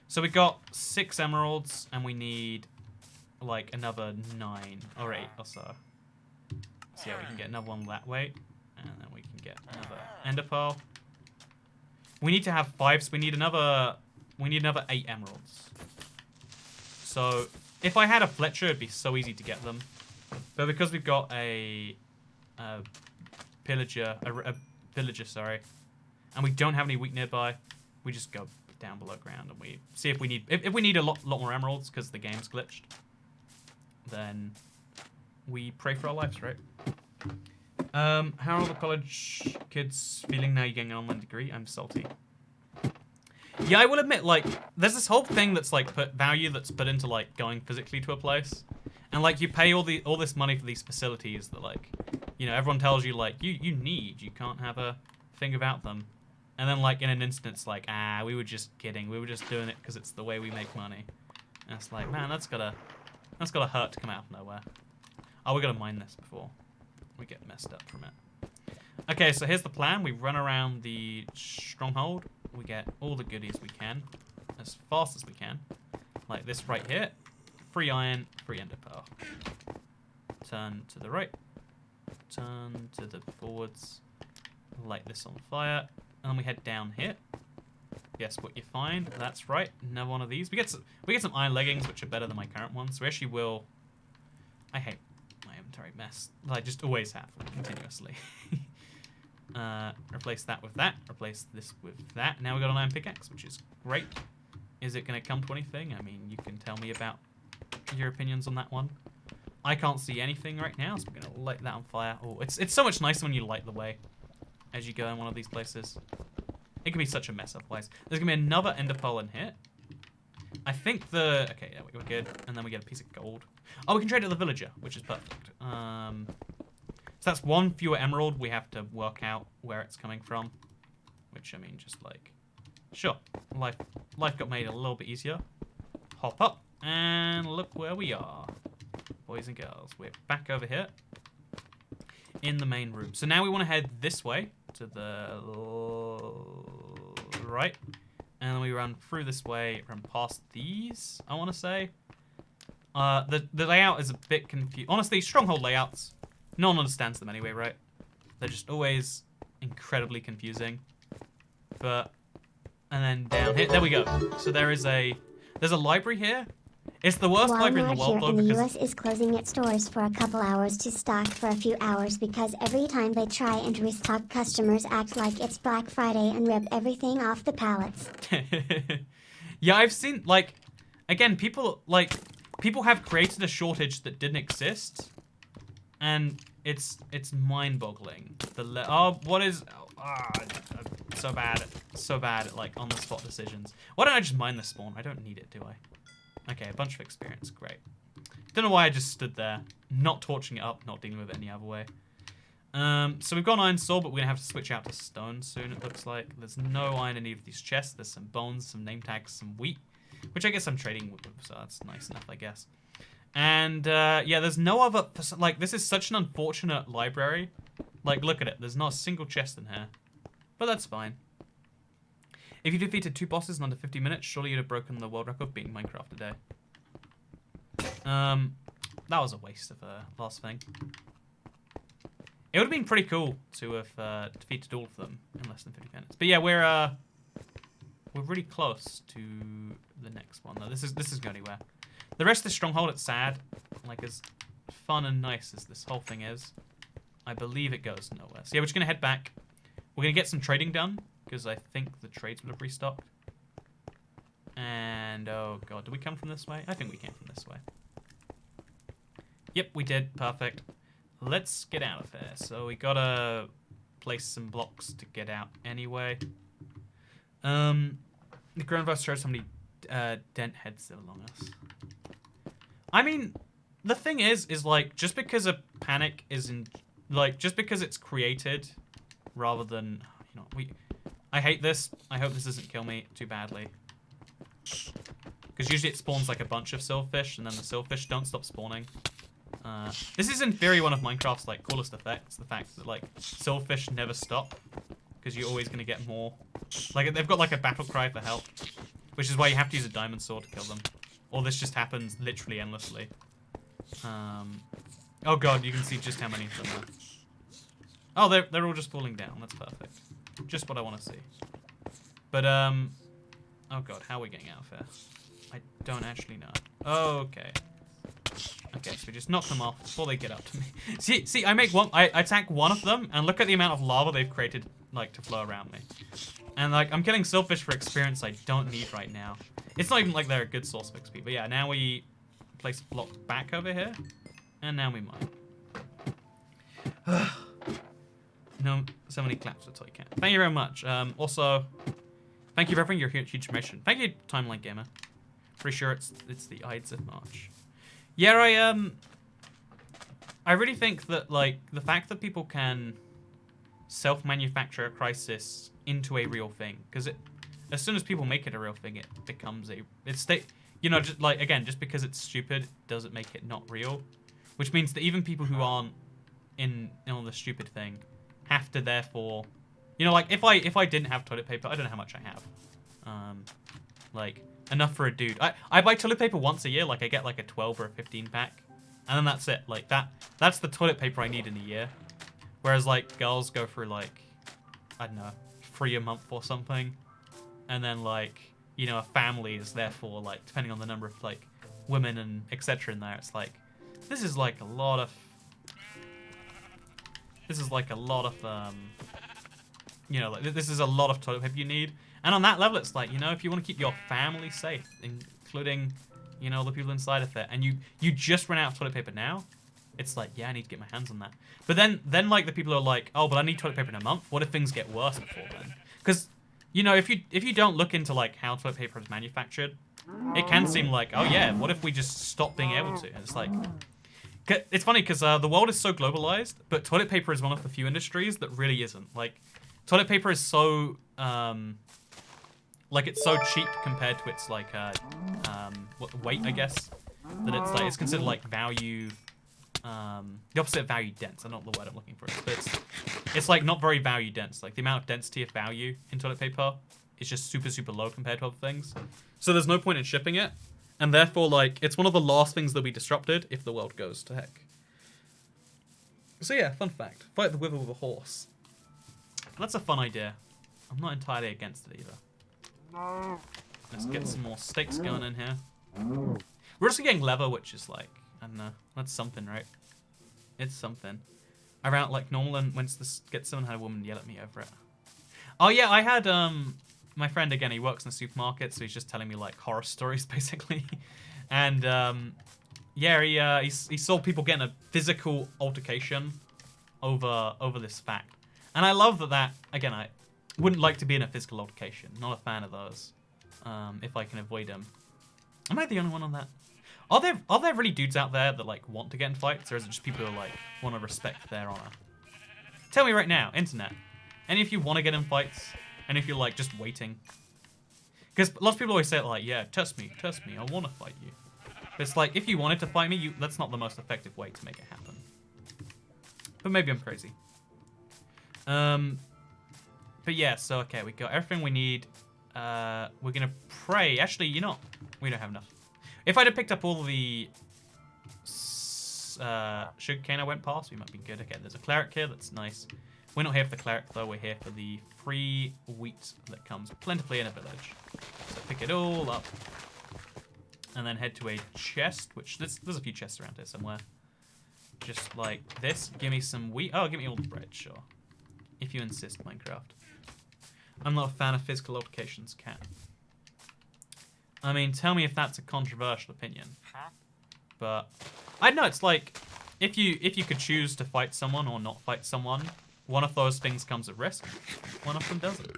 So we got 6 emeralds, and we need, like, another 9 or 8 or so. So yeah, we can get another one that way, and then we can get another ender pearl. We need to have 5, so we need another 8 emeralds. So if I had a Fletcher, it'd be so easy to get them. But because we've got a villager, sorry, and we don't have any wheat nearby, we just go down below ground and we see if we need a lot more emeralds because the game's glitched. Then we pray for our lives, right? How are all the college kids feeling now you're getting an online degree? I'm salty. Yeah, I will admit, like, there's this whole thing that's like value that's put into like going physically to a place, and like you pay all this money for these facilities that like, you know, everyone tells you like you can't have a thing about them. And then, like, in an instance, like, we were just kidding. We were just doing it because it's the way we make money. And it's like, man, that's gotta hurt to come out of nowhere. Oh, we gotta mine this before we get messed up from it. Okay, so here's the plan. We run around the stronghold. We get all the goodies we can as fast as we can. Like this right here. Free iron, free ender pearl. Turn to the right. Turn to the forwards. Light this on fire. And then we head down here. Guess what you find? That's right, another one of these. We get some iron leggings, which are better than my current ones. So we actually will. I hate my inventory mess. I just always have, continuously. Replace that with that. Replace this with that. Now we got an iron pickaxe, which is great. Is it going to come to anything? I mean, you can tell me about your opinions on that one. I can't see anything right now, so we're going to light that on fire. Oh, it's so much nicer when you light the way as you go in one of these places. It can be such a mess otherwise. There's going to be another ender pearl in here. I think okay, yeah, we're good. And then we get a piece of gold. Oh, we can trade it with the villager, which is perfect. So that's one fewer emerald. We have to work out where it's coming from. Which, I mean, just like... Sure. Life got made a little bit easier. Hop up. And look where we are. Boys and girls. We're back over here. In the main room. So now we want to head this way. To the right. And then we run through this way. Run past these, I want to say. The layout is a bit confused. Honestly, stronghold layouts, no one understands them anyway, right? They're just always incredibly confusing. But, and then down here, there we go. So there's a library here. It's the worst library in the world, though, because... the US is closing its doors for a couple hours to stock for a few hours because every time they try and restock, customers act like it's Black Friday and rip everything off the pallets. Yeah, I've seen, like, again, people have created a shortage that didn't exist, and it's mind-boggling. So bad at, like, on-the-spot decisions. Why don't I just mine the spawn? I don't need it, do I? Okay, a bunch of experience, great. Don't know why I just stood there, not torching it up, not dealing with it any other way. So we've got an iron sword, but we're gonna have to switch out to stone soon, it looks like. There's no iron in any of these chests. There's some bones, some name tags, some wheat, which I guess I'm trading with, so that's nice enough, I guess. And, yeah, there's no other, like, this is such an unfortunate library. Like, look at it, there's not a single chest in here. But that's fine. If you defeated 2 bosses in under 50 minutes, surely you'd have broken the world record beating Minecraft today. That was a waste of a last thing. It would have been pretty cool to have defeated all of them in less than 50 minutes. But yeah, we're really close to the next one though. This is going anywhere. The rest of the stronghold, it's sad. Like as fun and nice as this whole thing is, I believe it goes nowhere. So yeah, we're just gonna head back. We're gonna get some trading done. Because I think the trades would have restocked. And, oh god, did we come from this way? I think we came from this way. Yep, we did. Perfect. Let's get out of here. So we gotta place some blocks to get out anyway. The coronavirus shows how many dent heads there along us. I mean, the thing is like, just because a panic is in, like, just because it's created rather than, you know, I hate this. I hope this doesn't kill me too badly. Because usually it spawns like a bunch of silverfish, and then the silverfish don't stop spawning. This is in theory one of Minecraft's like coolest effects. The fact that like silverfish never stop. Because you're always going to get more. Like they've got like a battle cry for help. Which is why you have to use a diamond sword to kill them. Or this just happens literally endlessly. Oh god, you can see just how many of them are. Oh, they're all just falling down. That's perfect. Just what I want to see. But, oh god, how are we getting out of here? I don't actually know. Okay. Okay, so we just knock them off before they get up to me. See, I attack one of them, and look at the amount of lava they've created, like, to flow around me. And, like, I'm killing silverfish for experience I don't need right now. It's not even like they're a good source of XP, but yeah, now we place a block back over here, and now we mine. No, so many claps for Toy Cat. Thank you very much. Also, thank you for everything, your huge information. Thank you, Timeline Gamer. Pretty sure it's the Ides of March. Yeah, I really think that like the fact that people can self-manufacture a crisis into a real thing, because as soon as people make it a real thing, it becomes you know, just like again, just because it's stupid doesn't make it not real, which means that even people who aren't in on the stupid thing have to therefore, you know, like if I didn't have toilet paper, I don't know how much I have, like enough for a dude. I buy toilet paper once a year, like I get like a 12 or a 15 pack, and then that's it. Like that's the toilet paper I need in a year. Whereas like girls go through like, I don't know, 3 a month or something, and then like, you know, a family is therefore like, depending on the number of like women and etc. in there, it's like this is like a lot of you know, like this is a lot of toilet paper you need. And on that level, it's like, you know, if you want to keep your family safe, including, you know, the people inside of it, and you just run out of toilet paper now, it's like, yeah, I need to get my hands on that. But then like the people are like, oh, but I need toilet paper in a month. What if things get worse before then? Because you know, if you don't look into like how toilet paper is manufactured, it can seem like, oh yeah, what if we just stop being able to? And it's like, it's funny because the world is so globalized, but toilet paper is one of the few industries that really isn't. Like, toilet paper is so like it's so cheap compared to its like weight, I guess, that it's like it's considered like value. The opposite of value dense. I don't know the word I'm looking for, but it's like not very value dense. Like the amount of density of value in toilet paper is just super, super low compared to other things. So there's no point in shipping it. And therefore, like, it's one of the last things that'll be disrupted if the world goes to heck. So yeah, fun fact. Fight the wither with a horse. That's a fun idea. I'm not entirely against it either. Let's get some more steaks going in here. We're also getting leather, which is like, I don't know, that's something, right? It's something. Around like normal, and once this gets someone had a woman yell at me over it. Oh yeah, I had my friend again. He works in a supermarket, so he's just telling me like horror stories basically. And yeah, he saw people getting a physical altercation over this fact. And I love that again. I wouldn't like to be in a physical altercation. Not a fan of those. If I can avoid them. Am I the only one on that? Are there really dudes out there that like want to get in fights, or is it just people who like want to respect their honor? Tell me right now, internet. Any of you want to get in fights? And if you're like just waiting? Because lots of people always say like, yeah, test me, I want to fight you. But it's like, if you wanted to fight me, that's not the most effective way to make it happen. But maybe I'm crazy. But yeah, so okay, we got everything we need. We're gonna pray. Actually, you know, we don't have enough. If I'd have picked up all the sugarcane I went past, we might be good. Okay, there's a cleric here. That's nice. We're not here for the cleric, though. We're here for the free wheat that comes plentifully in a village. So pick it all up. And then head to a chest, which there's a few chests around here somewhere. Just like this. Give me some wheat. Oh, give me all the bread, sure. If you insist, Minecraft. I'm not a fan of physical altercations, cat. I mean, tell me if that's a controversial opinion. But I don't know, it's like if you could choose to fight someone or not fight someone, one of those things comes at risk. One of them doesn't.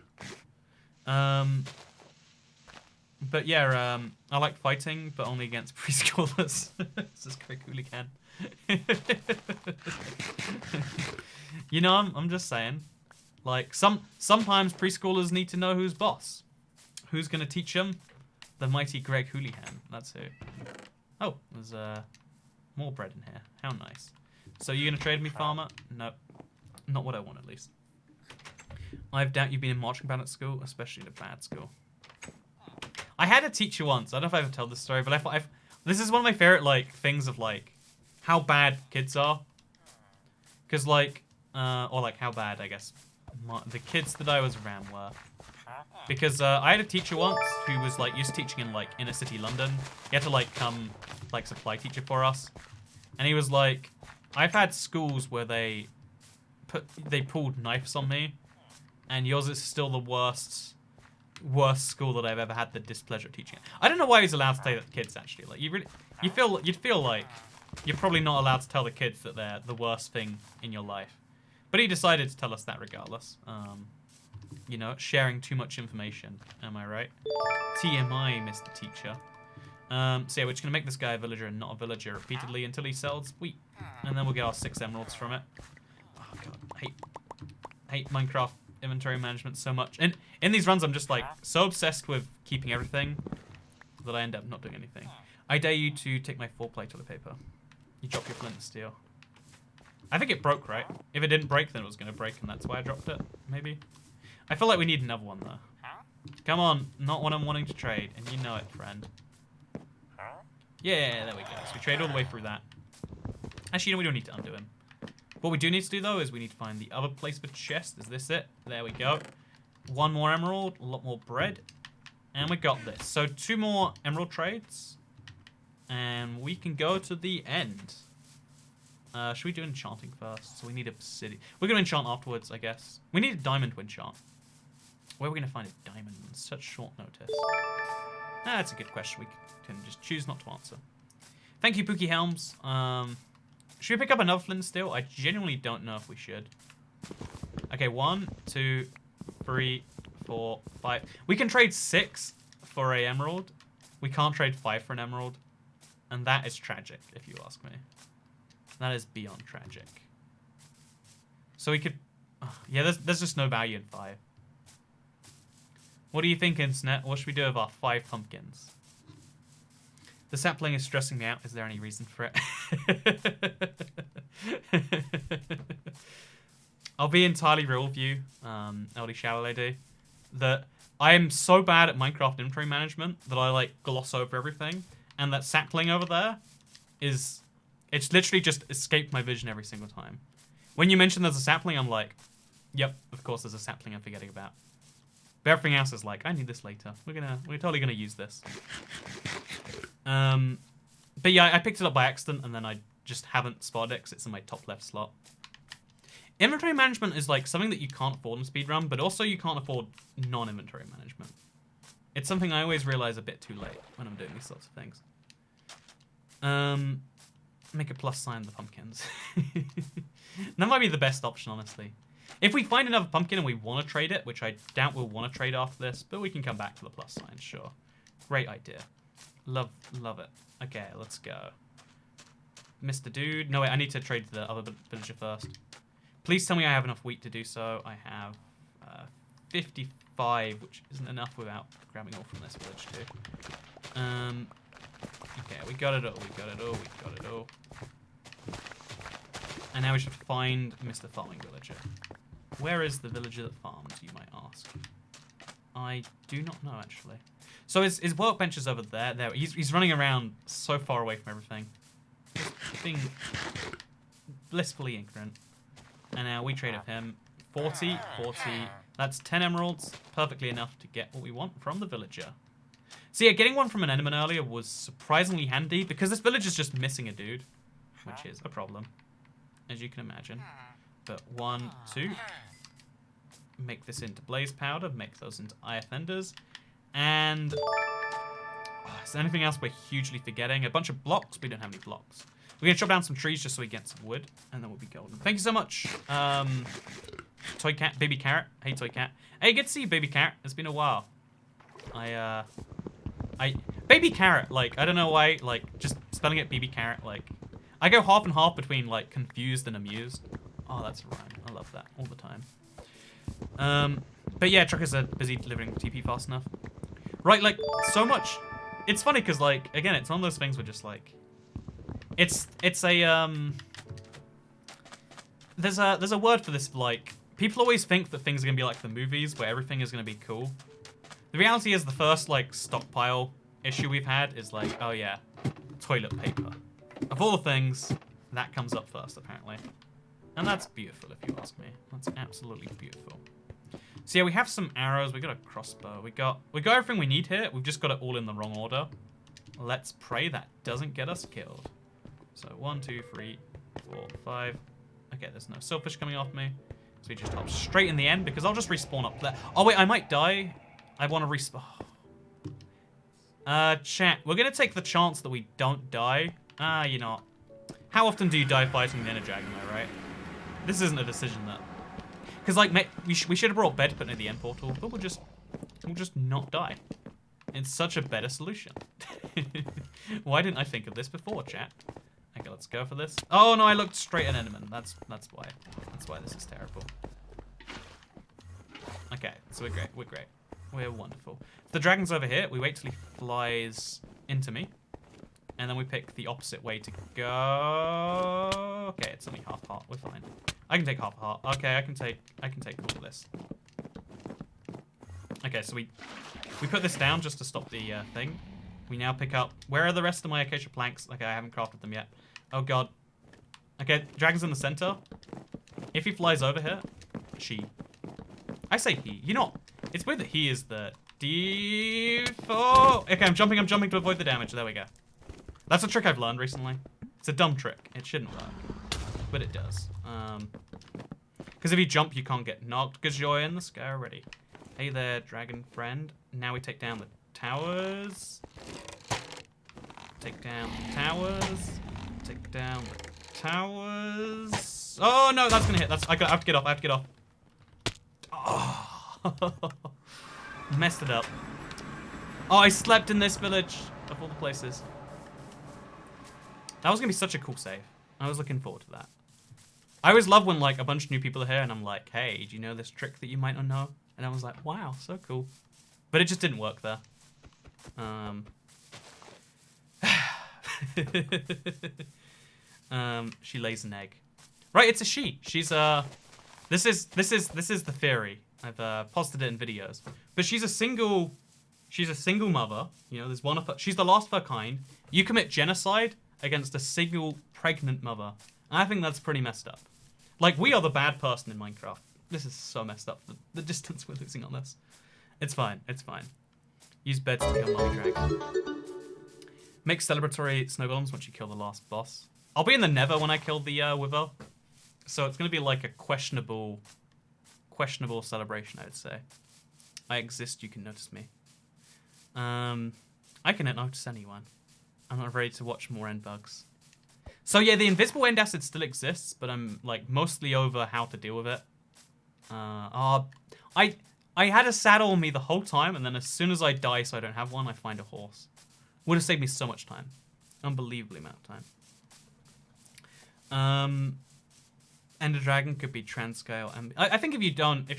But yeah, I like fighting, but only against preschoolers. This is Craig Hooligan. You know, I'm just saying. Like sometimes preschoolers need to know who's boss. Who's gonna teach them? The mighty Greg Hooligan. That's who. Oh, there's more bread in here. How nice. So you gonna trade me, farmer? Nope. Not what I want, at least. I doubt you've been in marching band at school, especially in a bad school. I had a teacher once. I don't know if I ever told this story, but this is one of my favorite like things of like how bad kids are. Because like, or like how bad I guess the kids that I was around were. Because I had a teacher once who was like used to teaching in like inner city London. He had to like come like supply teacher for us, and he was like, I've had schools where they pulled knives on me, and yours is still the worst school that I've ever had the displeasure of teaching. I don't know why he's allowed to say that to kids actually. Like you'd feel like you're probably not allowed to tell the kids that they're the worst thing in your life. But he decided to tell us that regardless. You know, sharing too much information. Am I right? TMI, Mr. Teacher. So yeah, we're just going to make this guy a villager and not a villager repeatedly until he sells wheat. And then we'll get our 6 emeralds from it. Oh god, I hate Minecraft inventory management so much. And in these runs, I'm just like so obsessed with keeping everything that I end up not doing anything. I dare you to take my 4-ply toilet paper. You drop your flint and steel. I think it broke, right? If it didn't break, then it was going to break, and that's why I dropped it, maybe. I feel like we need another one, though. Come on, not what I'm wanting to trade, and you know it, friend. Yeah, there we go. So we trade all the way through that. Actually, you know, we don't need to undo him. What we do need to do, though, is we need to find the other place for chest. Is this it? There we go. 1 more emerald, a lot more bread. And we got this. So 2 more emerald trades. And we can go to the end. Should we do enchanting first? So we need obsidian. We're going to enchant afterwards, I guess. We need a diamond to enchant. Where are we going to find a diamond on such short notice? That's a good question. We can just choose not to answer. Thank you, Pookie Helms. Should we pick up another flint and steel? I genuinely don't know if we should. Okay, 1, 2, 3, 4, 5. We can trade 6 for a emerald. We can't trade 5 for an emerald. And that is tragic, if you ask me. That is beyond tragic. So we could... yeah, there's just no value in 5. What do you think, Internet? What should we do with our 5 pumpkins? The sapling is stressing me out. Is there any reason for it? I'll be entirely real with you, LD Shallow Lady, that I am so bad at Minecraft inventory management that I like gloss over everything, and that sapling over there is, it's literally just escaped my vision every single time. When you mention there's a sapling, I'm like, yep, of course there's a sapling I'm forgetting about. But everything else is like, I need this later. We're totally gonna use this. But yeah, I picked it up by accident, and then I just haven't spotted it because it's in my top left slot. Inventory management is like something that you can't afford in speedrun, but also you can't afford non-inventory management. It's something I always realize a bit too late when I'm doing these sorts of things. Make a plus sign the pumpkins. That might be the best option, honestly. If we find another pumpkin and we want to trade it, which I doubt we'll want to trade after this, but we can come back to the plus sign, sure. Great idea. Love it. Okay, let's go. Mr. Dude. No, wait, I need to trade to the other villager first. Please tell me I have enough wheat to do so. I have 55, which isn't enough without grabbing all from this village too. Okay, we got it all. And now we should find Mr. Farming Villager. Where is the villager that farms, you might ask? I do not know, actually. So his workbench is over there. He's running around so far away from everything. Just being blissfully ignorant. And now we trade with him. 40. That's 10 emeralds. Perfectly enough to get what we want from the villager. So yeah, getting one from an enderman earlier was surprisingly handy because this village is just missing a dude. Which is a problem, as you can imagine. But 1, 2. Make this into blaze powder. Make those into IF enders. And... is there anything else we're hugely forgetting? A bunch of blocks. We don't have any blocks. We're going to chop down some trees just so we get some wood. And then we'll be golden. Thank you so much. Toy Cat. Baby Carrot. Hey, Toy Cat. Hey, good to see you, Baby Carrot. It's been a while. Baby Carrot, like, I don't know why, like, just spelling it Baby Carrot, like, I go half and half between, like, confused and amused. Oh, that's a rhyme. I love that all the time. But yeah, truckers are busy delivering TP fast enough. Right, like, so much. It's funny because, like, again, it's one of those things where just, like, it's a, there's a word for this, like, people always think that things are going to be like the movies where everything is going to be cool. The reality is the first, like, stockpile issue we've had is like, oh yeah, toilet paper. Of all the things, that comes up first, apparently. And that's beautiful, if you ask me. That's absolutely beautiful. So yeah, we have some arrows. We got a crossbow. We got everything we need here. We've just got it all in the wrong order. Let's pray that doesn't get us killed. So 1, 2, 3, 4, 5. Okay, there's no silverfish coming off me. So we just hop straight in the end because I'll just respawn up there. Oh wait, I might die. I want to respawn. Chat, we're going to take the chance that we don't die. You're not. How often do you die fighting the Ender Dragon, though, right? This isn't a decision that... Because, like, we should have brought bed put near the end portal, but we'll just not die. It's such a better solution. Why didn't I think of this before, chat? Okay, let's go for this. Oh, no, I looked straight at Enderman. That's why. That's why this is terrible. Okay, so we're great. We're great. We're wonderful. If the dragon's over here, we wait till he flies into me. And then we pick the opposite way to go. Okay, it's only half heart. We're fine. I can take half a heart. Okay, I can take all of this. Okay, so we put this down just to stop the thing. We now pick up... Where are the rest of my acacia planks? Okay, I haven't crafted them yet. Oh, God. Okay, dragon's in the center. If he flies over here... She. I say he. You know, it's weird that he is the default. Okay, I'm jumping to avoid the damage. There we go. That's a trick I've learned recently. It's a dumb trick. It shouldn't work. But it does. Because if you jump, you can't get knocked because you're in the sky already. Hey there, dragon friend. Now we take down the towers. Take down the towers. Take down the towers. Oh, no, that's going to hit. I have to get off. Oh. Messed it up. Oh, I slept in this village of all the places. That was gonna be such a cool save. I was looking forward to that. I always love when like a bunch of new people are here and I'm like, hey, do you know this trick that you might not know? And I was like, wow, so cool. But it just didn't work there. She lays an egg. Right, it's a she. She's this is the theory. I've posted it in videos. But she's a single mother. You know, there's one of her, she's the last of her kind. You commit genocide against a single pregnant mother. I think that's pretty messed up. Like, we are the bad person in Minecraft. This is so messed up. The distance we're losing on this. It's fine. It's fine. Use beds to kill mommy dragon. Make celebratory snow golems once you kill the last boss. I'll be in the Nether when I kill the Wither. So it's going to be like a questionable celebration, I would say. I exist, you can notice me. I cannot notice anyone. I'm not ready to watch more end bugs. So yeah, the invisible end acid still exists, but I'm like mostly over how to deal with it. I had a saddle on me the whole time, and then as soon as I die so I don't have one, I find a horse. Would have saved me so much time. Unbelievably amount of time. Ender Dragon could be transcale, and I think if you don't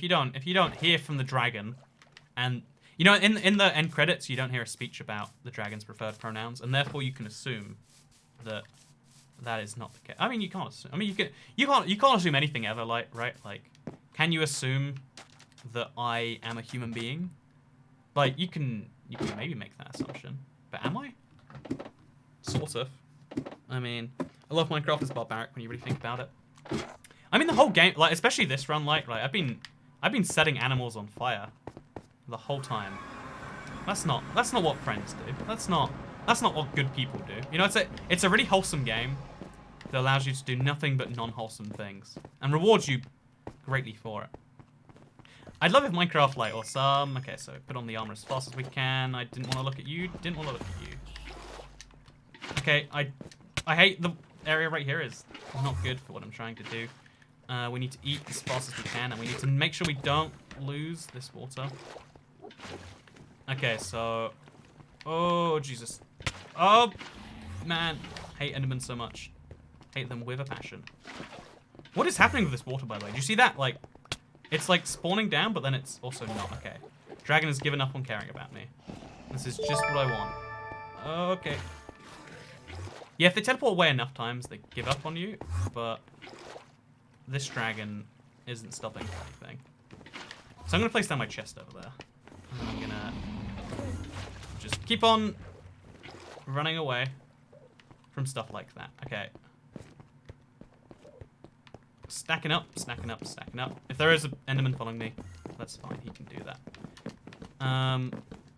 hear from the dragon, and you know in the end credits you don't hear a speech about the dragon's preferred pronouns, and therefore you can assume that that is not the case. I mean, you can't assume. I mean, you can't assume anything ever, like, right? Like, can you assume that I am a human being? Like, you can maybe make that assumption, but am I? Sort of. I mean, I love Minecraft as barbaric when you really think about it. I mean, the whole game, like, especially this run, like I've been setting animals on fire the whole time. That's not what friends do. That's not what good people do. You know, it's a really wholesome game that allows you to do nothing but non-wholesome things and rewards you greatly for it. I'd love if Minecraft, like, awesome. Okay, so put on the armor as fast as we can. I didn't want to look at you. Didn't want to look at you. Okay, I hate the area right here is not good for what I'm trying to do. We need to eat as fast as we can, and we need to make sure we don't lose this water. Okay, so... Oh, Jesus. Oh, man. Hate Endermen so much. Hate them with a passion. What is happening with this water, by the way? Do you see that? Like, it's like spawning down, but then it's also not. Okay. Dragon has given up on caring about me. This is just what I want. Okay. Yeah, if they teleport away enough times, they give up on you, but this dragon isn't stopping for anything. So I'm going to place down my chest over there. And I'm going to just keep on running away from stuff like that. Okay. Stacking up, stacking up, stacking up. If there is an Enderman following me, that's fine. He can do that.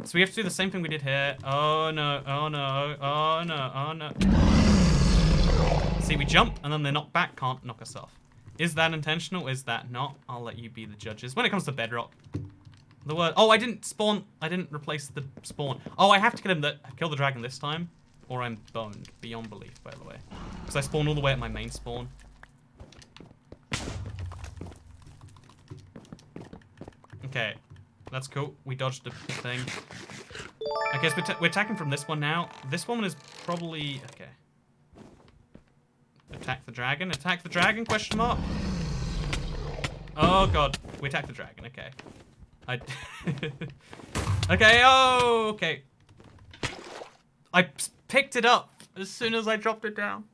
So we have to do the same thing we did here. Oh no, oh no, oh no, oh no. See, we jump and then they knock back, can't knock us off. Is that intentional? Is that not? I'll let you be the judges. When it comes to Bedrock, the word... Oh, I didn't spawn... I didn't replace the spawn. Oh, I have to kill the dragon this time, or I'm boned beyond belief, by the way. Because I spawned all the way at my main spawn. Okay, that's cool. We dodged the thing. I guess we're attacking from this one now. This one is probably... Okay. Attack the dragon, question mark? Oh god, we attack the dragon, okay. Okay, oh, okay. I picked it up as soon as I dropped it down.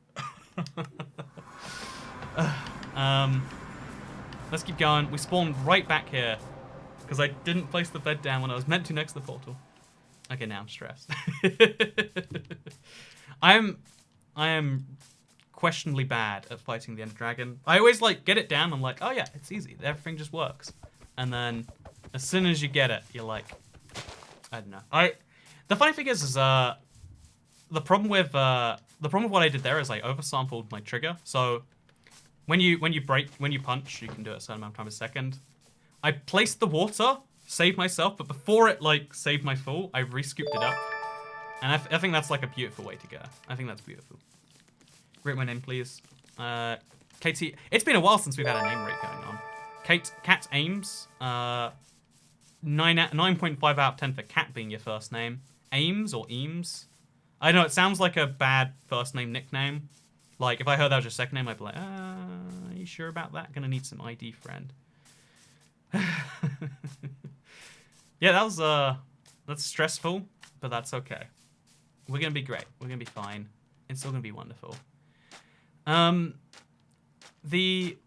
Let's keep going. We spawned right back here because I didn't place the bed down when I was meant to next to the portal. Okay, now I'm stressed. I am questionably bad at fighting the Ender Dragon. I always like get it down. I'm like, oh yeah, it's easy. Everything just works. And then as soon as you get it, you're like, I don't know. The funny thing is the problem with what I did there is I oversampled my trigger. So when you punch, you can do it a certain amount of time a second. I placed the water, saved myself, but before it like saved my full, I re-scooped it up. And I think that's like a beautiful way to go. I think that's beautiful. Rate my name, please. Katie. It's been a while since we've had a name rate going on. Cat Ames. 9.5 out of 10 for Cat being your first name. Ames or Eames? I know, it sounds like a bad first name nickname. Like, if I heard that was your second name, I'd be like, are you sure about that? Gonna need some ID, friend. Yeah, that was, that's stressful, but that's okay. We're gonna be great. We're gonna be fine. It's still gonna be wonderful. The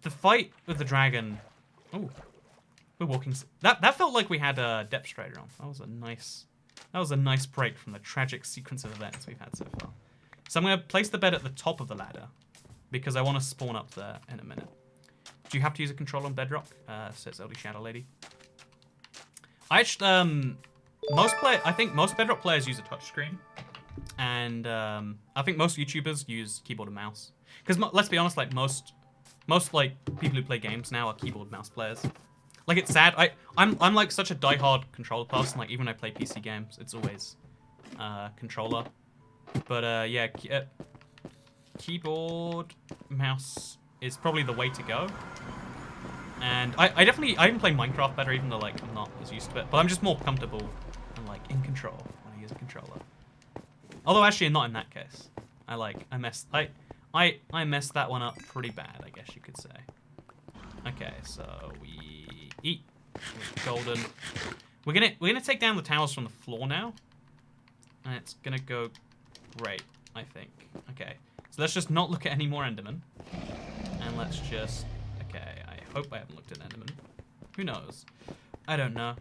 fight with the dragon. Oh, we're walking. That felt like we had a depth strider on. That was a nice break from the tragic sequence of events we've had so far. So I'm gonna place the bed at the top of the ladder because I want to spawn up there in a minute. Do you have to use a controller on Bedrock? Says Eldie Shadow Lady. I think most Bedrock players use a touchscreen, and I think most YouTubers use keyboard and mouse. Because let's be honest, like most like people who play games now are keyboard mouse players. Like, it's sad. I'm like such a diehard controller person. Like, even when I play PC games, it's always controller. But yeah, keyboard mouse is probably the way to go. And I even play Minecraft better, even though like I'm not as used to it. But I'm just more comfortable and like in control when I use a controller. Although actually not in that case. I messed that one up pretty bad, I guess you could say. Okay, so we eat golden. We're gonna take down the towers from the floor now, and it's gonna go great, I think. Okay, so let's just not look at any more Endermen, and let's just. Okay, I hope I haven't looked at Enderman. Who knows? I don't know.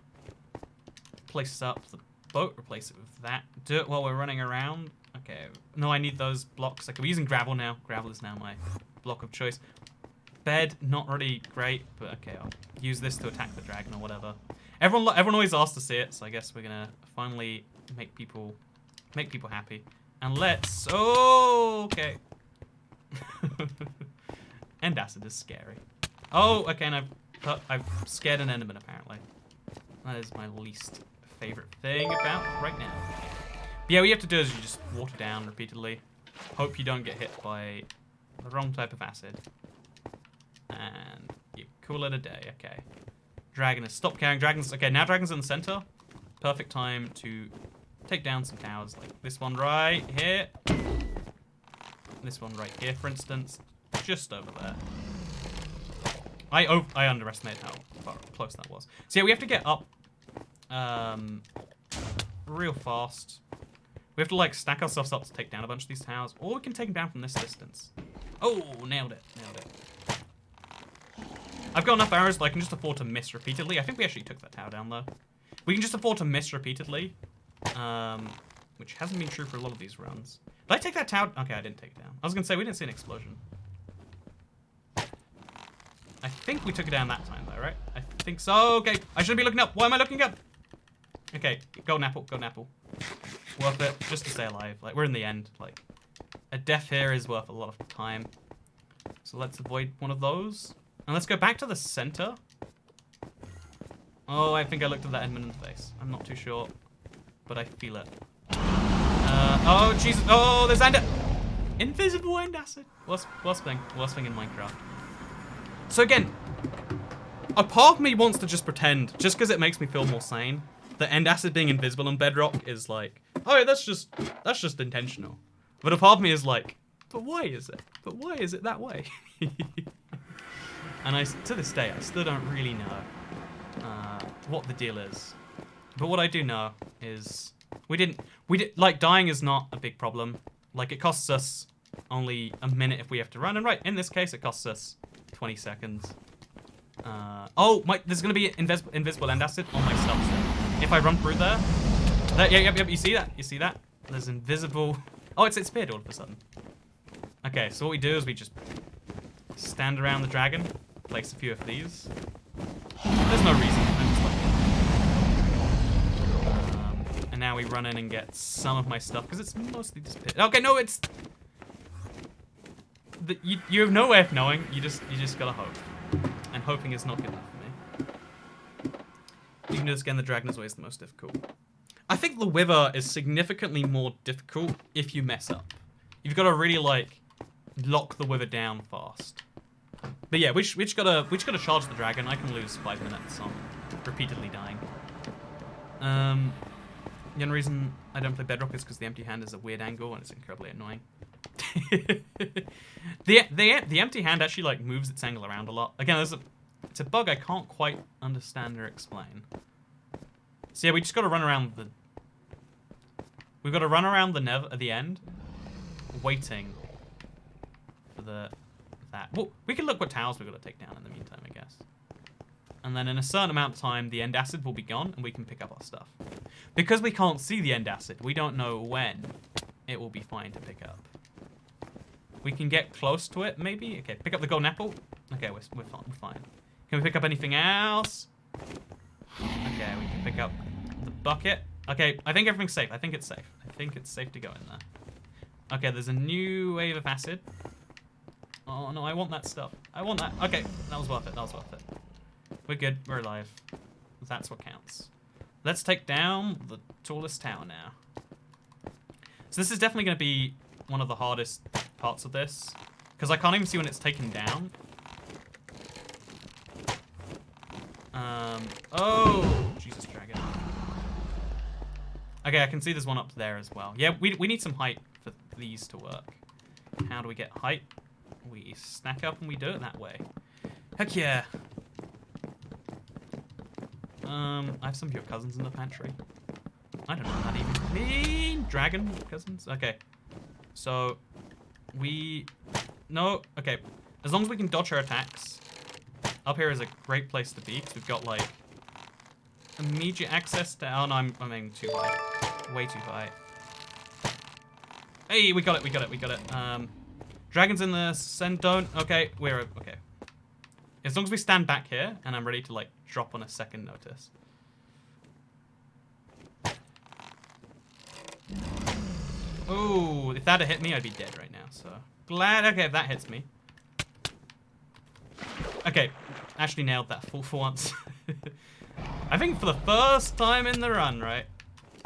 Place up the boat, replace it with that. Do it while we're running around. Okay. No, I need those blocks. Okay, we're using gravel now. Gravel is now my block of choice. Bed, not really great, but okay, I'll use this to attack the dragon or whatever. Everyone always asks to see it, so I guess we're gonna finally make people happy. And let's. Oh, okay. End acid is scary. Oh, okay, and I've scared an Enderman, apparently. That is my least favorite thing about right now. But yeah, what you have to do is you just water down repeatedly. Hope you don't get hit by the wrong type of acid. And you call it a day, okay. Dragon has stopped carrying dragons. Okay, now dragon's in the center. Perfect time to take down some towers, like this one right here. This one right here, for instance. Just over there. I underestimated how close that was. So yeah, we have to get up real fast. We have to like stack ourselves up to take down a bunch of these towers, or we can take them down from this distance. Oh, nailed it. I've got enough arrows that I can just afford to miss repeatedly. I think we actually took that tower down though. We can just afford to miss repeatedly, which hasn't been true for a lot of these runs. Did I take that tower? Okay, I didn't take it down. I was gonna say we didn't see an explosion. I think we took it down that time, though, right? I think so. Okay, I shouldn't be looking up. Why am I looking up? Okay, golden apple, golden apple. Worth it, just to stay alive. Like, we're in the end. Like, a death here is worth a lot of time. So let's avoid one of those. And let's go back to the center. Oh, I think I looked at that Enderman in the face. I'm not too sure, but I feel it. Oh, Jesus. Oh, there's invisible end acid. Worst thing in Minecraft. So again, a part of me wants to just pretend, just because it makes me feel more sane, that end acid being invisible on Bedrock is like, oh, that's just intentional. But a part of me is like, but why is it? But why is it that way? And to this day, I still don't really know what the deal is. But what I do know is like, dying is not a big problem. Like, it costs us only a minute if we have to run, and right, in this case, it costs us 20 seconds. There's gonna be invisible end acid on my stuff still. If I run through there, yep, you see that? There's invisible. Oh, it's disappeared all of a sudden. Okay, so what we do is we just stand around the dragon, place a few of these. There's no reason. I'm just like, and now we run in and get some of my stuff because it's mostly disappeared. Okay, no, it's. You have no way of knowing. You just gotta hope, and hoping is not good enough for me. You can do this again. The dragon is always the most difficult. I think the wither is significantly more difficult if you mess up. You've got to really like lock the wither down fast. But yeah, we just gotta charge the dragon. I can lose 5 minutes on repeatedly dying. The only reason I don't play Bedrock is because the empty hand is a weird angle and it's incredibly annoying. the empty hand actually like moves its angle around a lot. Again, it's a bug I can't quite understand or explain. So yeah, we just got to run around the. We've got to run around the Nether at the end, waiting for that. Well, we can look what towers we've got to take down in the meantime, I guess. And then in a certain amount of time, the end acid will be gone, and we can pick up our stuff. Because we can't see the end acid, we don't know when it will be fine to pick up. We can get close to it, maybe? Okay, pick up the golden apple. Okay, we're fine. Can we pick up anything else? Okay, we can pick up the bucket. Okay, I think everything's safe. I think it's safe. I think it's safe to go in there. Okay, there's a new wave of acid. Oh, no, I want that stuff. I want that. Okay, that was worth it. That was worth it. We're good. We're alive. That's what counts. Let's take down the tallest tower now. So this is definitely going to be one of the hardest parts of this, because I can't even see when it's taken down. Oh, Jesus, dragon. Okay, I can see there's one up there as well. Yeah, we need some height for these to work. How do we get height? We stack up and we do it that way. Heck yeah. I have some of your cousins in the pantry. I don't know what that even means. Dragon cousins? Okay. So, no, okay. As long as we can dodge her attacks, up here is a great place to be, because we've got, like, immediate access to... Oh, no, I'm aiming too high. Way too high. Hey, we got it. Dragons in the don't... Okay, we're... Okay. As long as we stand back here, and I'm ready to, like, drop on a second notice. Oh, if that had hit me, I'd be dead right now, so... Glad... Okay, if that hits me. Okay, actually nailed that for once. I think for the first time in the run, right?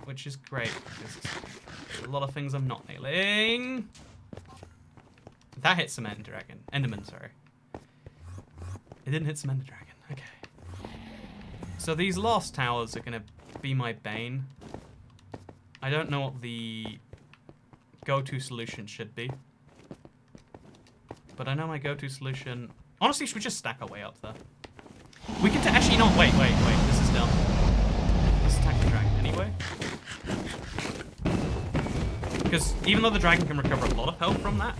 Which is great, because there's a lot of things I'm not nailing. That hit some Enderman, sorry. It didn't hit some Ender Dragon. Okay. So these last towers are going to be my bane. I don't know what the go-to solution should be. But I know my go-to solution... Honestly, should we just stack our way up there? We can actually not... Wait. This is dumb. Let's attack the dragon anyway. Because even though the dragon can recover a lot of health from that,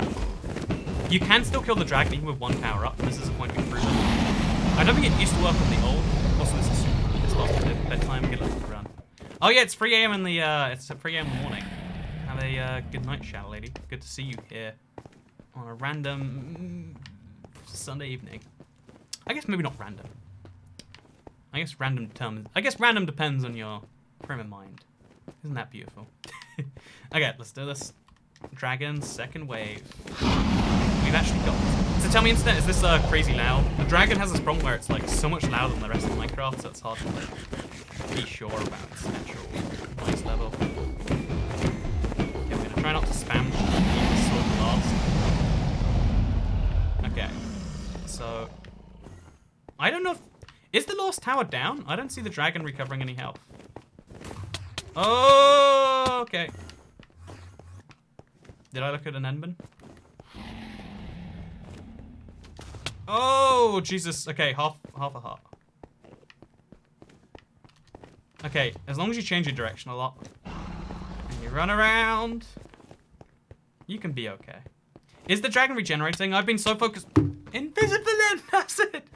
you can still kill the dragon even with one power up. This is a point we've proven. I don't think it used to work on the old. Also, it's past bedtime. Get left to run. Oh yeah, it's 3 AM in the it's 3 AM in the morning. Have a good night, Shadow Lady. Good to see you here on a random Sunday evening. I guess maybe not random. I guess random depends on your frame of mind. Isn't that beautiful? Okay, let's do this. Dragon, second wave. We've actually got this. So tell me instead, is this crazy loud? The dragon has this problem where it's like so much louder than the rest of Minecraft, so it's hard to like be sure about its natural noise level. Okay, we're gonna try not to spam the sword last. Okay, so I don't know if is the last tower down? I don't see the dragon recovering any health. Oh, okay. Did I look at an Enderman? Oh, Jesus. Okay, half a heart. Okay, as long as you change your direction a lot and you run around, you can be okay. Is the dragon regenerating? I've been so focused. Invisible end, that's it.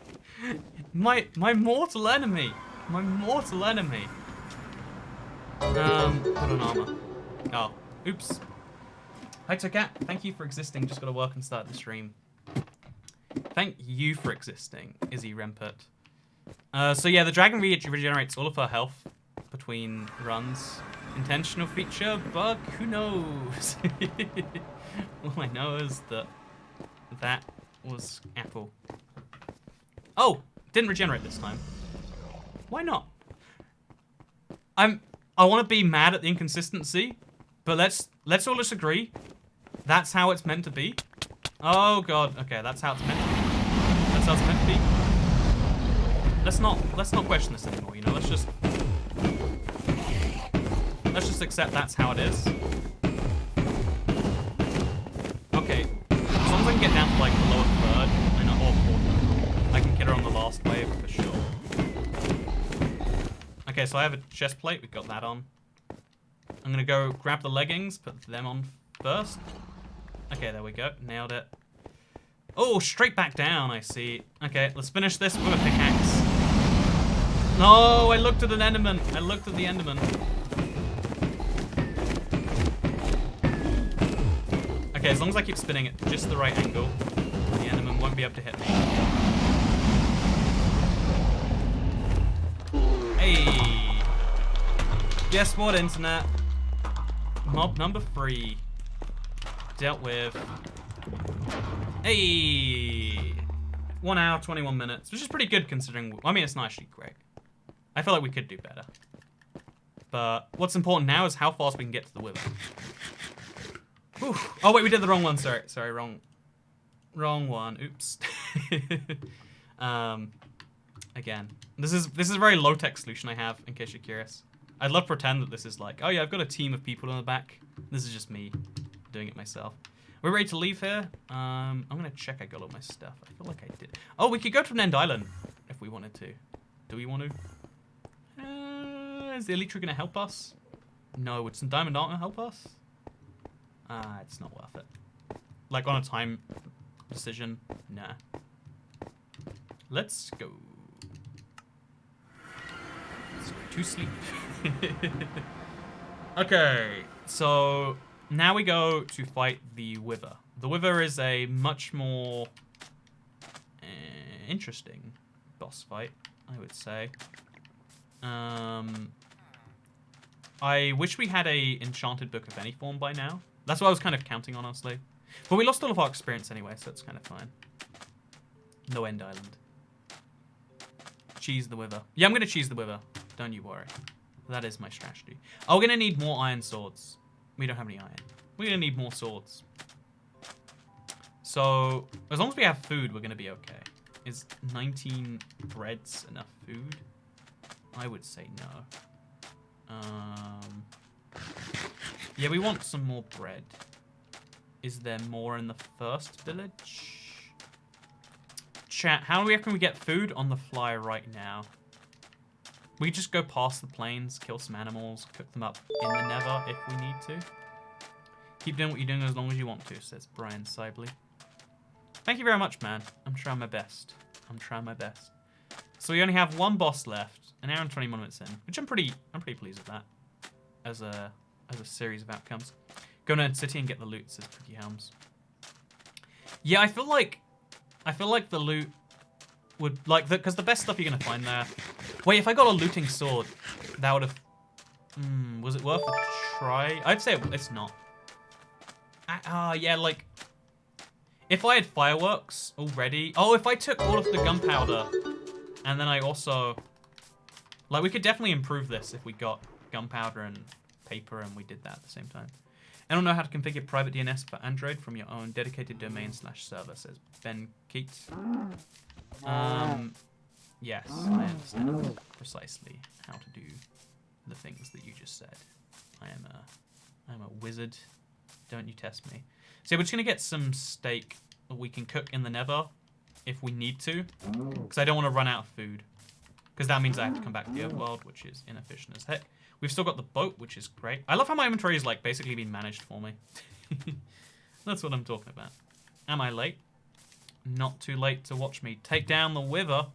My mortal enemy. My mortal enemy. Put on armor. Oh, oops. Hi, Tokat. Thank you for existing. Just got to work and start the stream. Thank you for existing, Izzy Rempert. So yeah, the dragon regenerates all of her health between runs. Intentional feature, bug, who knows? All I know is that was Apple. Oh, didn't regenerate this time. Why not? I want to be mad at the inconsistency, but let's all just agree that's how it's meant to be. Oh god, okay, that's how it's meant to be. Let's how it's meant to be. Let's not question this anymore, you know, let's just accept that's how it is. Okay. As long as I can get down to like the lower third, I know, or quarter, I can get her on the last wave for sure. Okay, so I have a chest plate, we've got that on. I'm gonna go grab the leggings, put them on first. Okay, there we go, nailed it. Oh, straight back down, I see. Okay, let's finish this with a pickaxe. No, I looked at an enderman. I looked at the enderman. Okay, as long as I keep spinning it just the right angle, the enderman won't be able to hit me. Hey! Guess what, internet? Mob number 3. Dealt with. Hey! 1 hour, 21 minutes, which is pretty good considering. I mean, it's not actually great. I feel like we could do better. But what's important now is how fast we can get to the wither. Whew. Oh wait, we did the wrong one. Sorry, wrong one. Oops. Again, this is a very low tech solution I have. In case you're curious, I'd love to pretend that this is like, oh yeah, I've got a team of people in the back. This is just me doing it myself. We're ready to leave here. I'm gonna check I got all my stuff. I feel like I did. Oh, we could go to an end island if we wanted to. Do we want to? Is the Elytra gonna help us? No, would some diamond armor help us? It's not worth it. Like on a time decision, nah. Let's go. Let's go to sleep. Okay, so now we go to fight the Wither. The Wither is a much more interesting boss fight, I would say. I wish we had a enchanted book of any form by now. That's what I was kind of counting on, honestly. But we lost all of our experience anyway, so it's kind of fine. No end island. Cheese the Wither. Yeah, I'm going to cheese the Wither. Don't you worry. That is my strategy. Oh, we're going to need more iron swords. We don't have any iron. We're going to need more swords. So, as long as we have food, we're going to be okay. Is 19 breads enough food? I would say no. Yeah, we want some more bread. Is there more in the first village? Chat, how do we reckon we get food on the fly right now? We just go past the plains, kill some animals, cook them up in the Nether if we need to. Keep doing what you're doing as long as you want to, says Brian Sibley. Thank you very much, man. I'm trying my best. I'm trying my best. So we only have one boss left, an hour and 20 minutes in, which I'm pretty pleased with that as a series of outcomes. Go to End City and get the loot, says Pretty Helms. Yeah, I feel like the loot would because the best stuff you're gonna find there. Wait, if I got a looting sword, that would have. Was it worth a try? I'd say it's not. Yeah, like if I had fireworks already. Oh, if I took all of the gunpowder, and then I also we could definitely improve this if we got gunpowder and paper and we did that at the same time. I don't know how to configure private DNS for Android from your own dedicated domain/server, says Ben Keats. Yes, I understand precisely how to do the things that you just said. I'm a wizard. Don't you test me. So we're just gonna get some steak that we can cook in the Nether if we need to, because I don't want to run out of food. Because that means I have to come back to the overworld, which is inefficient as heck. We've still got the boat, which is great. I love how my inventory is basically been managed for me. That's what I'm talking about. Am I late? Not too late to watch me take down the Wither,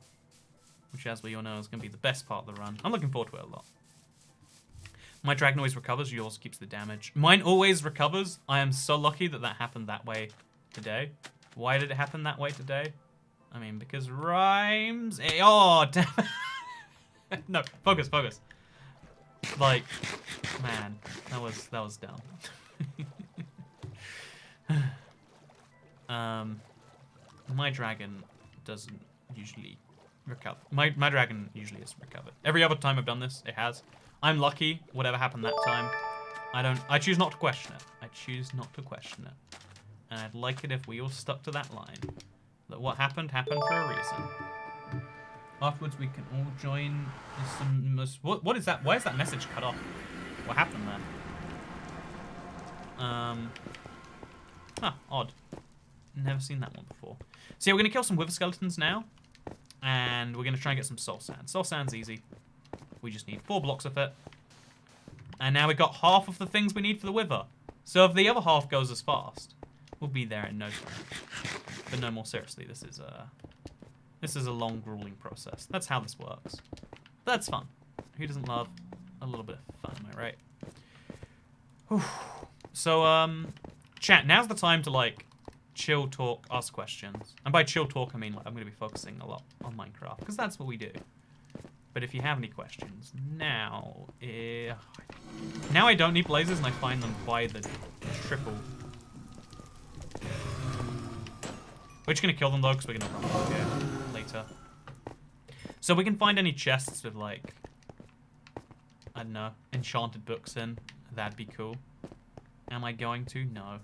which, as we all know, is going to be the best part of the run. I'm looking forward to it a lot. My dragon always recovers. Yours keeps the damage. Mine always recovers. I am so lucky that that happened that way today. Why did it happen that way today? I mean, because rhymes. Oh, damn it. No, focus. Like, man, that was dumb. My dragon doesn't usually recover. My dragon usually is recovered. Every other time I've done this, it has. I'm lucky. Whatever happened that time, I choose not to question it. I choose not to question it. And I'd like it if we all stuck to that line. that what happened for a reason. Afterwards, we can all join. What is that? Why is that message cut off? What happened there? Huh, odd. Never seen that one before. So yeah, we're gonna kill some wither skeletons now, and we're gonna try and get some soul sand. Soul sand's easy. We just need 4 blocks of it, and now we've got half of the things we need for the wither. So if the other half goes as fast, we'll be there in no time. But no, more seriously, this is a long, grueling process. That's how this works. That's fun. Who doesn't love a little bit of fun? Am I right? Whew. So chat. Now's the time to like. Chill, talk, ask questions. And by chill talk, I mean like I'm going to be focusing a lot on Minecraft, because that's what we do. But if you have any questions, now I don't need blazes, and I find them by the triple. We're just going to kill them, though, because we're going to run here later. So we can find any chests with, like, I don't know, enchanted books in. That'd be cool. Am I going to? No.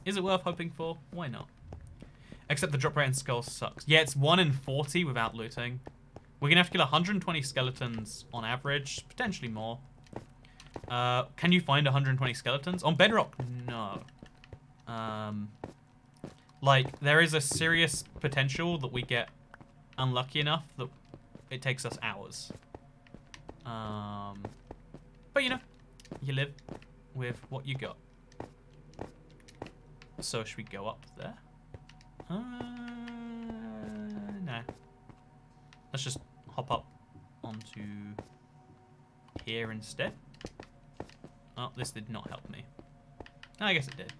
Is it worth hoping for? Why not? Except the drop rate in skulls sucks. Yeah, it's 1 in 40 without looting. We're going to have to kill 120 skeletons on average. Potentially more. Can you find 120 skeletons? On Bedrock? No. Like, there is a serious potential that we get unlucky enough that it takes us hours. But, you know, you live with what you got. So should we go up there? No. Let's just hop up onto here instead. Oh, this did not help me. I guess it did.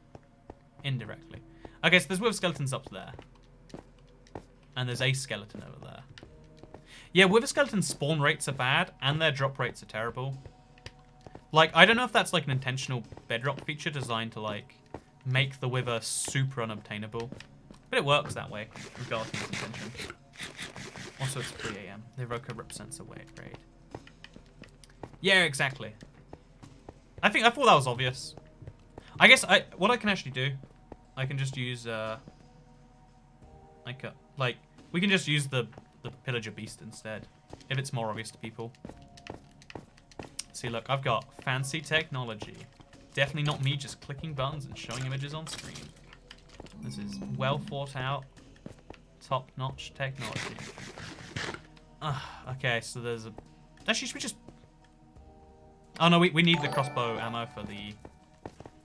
Indirectly. Okay, so there's wither skeletons up there. And there's a skeleton over there. Yeah, wither skeleton spawn rates are bad, and their drop rates are terrible. Like, I don't know if that's like an intentional Bedrock feature designed to like make the wither super unobtainable. But it works that way, regardless of its intention. Also, it's 3 AM. The Evoker represents a weight grade. Yeah, exactly. I thought that was obvious. I guess what I can actually do, I can just use we can just use the pillager beast instead, if it's more obvious to people. See, look, I've got fancy technology. Definitely not me just clicking buttons and showing images on screen. This is well thought out, top-notch technology. Okay, so there's a... Actually, should we just... Oh no, we need the crossbow ammo for the...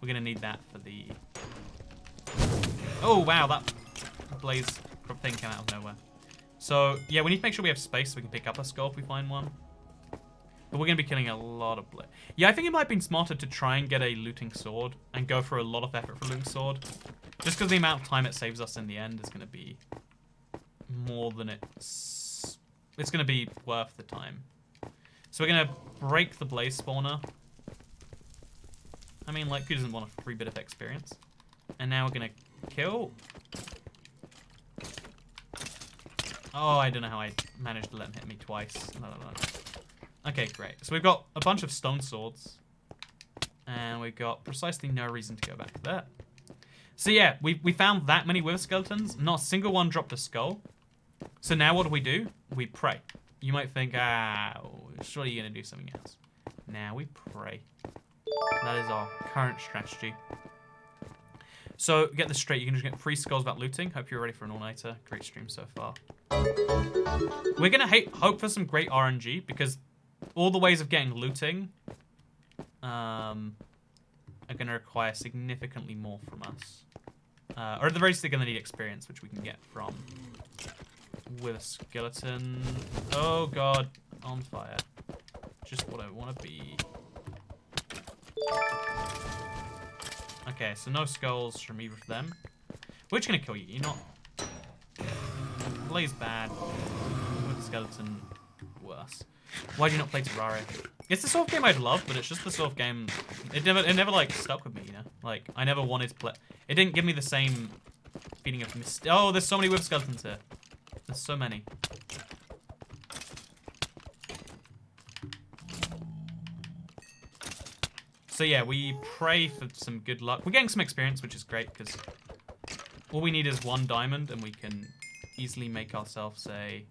We're gonna need that for the... Oh wow, that blaze thing came out of nowhere. So, yeah, we need to make sure we have space so we can pick up a skull if we find one. But we're going to be killing a lot of blaze. Yeah, I think it might have been smarter to try and get a looting sword and go for a lot of effort for a looting sword. Just because the amount of time it saves us in the end is going to be more than it's going to be worth the time. So we're going to break the blaze spawner. I mean, like, who doesn't want a free bit of experience? And now we're going to kill... Oh, I don't know how I managed to let him hit me twice. No. Okay, great. So we've got a bunch of stone swords. And we've got precisely no reason to go back there. So yeah, we found that many wither skeletons. Not a single one dropped a skull. So now what do? We pray. You might think, surely you're going to do something else. Now we pray. That is our current strategy. So, get this straight. You can just get 3 skulls without looting. Hope you're ready for an all-nighter. Great stream so far. We're going to hope for some great RNG, because all the ways of getting looting are going to require significantly more from us. Or at the very least, they're going to need experience, which we can get from with a skeleton. Oh, God. On fire. Just what I want to be. Okay, so no skulls from either of them. We're just gonna kill you. You're not... Blaze bad. With the skeleton, worse. Why do you not play Terraria? It's the sort of game I'd love, but it's just the sort of game... It never like, stuck with me, you know? Like, I never wanted to play... It didn't give me the same feeling of... Oh, there's so many wither skeletons here. There's so many. So yeah, we pray for some good luck. We're getting some experience, which is great, because all we need is 1 diamond, and we can easily make ourselves a...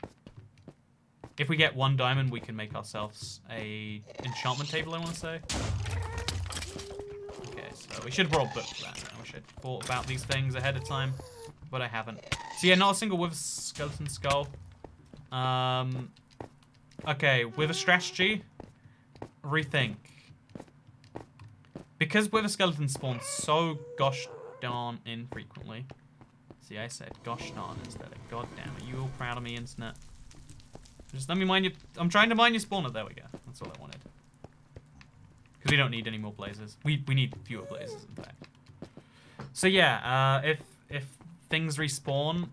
If we get 1 diamond, we can make ourselves a enchantment table, I want to say. Okay, so we should have brought a book for that. We should have thought about these things ahead of time, but I haven't. So yeah, not a single Wither skeleton skull. Okay, Wither strategy. Rethink. Because Wither skeletons spawn so gosh darn infrequently. See, I said gosh darn instead of god damn it. You all proud of me, internet? Just let me mine your... I'm trying to mine your spawner. There we go. That's all I wanted. Because we don't need any more blazes. We need fewer blazes, in fact. So yeah, if things respawn,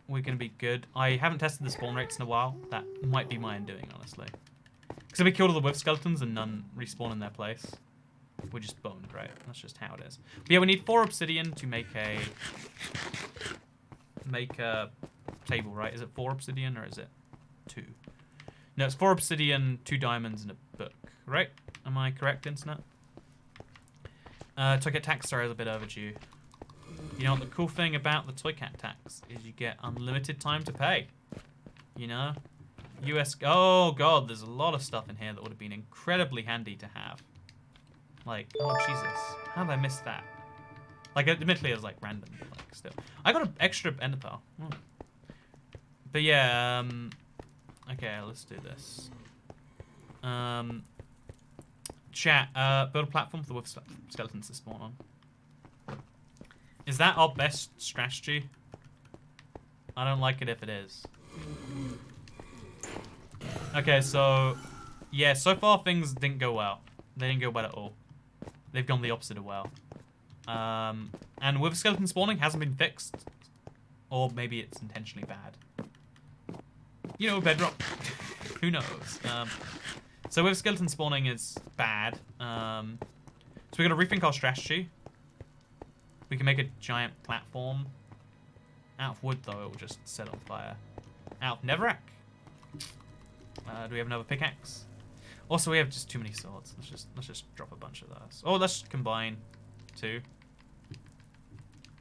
we're going to be good. I haven't tested the spawn rates in a while. That might be my undoing, honestly. Because if we killed all the Wither skeletons and none respawn in their place, we're just boned, right? That's just how it is. But yeah, we need 4 obsidian to make a table, right? Is it 4 obsidian or is it 2? No, it's 4 obsidian, 2 diamonds, and a book, right? Am I correct, internet? Toy cat tax are a bit overdue. You know what the cool thing about the toy cat tax is you get unlimited time to pay. You know? Oh god, there's a lot of stuff in here that would have been incredibly handy to have. Like, oh Jesus, how did I miss that? Like, admittedly it was like random, but like still. I got an extra ender pearl. Oh. But yeah, okay, let's do this. Chat, build a platform for the Wither skeletons to spawn on. Is that our best strategy? I don't like it if it is. Okay, so... Yeah, so far things didn't go well. They didn't go well at all. They've gone the opposite of well. And Wither skeleton spawning hasn't been fixed. Or maybe it's intentionally bad. You know, Bedrock. Who knows? So Wither skeleton spawning is bad. So we're going to rethink our strategy. We can make a giant platform. Out of wood, though, it will just set on fire. Out of netherrack. Do we have another pickaxe? Also, we have just too many swords. Let's just drop a bunch of those. Oh, let's combine 2.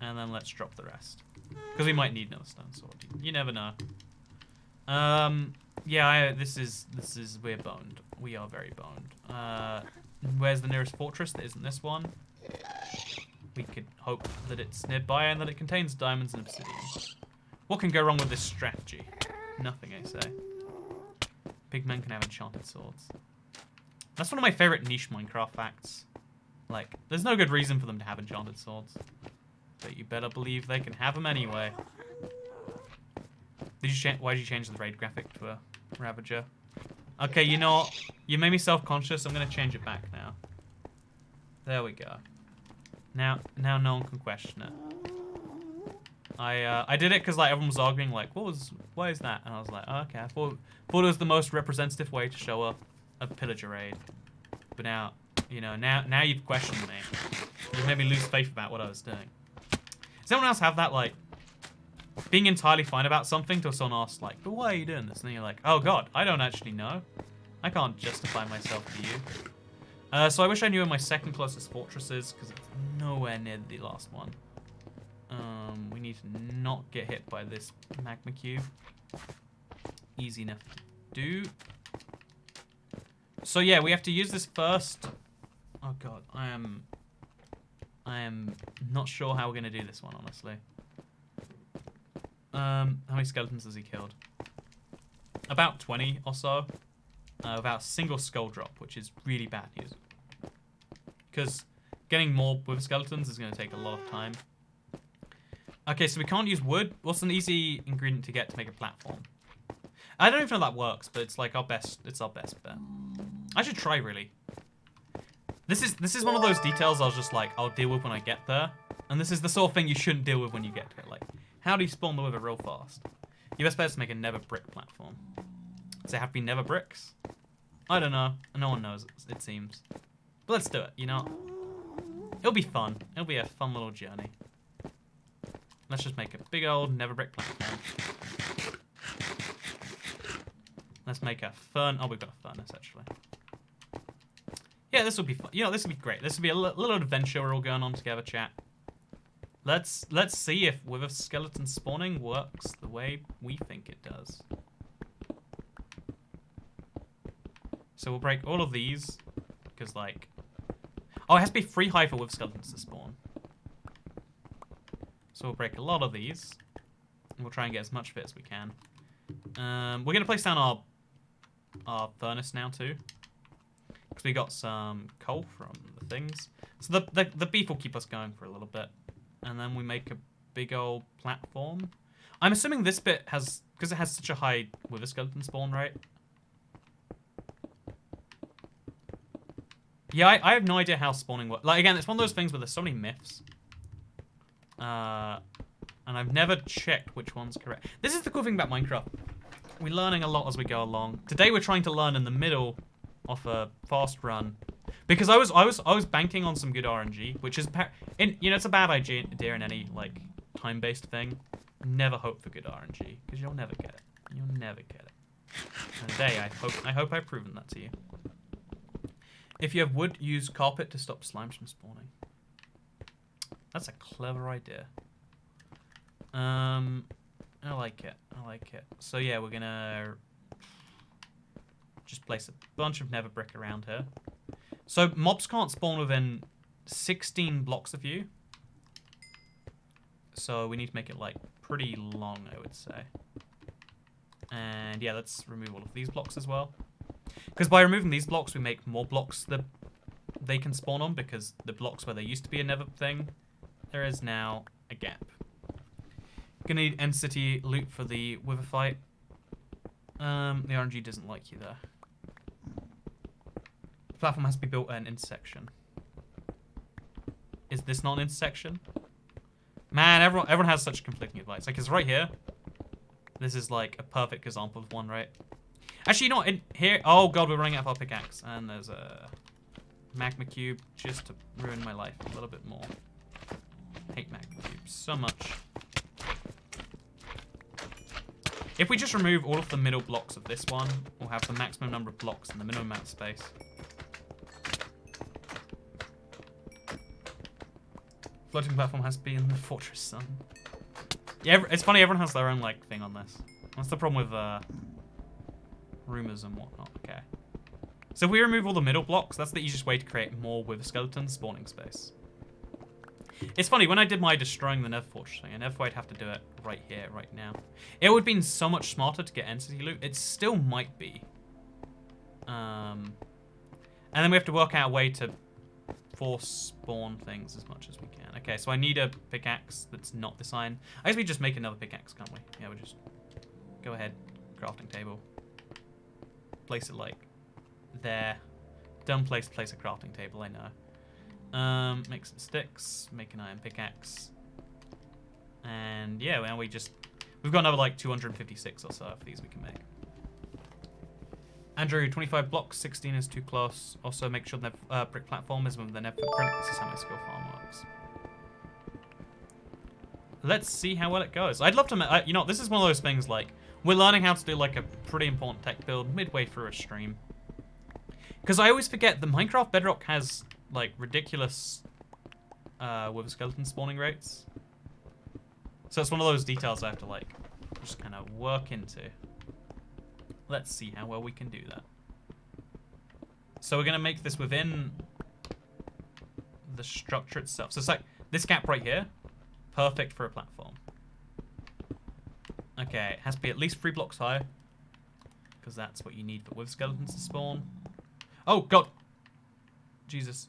And then let's drop the rest. Because we might need another stone sword. You never know. Yeah, we're boned. We are very boned. Where's the nearest fortress that isn't this one? We could hope that it's nearby and that it contains diamonds and obsidian. What can go wrong with this strategy? Nothing, I say. Big men can have enchanted swords. That's one of my favorite niche Minecraft facts. Like, there's no good reason for them to have enchanted swords. But you better believe they can have them anyway. Why did you change the raid graphic to a Ravager? Okay, you know what? You made me self-conscious. I'm going to change it back now. There we go. Now no one can question it. I did it because like everyone was arguing like, why is that? And I was like, oh, okay, I thought it was the most representative way to show up a pillager raid. But now, you know, now you've questioned me. You've made me lose faith about what I was doing. Does anyone else have that, like, being entirely fine about something till someone asks, like, but why are you doing this? And then you're like, oh god, I don't actually know. I can't justify myself to you. So I wish I knew where my second closest fortress is, because it's nowhere near the last one. We need to not get hit by this magma cube. Easy enough to do. So yeah, we have to use this first. Oh god, I am not sure how we're gonna do this one, honestly. How many skeletons has he killed? About 20 or so. Without a single skull drop, which is really bad news. Because getting more Wither skeletons is going to take a lot of time. Okay, so we can't use wood. What's an easy ingredient to get to make a platform? I don't even know if that works, but it's like our best bet. I should try, really. This is one of those details I was just like, I'll deal with when I get there. And this is the sort of thing you shouldn't deal with when you get to it. Like, how do you spawn the Wither real fast? Your best bet is to make a nether brick platform. Does it have to be nether bricks? I don't know. No one knows, it seems. But let's do it, you know? It'll be fun. It'll be a fun little journey. Let's just make a big old nether brick platform. Let's make a furnace. Oh, we've got a furnace, actually. Yeah, this will be fun. You know, this will be great. This will be a little adventure we're all going on together, chat. Let's see if wither skeleton spawning works the way we think it does. So we'll break all of these, because like... Oh, it has to be 3 high for wither skeletons to spawn. So we'll break a lot of these. And we'll try and get as much of it as we can. We're going to place down our furnace now too. Because we got some coal from the things. So the beef will keep us going for a little bit. And then we make a big old platform. I'm assuming this bit has... Because it has such a high wither skeleton spawn rate. Yeah, I have no idea how spawning works. Like, again, it's one of those things where there's so many myths. And I've never checked which one's correct. This is the cool thing about Minecraft. We're learning a lot as we go along. Today we're trying to learn in the middle of a fast run. Because I was banking on some good RNG, which is... you know, it's a bad idea in any, like, time-based thing. Never hope for good RNG, because you'll never get it. You'll never get it. And today, I hope I've proven that to you. If you have wood, use carpet to stop slimes from spawning. That's a clever idea. I like it. I like it. So yeah, we're gonna just place a bunch of nether brick around here. So mobs can't spawn within 16 blocks of you. So we need to make it like pretty long, I would say. And yeah, let's remove all of these blocks as well. Because by removing these blocks, we make more blocks that they can spawn on, because the blocks where there used to be a nether thing, there is now a gap. Gonna need End City loot for the wither fight. The RNG doesn't like you there. The platform has to be built at an intersection. Is this not an intersection? Man, everyone has such conflicting advice. Like, it's right here. This is like a perfect example of one, right? Actually, you know what? In here... Oh, God, we're running out of our pickaxe. And there's a magma cube just to ruin my life a little bit more. I hate magma cubes so much. If we just remove all of the middle blocks of this one, we'll have the maximum number of blocks and the minimum amount of space. Floating platform has to be in the fortress sun. Yeah, it's funny, everyone has their own, like, thing on this. That's the problem with, rumors and whatnot. Okay. So if we remove all the middle blocks, that's the easiest way to create more wither skeleton spawning space. It's funny, when I did my destroying the nether fortress thing, I never thought I'd have to do it right here, right now. It would have been so much smarter to get entity loot. It still might be. And then we have to work out a way to force spawn things as much as we can. Okay, so I need a pickaxe that's not this iron. I guess we just make another pickaxe, can't we? Yeah, we just go ahead, crafting table. Place it like there. Dumb place to place a crafting table, I know. Make some sticks, make an iron pickaxe. And yeah, now we've got another like 256 or so of these we can make. Andrew, 25 blocks, 16 is too close. Also make sure the brick platform is within the nether footprint. This is how my skill farm works. Let's see how well it goes. I'd love to, you know, this is one of those things like, we're learning how to do like a pretty important tech build midway through a stream. Because I always forget that Minecraft Bedrock has like ridiculous wither skeleton spawning rates. So it's one of those details I have to like just kind of work into. Let's see how well we can do that. So we're going to make this within the structure itself. So it's like this gap right here, perfect for a platform. Okay, it has to be at least 3 blocks high, because that's what you need for wither skeletons to spawn. Oh, God. Jesus.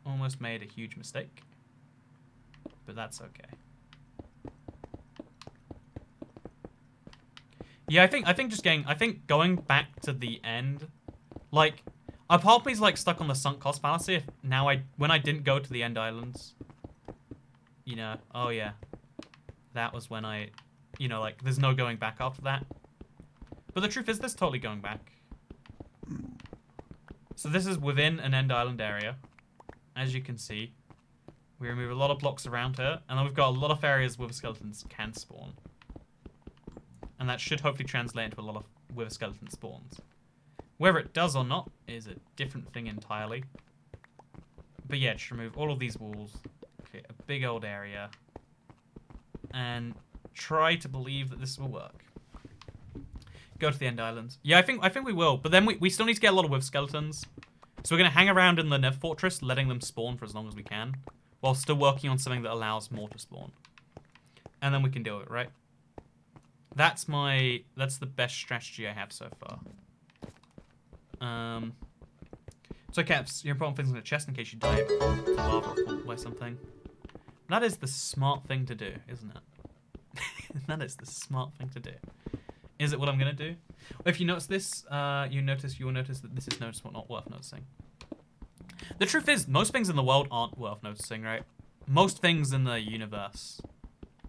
Almost made a huge mistake. But that's okay. Yeah, I think going back to the end, like, a part of me's like stuck on the sunk cost fallacy. When I didn't go to the end islands, you know, oh yeah, that was when you know, like, there's no going back after that. But the truth is, there's totally going back. So this is within an end island area. As you can see, we remove a lot of blocks around here, and then we've got a lot of areas where skeletons can spawn. And that should hopefully translate into a lot of wither skeleton spawns. Whether it does or not is a different thing entirely. But yeah, just remove all of these walls, create a big old area, and try to believe that this will work. Go to the End Islands. Yeah, I think we will. But then we still need to get a lot of Wither Skeletons. So we're going to hang around in the Nether Fortress, letting them spawn for as long as we can, while still working on something that allows more to spawn. And then we can do it, right? That's the best strategy I have so far. So Caps, your important things in the chest in case you die of lava or fall by something. That is the smart thing to do, isn't it? That is the smart thing to do. Is it what I'm gonna do? If you notice this, you'll notice that this is not worth noticing. The truth is, most things in the world aren't worth noticing, right? Most things in the universe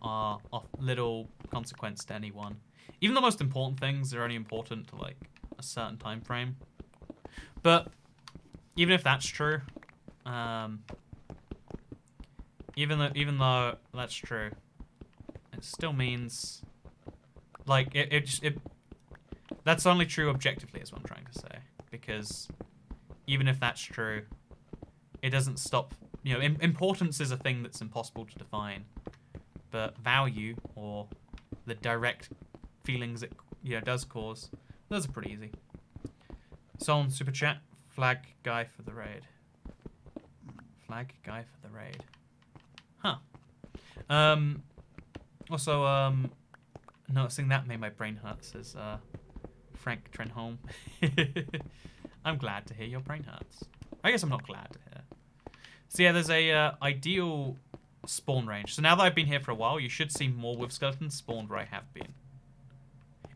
are of little consequence to anyone. Even the most important things are only important to like a certain time frame. But even if that's true, even though that's true, it still means like that's only true objectively, is what I'm trying to say. Because even if that's true, it doesn't stop. You know, importance is a thing that's impossible to define, but value or the direct feelings it does cause, those are pretty easy. So on super chat, flag guy for the raid. Flag guy for the raid. Huh. Also, noticing that made my brain hurt, says Frank Trenholm. I'm glad to hear your brain hurts. I guess I'm not glad to hear. So yeah, there's a ideal spawn range. So now that I've been here for a while, you should see more Wither Skeletons spawned where I have been.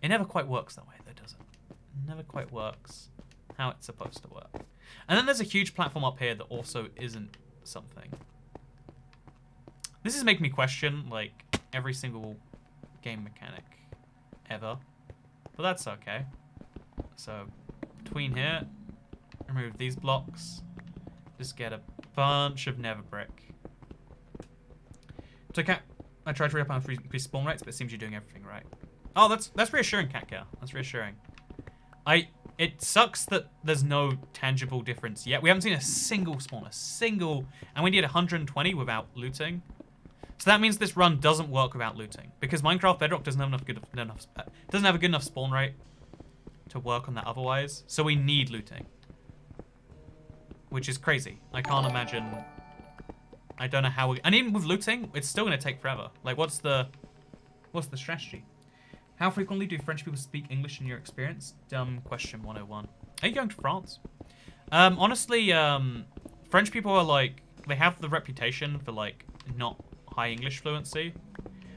It never quite works that way though, does it? It never quite works how it's supposed to work. And then there's a huge platform up here that also isn't something. This is making me question, like, every single game mechanic ever. But that's okay. So, between here, remove these blocks. Just get a bunch of nether brick. So, Cat, I tried to read up on increased spawn rates, but it seems you're doing everything right. Oh, that's reassuring, Cat Cow. That's reassuring. It sucks that there's no tangible difference yet. We haven't seen a single spawn, and we need 120 without looting. So that means this run doesn't work without looting, because Minecraft Bedrock doesn't have a good enough spawn rate to work on that otherwise. So we need looting, which is crazy. I can't imagine. I don't know how and even with looting, it's still gonna take forever. Like, what's the strategy? How frequently do French people speak English in your experience? Dumb question 101. Are you going to France? Honestly, French people are like, they have the reputation for like not high English fluency.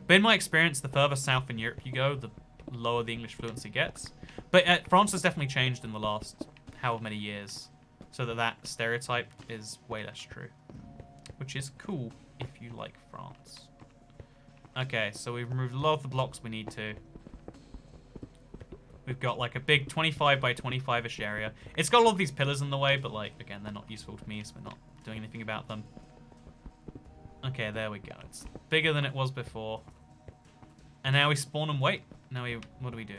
But in my experience, the further south in Europe you go, the lower the English fluency gets. But France has definitely changed in the last however many years, so that stereotype is way less true, which is cool if you like France. Okay, so we've removed a lot of the blocks we need to. We've got like a big 25 by 25-ish area. It's got a lot of these pillars in the way, but like, again, they're not useful to me, so we're not doing anything about them. Okay, there we go. It's bigger than it was before. And now we spawn and wait. Now what do we do?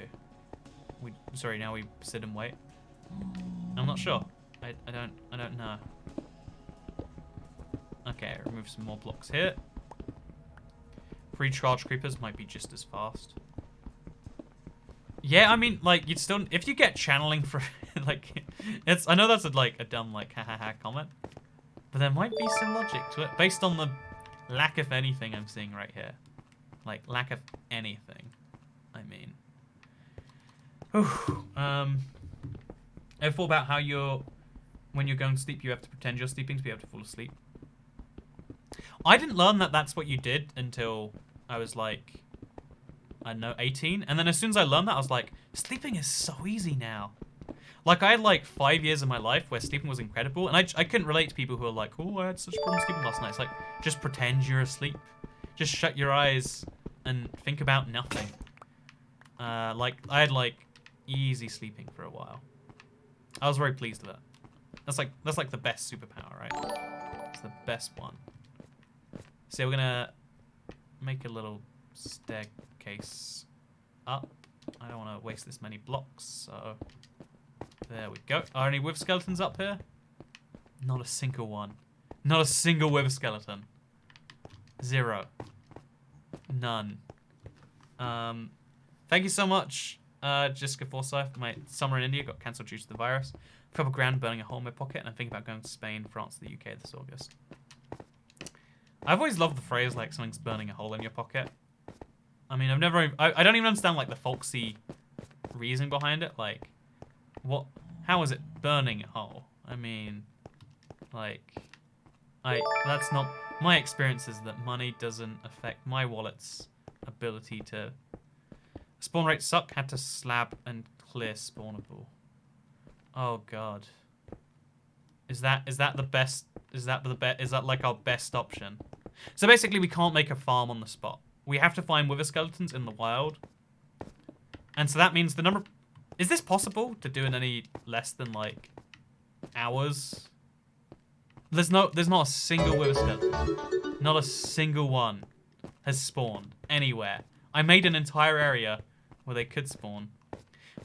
Now we sit and wait. I'm not sure. I don't know. Okay, remove some more blocks here. 3 charge creepers might be just as fast. Yeah, I mean, like, you'd still, if you get channeling for, like, I know that's a dumb, like, ha comment, but there might be some logic to it, based on the lack of anything I'm seeing right here. Like, lack of anything, I mean. I thought about how when you're going to sleep, you have to pretend you're sleeping to be able to fall asleep. I didn't learn that that's what you did until I was, like, I don't know, 18. And then as soon as I learned that, I was like, sleeping is so easy now. Like, I had like 5 years of my life where sleeping was incredible. And I couldn't relate to people who are like, oh, I had such problems sleeping last night. It's like, just pretend you're asleep. Just shut your eyes and think about nothing. Like, I had like easy sleeping for a while. I was very pleased with it. That's like the best superpower, right? It's the best one. So we're gonna make a little staircase up. I don't want to waste this many blocks, so there we go. Are any Wither Skeletons up here? Not a single one. Not a single Wither Skeleton. 0. None. Thank you so much, Jessica Forsyth. My summer in India got cancelled due to the virus. A couple grand burning a hole in my pocket, and I'm thinking about going to Spain, France, the UK this August. I've always loved the phrase, like, something's burning a hole in your pocket. I mean, I don't even understand, like, the folksy reason behind it. Like, what? How is it burning a hole? I mean, like, that's not... My experience is that money doesn't affect my wallet's ability to... Spawn rates suck. Had to slab and clear spawnable. Oh god. Is that the best? Is that like our best option? So basically, we can't make a farm on the spot. We have to find wither skeletons in the wild. And so that means the number... Is this possible to do in any less than, like, hours? There's not a single wither skeleton. Not a single one has spawned anywhere. I made an entire area where they could spawn.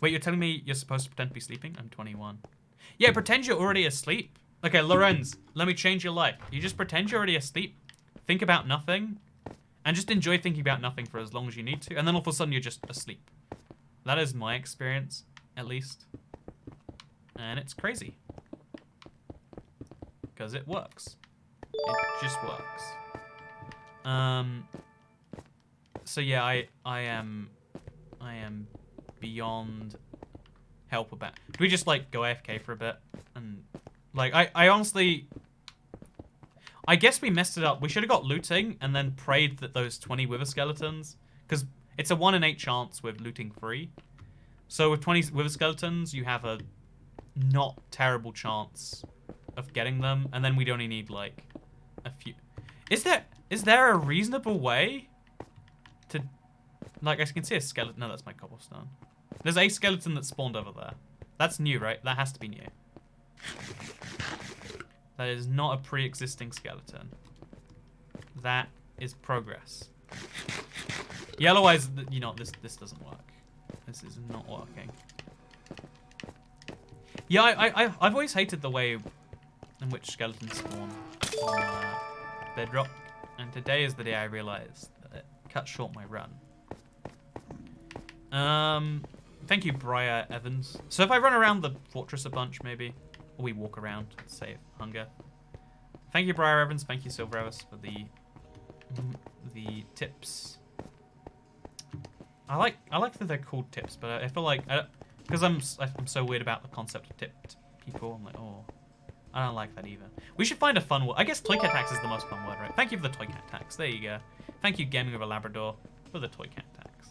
Wait, you're telling me you're supposed to pretend to be sleeping? I'm 21. Yeah, pretend you're already asleep. Okay, Lorenz, let me change your life. You just pretend you're already asleep. Think about nothing. And just enjoy thinking about nothing for as long as you need to. And then all of a sudden you're just asleep. That is my experience, at least. And it's crazy. Because it works. It just works. So yeah, I am beyond help about... Do we just, like, go AFK for a bit? And, like, I honestly... I guess we messed it up. We should have got looting and then prayed that those 20 wither skeletons... Because it's a 1 in 8 chance with looting free. So with 20 wither skeletons, you have a not terrible chance of getting them. And then we'd only need, like, a few... Is there a reasonable way to... Like, I can see a skeleton. No, that's my cobblestone. There's a skeleton that spawned over there. That's new, right? That has to be new. That is not a pre-existing skeleton. That is progress. Yellow eyes, you know, this doesn't work. This is not working. Yeah, I've always hated the way in which skeletons spawn on Bedrock. And today is the day I realized that it cut short my run. Thank you, Briar Evans. So if I run around the fortress a bunch, maybe, or we walk around to save hunger. Thank you, Briar Evans. Thank you, Silver Evans, for the tips. I like that they're called tips, but I feel like because I'm so weird about the concept of tipped people. I'm like, oh, I don't like that either. We should find a fun word. I guess toy cat tax is the most fun word, right? Thank you for the toy cat tax. There you go. Thank you, Gaming of a Labrador, for the toy cat tax.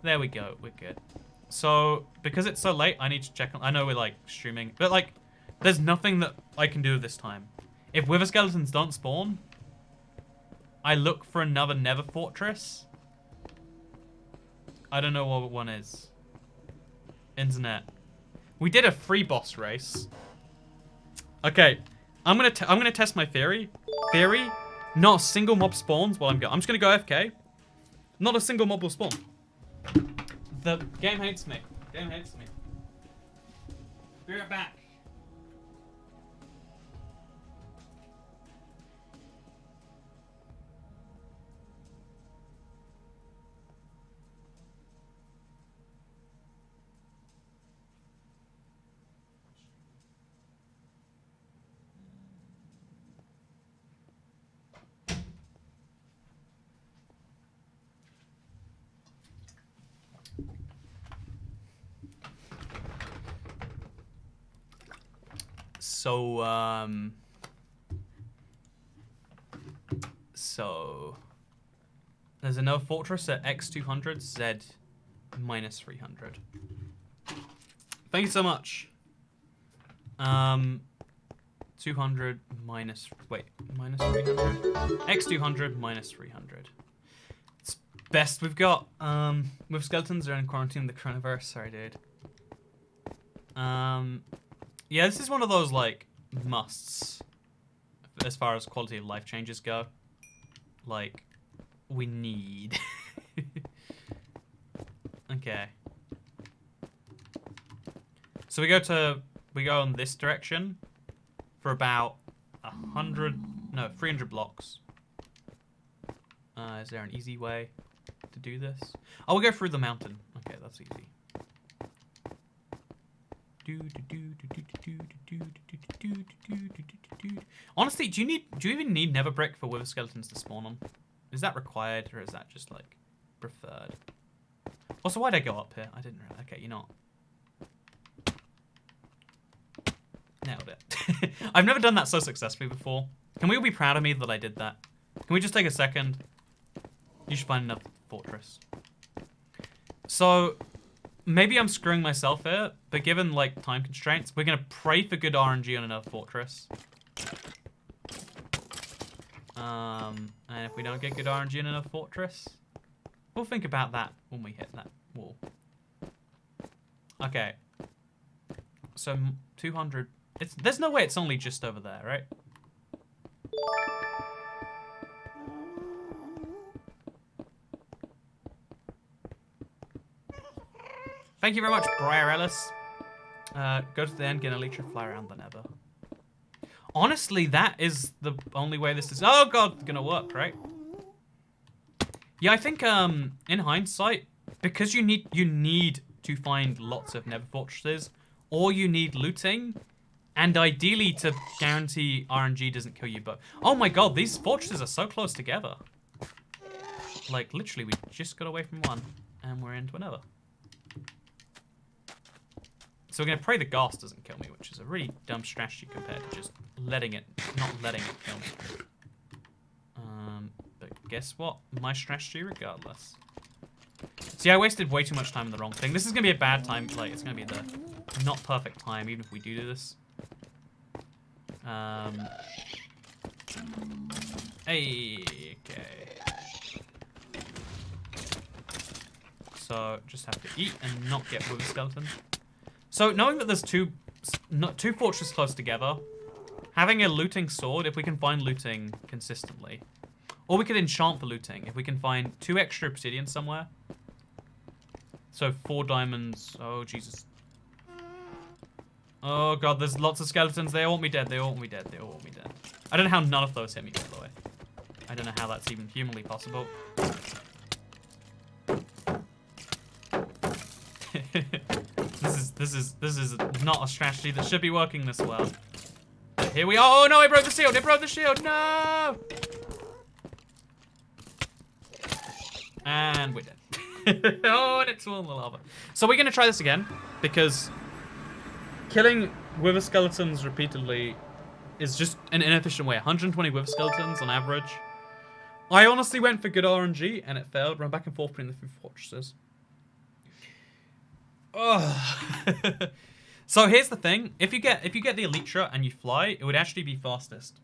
There we go. We're good. So, because it's so late, I need to check on... I know we're, like, streaming, but, like, there's nothing that I can do this time. If wither skeletons don't spawn, I look for another Nether fortress. I don't know what one is. Internet. We did a free boss race. Okay, I'm gonna test my theory. Not a single mob spawns while I'm just gonna go AFK. Not a single mob will spawn. The game hates me. Game hates me. Be right back. So there's another fortress at X200, Z minus 300. Thank you so much. 200 minus, wait, minus 300? X200 minus 300. It's best we've got. With skeletons are in quarantine with the coronavirus. Sorry, dude. Yeah, this is one of those, like, musts as far as quality of life changes go. Like, we need. Okay. So we go in this direction for about 300 blocks. Is there an easy way? to do this? Oh, we'll go through the mountain. Okay, that's easy. Honestly, do you even need Nether brick for wither skeletons to spawn on? Is that required, or is that just like preferred? Also, why'd I go up here? I didn't really. Okay, you're not. Nailed it. I've never done that so successfully before. Can we all be proud of me that I did that? Can we just take a second? You should find another fortress. So, maybe I'm screwing myself here, but given like time constraints, we're gonna pray for good RNG on another fortress. And if we don't get good RNG in another fortress, we'll think about that when we hit that wall. Okay. So 200. There's no way it's only just over there, right? Thank you very much, Briar Ellis. Go to the end, get an elytra, fly around the Nether. Honestly, that is the only way this is, oh god, gonna work, right? Yeah, I think in hindsight, because you need to find lots of Nether fortresses, or you need looting, and ideally to guarantee RNG doesn't kill you. But oh my god, these fortresses are so close together. Like literally, we just got away from one, and we're into another. So we're gonna pray the ghast doesn't kill me, which is a really dumb strategy compared to just not letting it kill me. But guess what? My strategy regardless. See, I wasted way too much time on the wrong thing. This is gonna be a bad time. Like, it's gonna be the not perfect time, even if we do this. Hey, okay. So just have to eat and not get wither skeleton. So knowing that there's two fortresses close together, having a looting sword, if we can find looting consistently, or we could enchant for looting if we can find 2 extra obsidian somewhere. So 4 diamonds. Oh Jesus. Oh god, there's lots of skeletons. They all want me dead. They all want me dead. They all want me dead. I don't know how none of those hit me, by the way. I don't know how that's even humanly possible. This is not a strategy that should be working this well. But here we are. Oh no, I broke the shield. It broke the shield. No. And we're dead. Oh, and it's all in the lava. So we're gonna try this again because killing wither skeletons repeatedly is just an inefficient way. 120 wither skeletons on average. I honestly went for good RNG and it failed. Run back and forth between the 2 fortresses. Oh. So here's the thing: if you get the elytra and you fly, it would actually be fastest.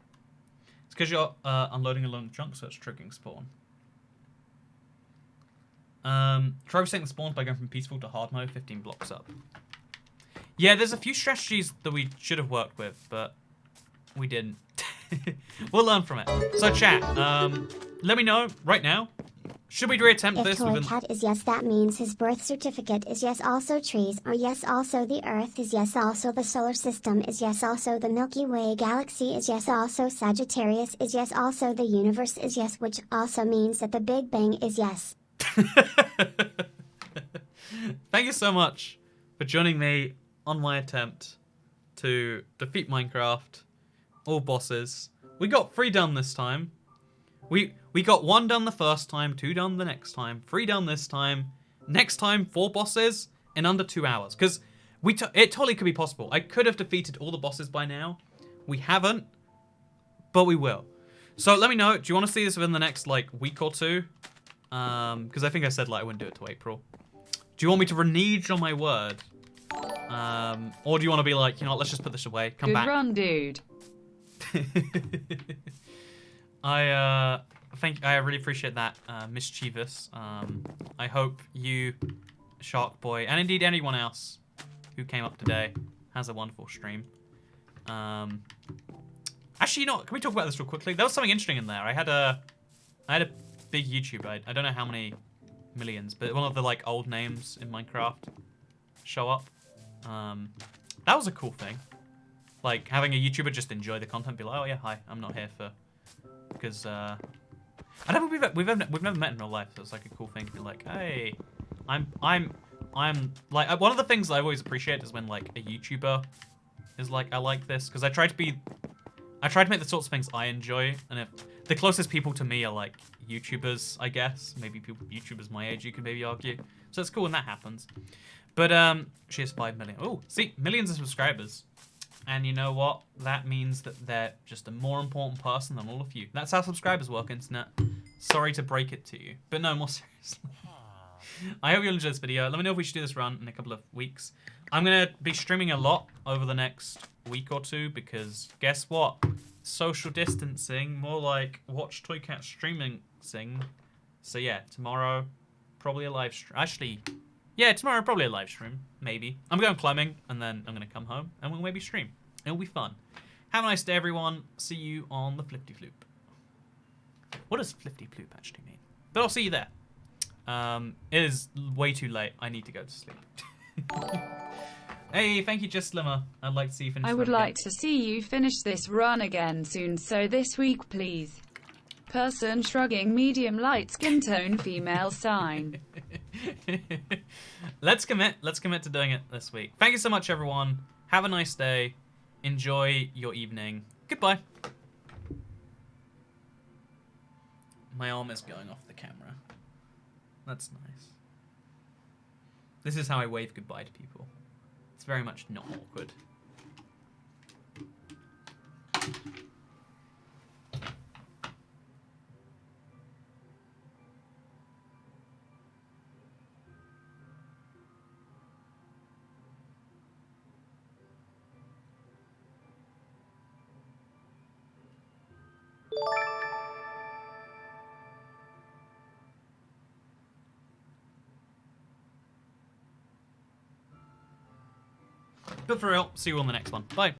It's because you're unloading a load of junk, so it's triggering spawn. Try resetting the spawns by going from peaceful to hard mode, 15 blocks up. Yeah, there's a few strategies that we should have worked with, but we didn't. We'll learn from it. So chat, let me know right now. Should we reattempt this? If Cat is yes, that means his birth certificate is yes, also trees are yes, also the Earth is yes, also the solar system is yes, also the Milky Way galaxy is yes, also Sagittarius is yes, also the universe is yes, which also means that the Big Bang is yes. Thank you so much for joining me on my attempt to defeat Minecraft. All bosses. We got 3 done this time. We got 1 done the first time, 2 done the next time, 3 done this time. Next time, 4 bosses in under 2 hours. Because it totally could be possible. I could have defeated all the bosses by now. We haven't, but we will. So let me know. Do you want to see this within the next like week or 2? Because I think I said like I wouldn't do it till April. Do you want me to renege on my word? Or do you want to be like, you know what, let's just put this away. Come back. Good run, dude. I really appreciate that, mischievous. I hope you, Shark Boy, and indeed anyone else who came up today has a wonderful stream. Actually, you know what, can we talk about this real quickly? There was something interesting in there. I had a big YouTuber. I don't know how many millions, but one of the like old names in Minecraft show up. That was a cool thing. Like having a YouTuber just enjoy the content, be like, oh yeah, hi, I'm not here for because I don't think we've never met in real life, so it's like a cool thing to be like, hey, I'm like one of the things I always appreciate is when like a YouTuber is like, I like this, because I try to make the sorts of things I enjoy, and if the closest people to me are like YouTubers, I guess, maybe YouTubers my age, you could maybe argue. So it's cool when that happens. But she has 5 million. Oh, see, millions of subscribers. And you know what? That means that they're just a more important person than all of you. That's how subscribers work, internet. Sorry to break it to you. But no, more seriously. I hope you enjoyed this video. Let me know if we should do this run in a couple of weeks. I'm going to be streaming a lot over the next week or two because guess what? Social distancing, more like watch Toycat streaming sing. So yeah, tomorrow, probably a live stream. Actually, yeah, tomorrow probably a live stream, maybe. I'm going climbing, and then I'm going to come home, and we'll maybe stream. It'll be fun. Have a nice day, everyone. See you on the Flifty Floop. What does Flifty Floop actually mean? But I'll see you there. It is way too late. I need to go to sleep. Hey, thank you, Just Slimmer. I'd like to see you finish. I would like to see you finish this run again soon, so this week, please. Person shrugging, medium light skin tone, female sign. Let's commit to doing it this week. Thank you so much, everyone. Have a nice day. Enjoy your evening. Goodbye. My arm is going off the camera. That's nice. This is how I wave goodbye to people. It's very much not awkward. But for real, see you on the next one. Bye.